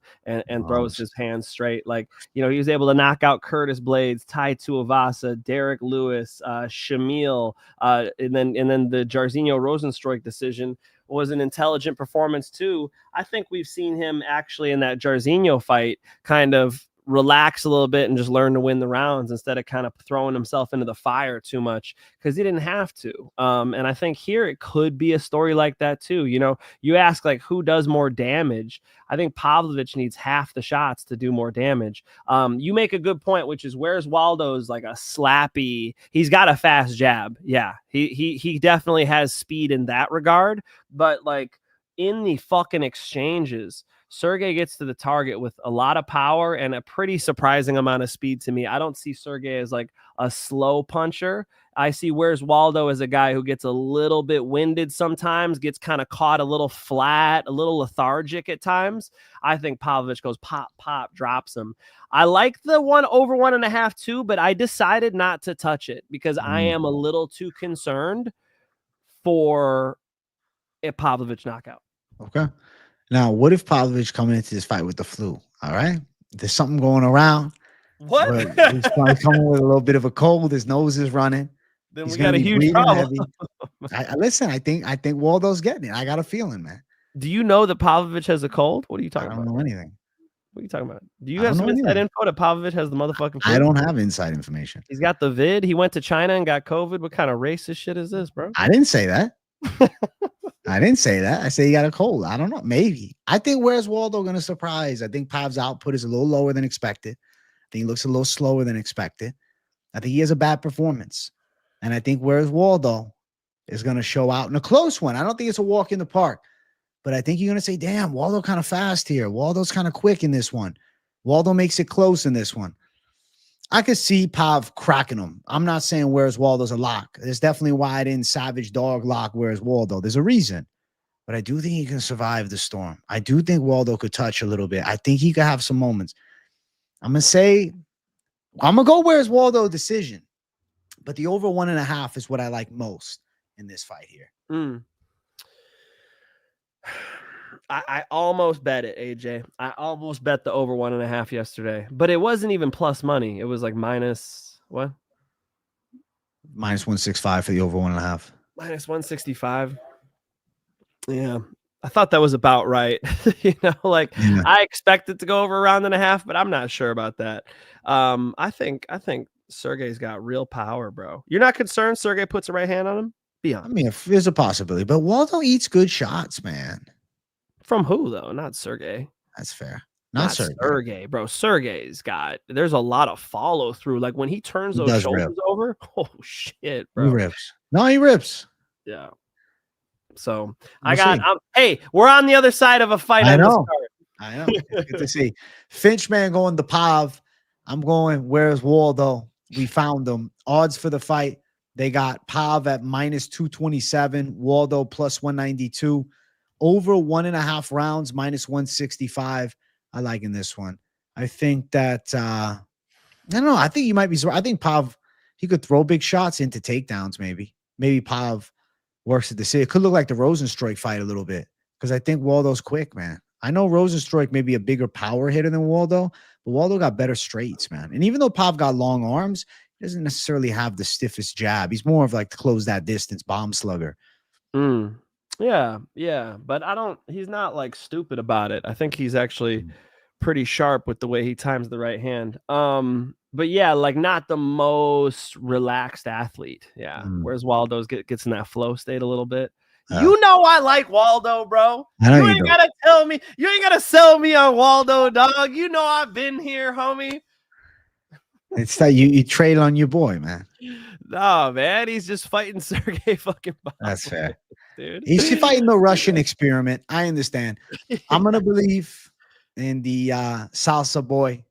D: throws his hands straight. Like, you know, he was able to knock out Curtis Blades, Tai Tuivasa, Derek Lewis, Shamil, and then the Jairzinho Rosenstruik decision was an intelligent performance too. I think we've seen him actually in that Jairzinho fight kind of relax a little bit and just learn to win the rounds instead of kind of throwing himself into the fire too much because he didn't have to. And I think here it could be a story like that too. You know, you ask like who does more damage. I think Pavlovich needs half the shots to do more damage. You make a good point, which is Where's Waldo's like a slappy. He's got a fast jab. Yeah, he definitely has speed in that regard. But like in the fucking exchanges, Sergey gets to the target with a lot of power and a pretty surprising amount of speed to me. I don't see Sergey as like a slow puncher. I see Where's Waldo as a guy who gets a little bit winded sometimes, gets kind of caught a little flat, a little lethargic at times. I think Pavlovich goes pop, drops him. I like the over 1.5 too, but I decided not to touch it because I am a little too concerned for a Pavlovich knockout.
C: Okay. Now, what if Pavlovich coming into this fight with the flu? All right. There's something going around.
D: What?
C: He's probably coming with a little bit of a cold. His nose is running.
D: Then we got a huge problem.
C: Listen, I think Waldo's getting it. I got a feeling, man.
D: Do you know that Pavlovich has a cold? What are you talking about?
C: I don't know anything.
D: What are you talking about? Do you have some inside info that Pavlovich has the motherfucking flu?
C: I don't have inside information.
D: He's got the vid. He went to China and got COVID. What kind of racist shit is this, bro?
C: I didn't say that. I didn't say that. I say he got a cold. I don't know. Maybe. I think Where's Waldo going to surprise? I think Pav's output is a little lower than expected. I think he looks a little slower than expected. I think he has a bad performance. And I think Where's Waldo is going to show out in a close one. I don't think it's a walk in the park. But I think you're going to say, damn, Waldo kind of fast here. Waldo's kind of quick in this one. Waldo makes it close in this one. I could see Pav cracking him. I'm not saying Where's Waldo's a lock. There's definitely why I didn't savage dog lock Where's Waldo. There's a reason. But I do think he can survive the storm. I do think Waldo could touch a little bit. I think he could have some moments. I'm going to go Where's Waldo decision. But the over 1.5 is what I like most in this fight here.
D: I almost bet it, AJ. I almost bet the over 1.5 yesterday, but it wasn't even plus money. It was like minus what?
C: Minus 165 for the over 1.5.
D: Minus 165. Yeah. I thought that was about right. Like I expect it to go over a round and a half, but I'm not sure about that. I think Sergey's got real power, bro. You're not concerned Sergey puts a right hand on him? Be honest.
C: I mean, if there's a possibility, but Waldo eats good shots, man.
D: From who though? Not Sergey.
C: That's fair.
D: Not Sergey, bro. There's a lot of follow through. Like when he turns those shoulders over, oh shit, bro.
C: He rips. No, he rips.
D: Yeah. So hey, we're on the other side of a fight.
C: I know. It's good to see. Finch, man, going to Pav. I'm going, where's Waldo? We found them. Odds for the fight. They got Pav at minus 227, Waldo plus 192. Over 1.5 rounds, minus 165. I like in this one. I think that, I don't know. I think you might be, I think Pav, he could throw big shots into takedowns maybe. Maybe Pav works at the city. It could look like the Rosenstruik fight a little bit because I think Waldo's quick, man. I know Rosenstruik may be a bigger power hitter than Waldo, but Waldo got better straights, man. And even though Pav got long arms, he doesn't necessarily have the stiffest jab. He's more of like to close that distance bomb slugger.
D: Yeah. But he's not like stupid about it. I think he's actually pretty sharp with the way he times the right hand. But yeah, like not the most relaxed athlete. Yeah. Whereas Waldo's gets in that flow state a little bit. I like Waldo, bro. You ain't gotta tell me. You ain't gotta sell me on Waldo, dog. You know I've been here, homie.
C: It's that you trade on your boy, man.
D: No, man. He's just fighting Sergey fucking Pavlovich.
C: That's fair.
D: Dude.
C: He's fighting the Russian experiment. I understand. I'm going to believe in the salsa boy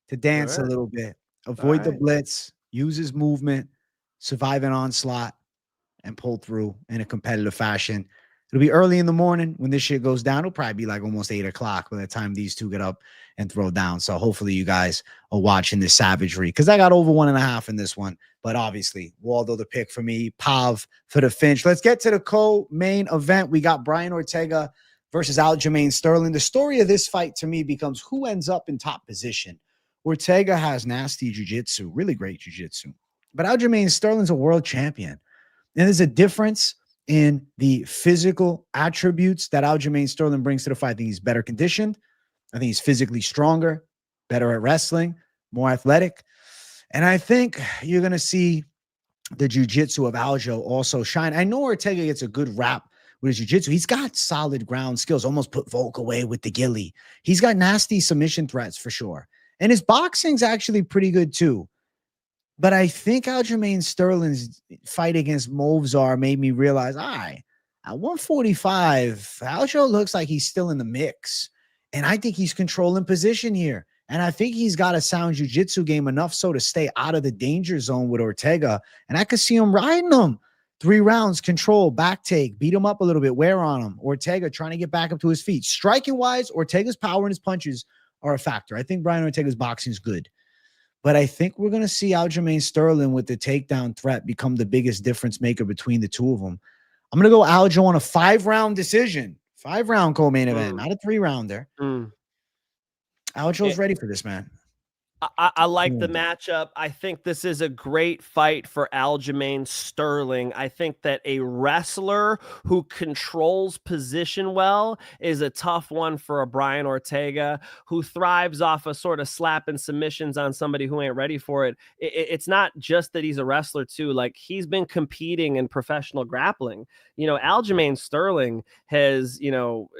C: to dance a little bit. Avoid the blitz. Use his movement. Survive an onslaught. And pull through in a competitive fashion. It'll be early in the morning when this shit goes down. It'll probably be like almost 8 o'clock by the time these two get up and throw down. So hopefully you guys are watching this savagery because I got over 1.5 in this one. But obviously, Waldo the pick for me, Pav for the Finch. Let's get to the co-main event. We got Brian Ortega versus Aljamain Sterling. The story of this fight to me becomes who ends up in top position. Ortega has nasty jiu-jitsu, really great jiu-jitsu. But Aljamain Sterling's a world champion. And there's a difference in the physical attributes that Aljamain Sterling brings to the fight. I think he's better conditioned. I think he's physically stronger, better at wrestling, more athletic. And I think you're going to see the jiu-jitsu of Aljo also shine. I know Ortega gets a good rap with his jiu-jitsu. He's got solid ground skills, almost put Volk away with the gilly. He's got nasty submission threats for sure. And his boxing's actually pretty good too. But I think Aljamain Sterling's fight against Movzar made me realize, at 145, Aljo looks like he's still in the mix. And I think he's controlling position here. And I think he's got a sound jiu-jitsu game enough so to stay out of the danger zone with Ortega. And I could see him riding him. 3 rounds, control, back take, beat him up a little bit, wear on him. Ortega trying to get back up to his feet. Striking-wise, Ortega's power and his punches are a factor. I think Brian Ortega's boxing is good. But I think we're going to see Aljamain Sterling with the takedown threat become the biggest difference maker between the two of them. I'm going to go Aljo on a 5-round decision. 5-round co-main event, not a 3-rounder. Aljo's ready for this, man.
D: I like the matchup. I think this is a great fight for Aljamain Sterling. I think that a wrestler who controls position well is a tough one for a Brian Ortega who thrives off of sort of slapping submissions on somebody who ain't ready for it. It's not just that he's a wrestler too. Like he's been competing in professional grappling. Aljamain Sterling has,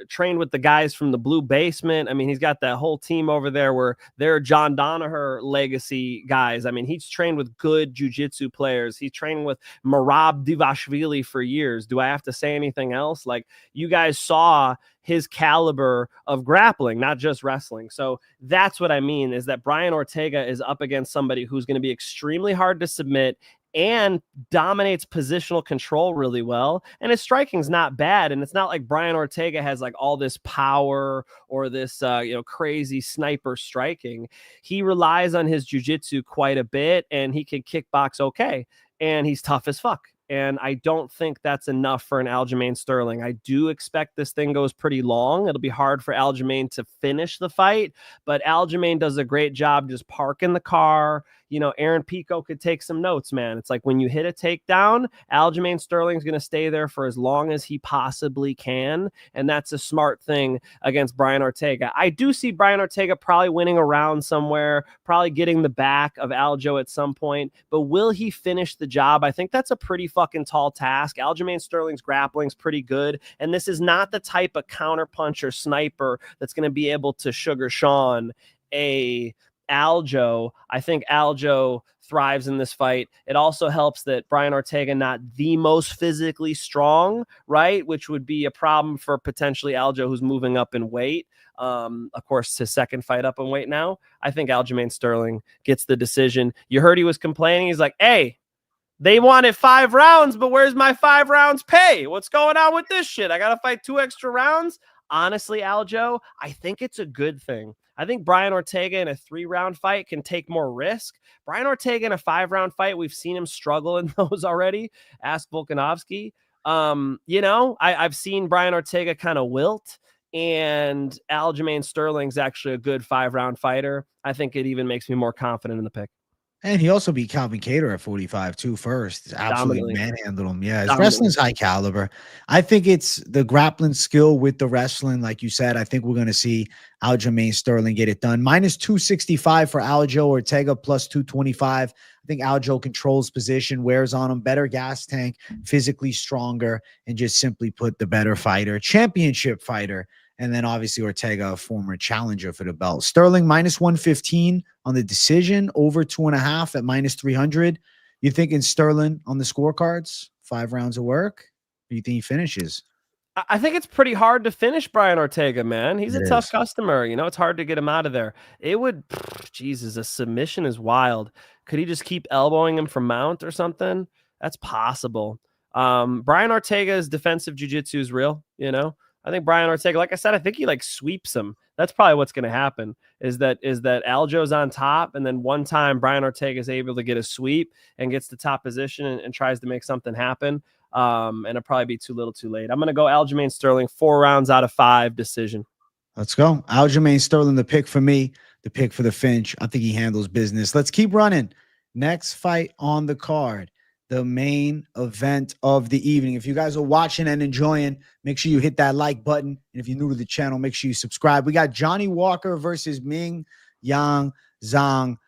D: trained with the guys from the Blue Basement. I mean, he's got that whole team over there where they're John Donaher legacy guys. I mean, he's trained with good jiu-jitsu players. He's training with Marab Divashvili for years. Do I have to say anything else? Like, you guys saw his caliber of grappling, not just wrestling. So that's what I mean, is that Brian Ortega is up against somebody who's going to be extremely hard to submit and dominates positional control really well. And his striking's not bad. And it's not like Brian Ortega has like all this power or this, crazy sniper striking. He relies on his jiu-jitsu quite a bit and he can kickbox okay. And he's tough as fuck. And I don't think that's enough for an Aljamain Sterling. I do expect this thing goes pretty long. It'll be hard for Aljamain to finish the fight, but Aljamain does a great job just parking the car. You know, Aaron Pico could take some notes, man. It's like when you hit a takedown, Aljamain Sterling's going to stay there for as long as he possibly can. And that's a smart thing against Brian Ortega. I do see Brian Ortega probably winning a round somewhere, probably getting the back of Aljo at some point. But will he finish the job? I think that's a pretty fucking tall task. Aljamain Sterling's grappling's pretty good. And this is not the type of counterpunch or sniper that's going to be able to sugar Sean a Aljo. I think Aljo thrives in this fight. It also helps that Brian Ortega not the most physically strong, right? Which would be a problem for potentially Aljo, who's moving up in weight. Of course, his second fight up in weight now. I think Aljamain Sterling gets the decision. You heard he was complaining. He's like, hey, they wanted 5 rounds, but where's my 5 rounds pay? What's going on with this shit? I got to fight 2 extra rounds? Honestly, Aljo, I think it's a good thing. I think Brian Ortega in a 3-round fight can take more risk. Brian Ortega in a 5-round fight, we've seen him struggle in those already. Ask Volkanovski. You know, I've seen Brian Ortega kind of wilt, and Aljamain Sterling's actually a good 5-round fighter. I think it even makes me more confident in the pick.
C: And he also beat Calvin Kattar at 45 too first. Absolutely manhandled him. Yeah, his wrestling's high caliber. I think it's the grappling skill with the wrestling. Like you said, I think we're going to see Aljamain Sterling get it done. Minus 265 for Aljo. Ortega plus 225. I think Aljo controls position, wears on him, better gas tank, physically stronger, and just simply put, the better fighter, championship fighter. And then obviously Ortega, a former challenger for the belt. Sterling minus 115 on the decision, over 2.5 at minus 300. You thinking Sterling on the scorecards? 5 rounds of work? Or you think he finishes?
D: I think it's pretty hard to finish Brian Ortega, man. He's a tough customer. You know, it's hard to get him out of there. It would, Jesus, a submission is wild. Could he just keep elbowing him from mount or something? That's possible. Brian Ortega's defensive jiu-jitsu is real, you know? I think Brian Ortega, like I said, I think he like sweeps him. That's probably what's going to happen is that Aljo's on top. And then one time Brian Ortega is able to get a sweep and gets the top position and tries to make something happen. And it'll probably be too little too late. I'm going to go Aljamain Sterling, 4 rounds out of 5 decision.
C: Let's go. Aljamain Sterling, the pick for me, the pick for the Finch. I think he handles business. Let's keep running. Next fight on the card. The main event of the evening. If you guys are watching and enjoying, make sure you hit that like button. And if you're new to the channel, make sure you subscribe. We got Johnny Walker versus Mingyang Zhang. I'm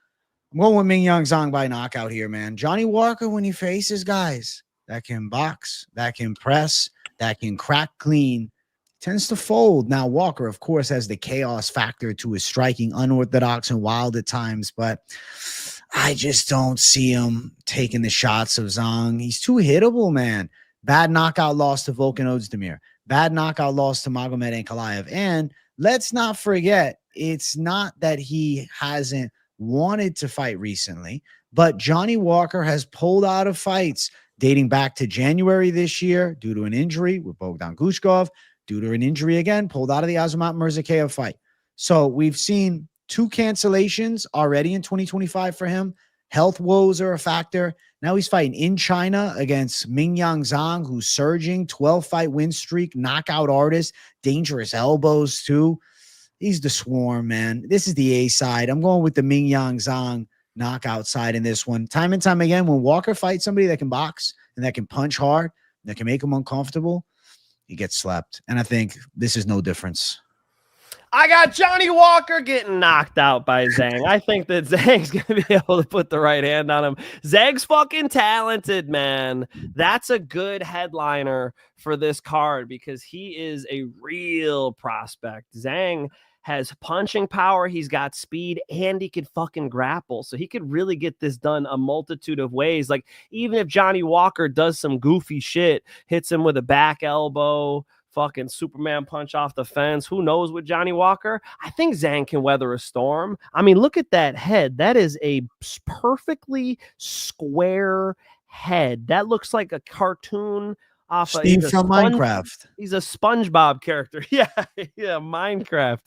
C: going with Mingyang Zhang by knockout here, man. Johnny Walker, when he faces guys that can box, that can press, that can crack clean, tends to fold. Now, Walker, of course, has the chaos factor to his striking, unorthodox and wild at times, but I just don't see him taking the shots of Zhang. He's too hittable, man. Bad knockout loss to Volkan Ozdemir. Bad knockout loss to Magomed Ankalaev. And let's not forget, it's not that he hasn't wanted to fight recently, but Johnny Walker has pulled out of fights dating back to January this year due to an injury with Bogdan Gushkov, due to an injury again, pulled out of the Azamat Mirzakev fight. So we've seen 2 cancellations already in 2025 for him. Health woes are a factor. Now he's fighting in China against Mingyang Zhang, who's surging, 12-fight win streak, knockout artist, dangerous elbows too. He's the swarm, man. This is the A side. I'm going with the Mingyang Zhang knockout side in this one. Time and time again, when Walker fights somebody that can box and that can punch hard, that can make him uncomfortable, he gets slapped. And I think this is no difference.
D: I got Johnny Walker getting knocked out by Zhang. I think that Zhang's going to be able to put the right hand on him. Zhang's fucking talented, man. That's a good headliner for this card because he is a real prospect. Zhang has punching power, he's got speed, and he can fucking grapple. So he could really get this done a multitude of ways. Like, even if Johnny Walker does some goofy shit, hits him with a back elbow, fucking Superman punch off the fence, who knows with Johnny Walker? I think Zhang can weather a storm. I mean, look at that head. That is a perfectly square head. That looks like a cartoon off
C: Steve from Minecraft.
D: He's a SpongeBob character. Yeah, Minecraft.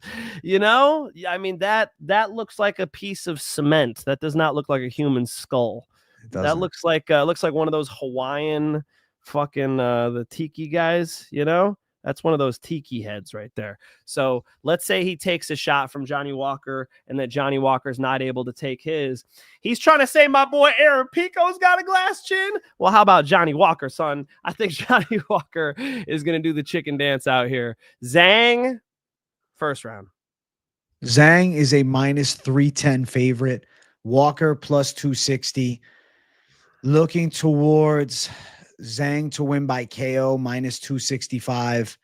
D: You know, I mean, that looks like a piece of cement. That does not look like a human skull. That looks like one of those Hawaiian fucking the tiki guys, you know? That's one of those tiki heads right there. So let's say he takes a shot from Johnny Walker and that Johnny Walker's not able to take his. He's trying to say my boy Aaron Pico's got a glass chin. Well, how about Johnny Walker, son? I think Johnny Walker is going to do the chicken dance out here. Zhang, first round.
C: Zhang is a minus 310 favorite. Walker plus 260. Looking towards Zhang to win by KO minus 265.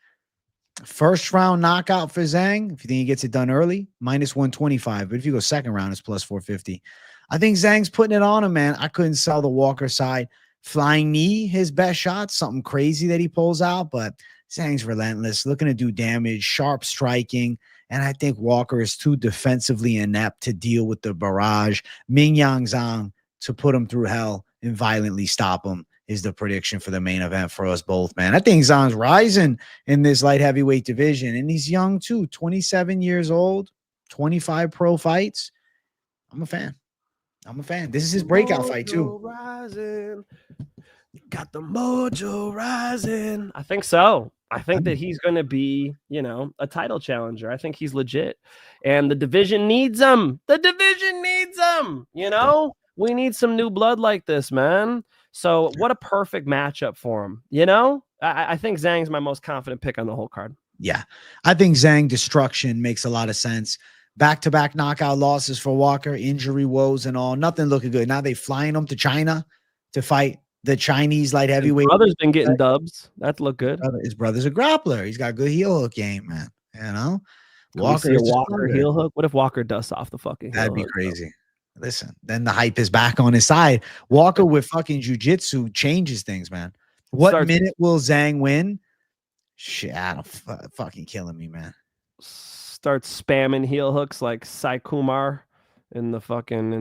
C: First round knockout for Zhang. If you think he gets it done early, minus 125. But if you go second round, it's plus 450. I think Zhang's putting it on him, man. I couldn't sell the Walker side. Flying knee, his best shot, something crazy that he pulls out, but Zhang's relentless, looking to do damage, sharp striking. And I think Walker is too defensively inept to deal with the barrage. Mingyang Zhang to put him through hell and violently stop him is the prediction for the main event for us both, man. I think Zhang's rising in this light heavyweight division, and he's young too, 27 years old, 25 pro fights. I'm a fan. This is his breakout fight too.
D: Rising. Got the mojo rising. I think so. I think that he's going to be, a title challenger. I think he's legit. And the division needs him. We need some new blood like this, man. So what a perfect matchup for him. I think Zhang's my most confident pick on the whole card.
C: Yeah. I think Zhang destruction makes a lot of sense. Back-to-back knockout losses for Walker, injury woes and all. Nothing looking good. Now they flying him to China to fight the Chinese light heavyweight.
D: His brother's been getting dubs. That look good.
C: His brother's a grappler. He's got good heel hook game, man.
D: Walker heel hook. What if Walker dusts off the fucking heel
C: That'd be
D: hook,
C: crazy. Bro? Listen, then the hype is back on his side. Walker with fucking jiu-jitsu changes things, man. What minute will Zhang win? Shit, fucking killing me, man.
D: Starts spamming heel hooks like Sai Kumar in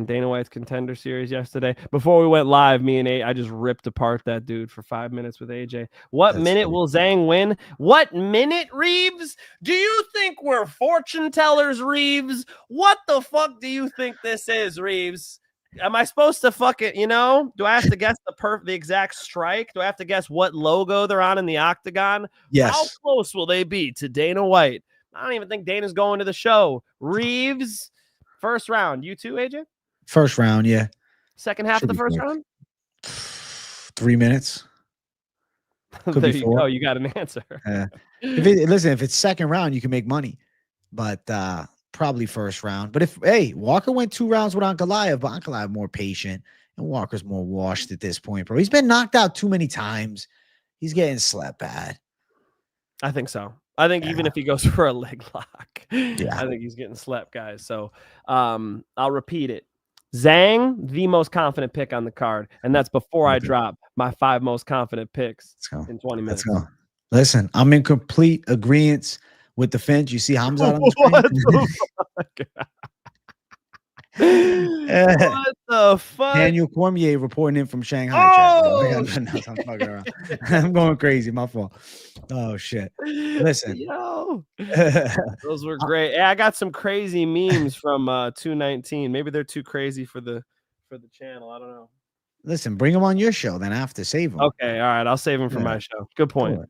D: Dana White's Contender Series yesterday. Before we went live, me and I just ripped apart that dude for 5 minutes with AJ. What minute will Zhang win? What minute, Reeves? Do you think we're fortune tellers, Reeves? What the fuck do you think this is, Reeves? Am I supposed to fucking, do I have to guess the exact strike? Do I have to guess what logo they're on in the octagon?
C: Yes.
D: How close will they be to Dana White? I don't even think Dana's going to the show. Reeves, first round. You too, AJ?
C: First round, yeah.
D: Second half of the first round?
C: 3 minutes.
D: There you go. You got an answer.
C: If it's second round, you can make money. But probably first round. But Walker went 2 rounds with Ankalaev, but Ankalaev more patient. And Walker's more washed at this point, bro. He's been knocked out too many times. He's getting slept bad.
D: I think so. I think even if he goes for a leg lock, I think he's getting slept, guys. So I'll repeat it. Zhang, the most confident pick on the card. And that's before I drop my 5 most confident picks in 20 minutes.
C: Let's go. Listen, I'm in complete agreement with the Finch. You see Hamza on the screen?
D: What the fuck? What the fuck?
C: Daniel Cormier reporting in from Shanghai.
D: Oh,
C: I'm fucking around. I'm going crazy. My fault. Oh shit. Listen.
D: Those were great. I got some crazy memes from 219. Maybe they're too crazy for the channel. I don't know.
C: Listen, bring them on your show then after. Save them.
D: Okay, all right. I'll save them for my show. Good point.
C: Cool.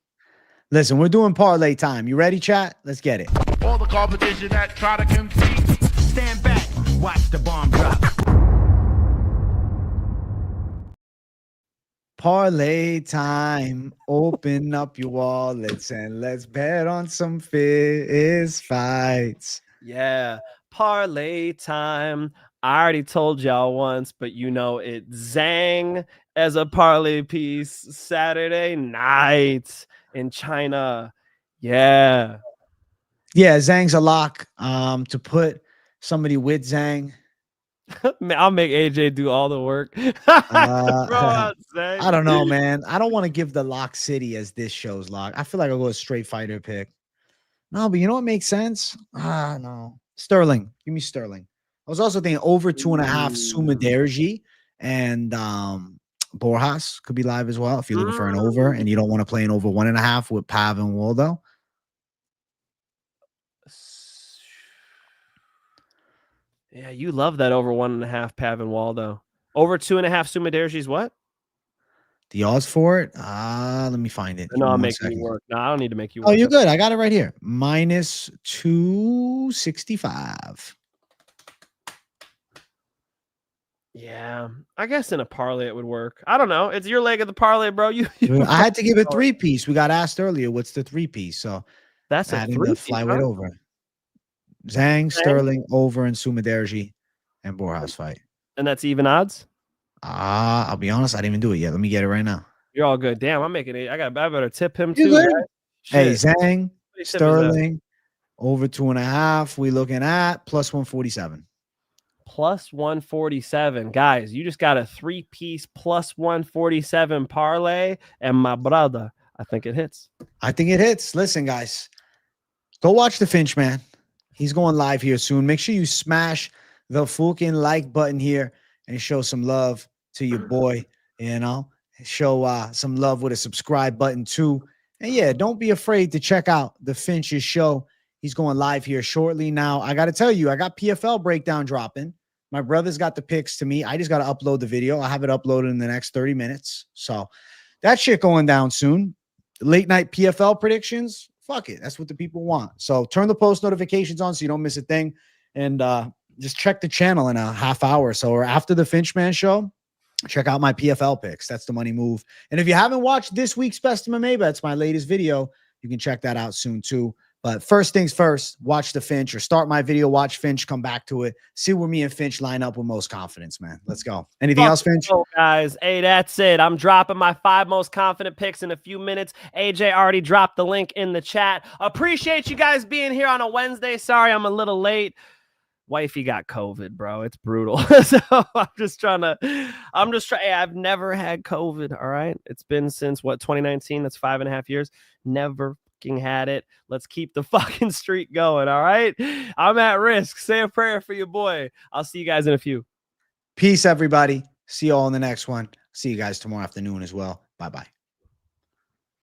C: Listen, we're doing parlay time. You ready, chat? Let's get it.
A: All the competition that try to compete, stand back, watch the bomb drop.
C: Parlay time. Open up your wallets and let's bet on some fist fights.
D: Yeah, parlay time. I already told y'all once, but it's Zhang as a parlay piece Saturday night in China. Yeah,
C: Zhang's a lock. To put somebody with Zhang,
D: I'll make AJ do all the work.
C: I don't know, man. I don't want to give the lock city as this show's lock. I feel like I'll go a straight fighter pick. No, but you know what makes sense? No. Sterling. Give me Sterling. I was also thinking over 2.5 Sumudaerji and Borjas could be live as well if you're looking for an over and you don't want to play an over 1.5 with Pav and Waldo.
D: Yeah, you love that over 1.5 Pav and Waldo. Over 2.5 Sumudaerji's what?
C: The odds for it? Let me find it.
D: No,
C: Give me
D: I'm
C: one
D: making you
C: second.
D: work. No, I don't need to make you
C: Oh,
D: work.
C: you're good. I got it right here. Minus 265.
D: Yeah, I guess in a parlay it would work. I don't know. It's your leg of the parlay, bro.
C: I had to give it 3-piece. We got asked earlier, what's the 3-piece? So
D: That's a
C: adding the
D: 3-piece,
C: flyweight
D: huh?
C: over. Zhang, Sterling over, and Sumudaerji and Borjas fight.
D: And that's even odds?
C: I'll be honest, I didn't even do it yet. Let me get it right now.
D: You're all good. Damn, I'm making it. I better tip him
C: You
D: too.
C: good?
D: Guys.
C: Hey,
D: Shit.
C: Zhang,
D: What tip is that?
C: Sterling over 2.5. We looking at plus 147.
D: Plus 147. Guys, you just got a 3-piece plus 147 parlay. And my brother, I think it hits.
C: I think it hits. Listen, guys, go watch the Finch, man. He's going live here soon. Make sure you smash the fucking like button here and show some love to your boy, you know, show some love with a subscribe button too. And yeah, don't be afraid to check out the Finch's show. He's going live here shortly. Now, I got to tell you, I got PFL breakdown dropping. My brother's got the picks to me. I just got to upload the video. I'll have it uploaded in the next 30 minutes. So that shit going down soon. Late night PFL predictions. Fuck it. That's what the people want. So turn the post notifications on so you don't miss a thing. And just check the channel in a half hour or so, or after the Finchman show. Check out my PFL picks. That's the money move. And if you haven't watched this week's Best of MMA Bets, my latest video, you can check that out soon too. But first things first, watch the Finch or start my video, watch Finch, come back to it. See where me and Finch line up with most confidence, man. Let's go. Anything else, Finch?
D: Oh, guys. Hey, that's it. I'm dropping my 5 most confident picks in a few minutes. AJ already dropped the link in the chat. Appreciate you guys being here on a Wednesday. Sorry, I'm a little late. Wifey got COVID, bro. It's brutal. So hey, I've never had COVID. All right. It's been since 2019. That's 5.5 years. Never had it. Let's keep the fucking streak going. All right. I'm at risk. Say a prayer for your boy. I'll see you guys in a few.
C: Peace, everybody. See you all in the next one. See you guys tomorrow afternoon as well. Bye-bye.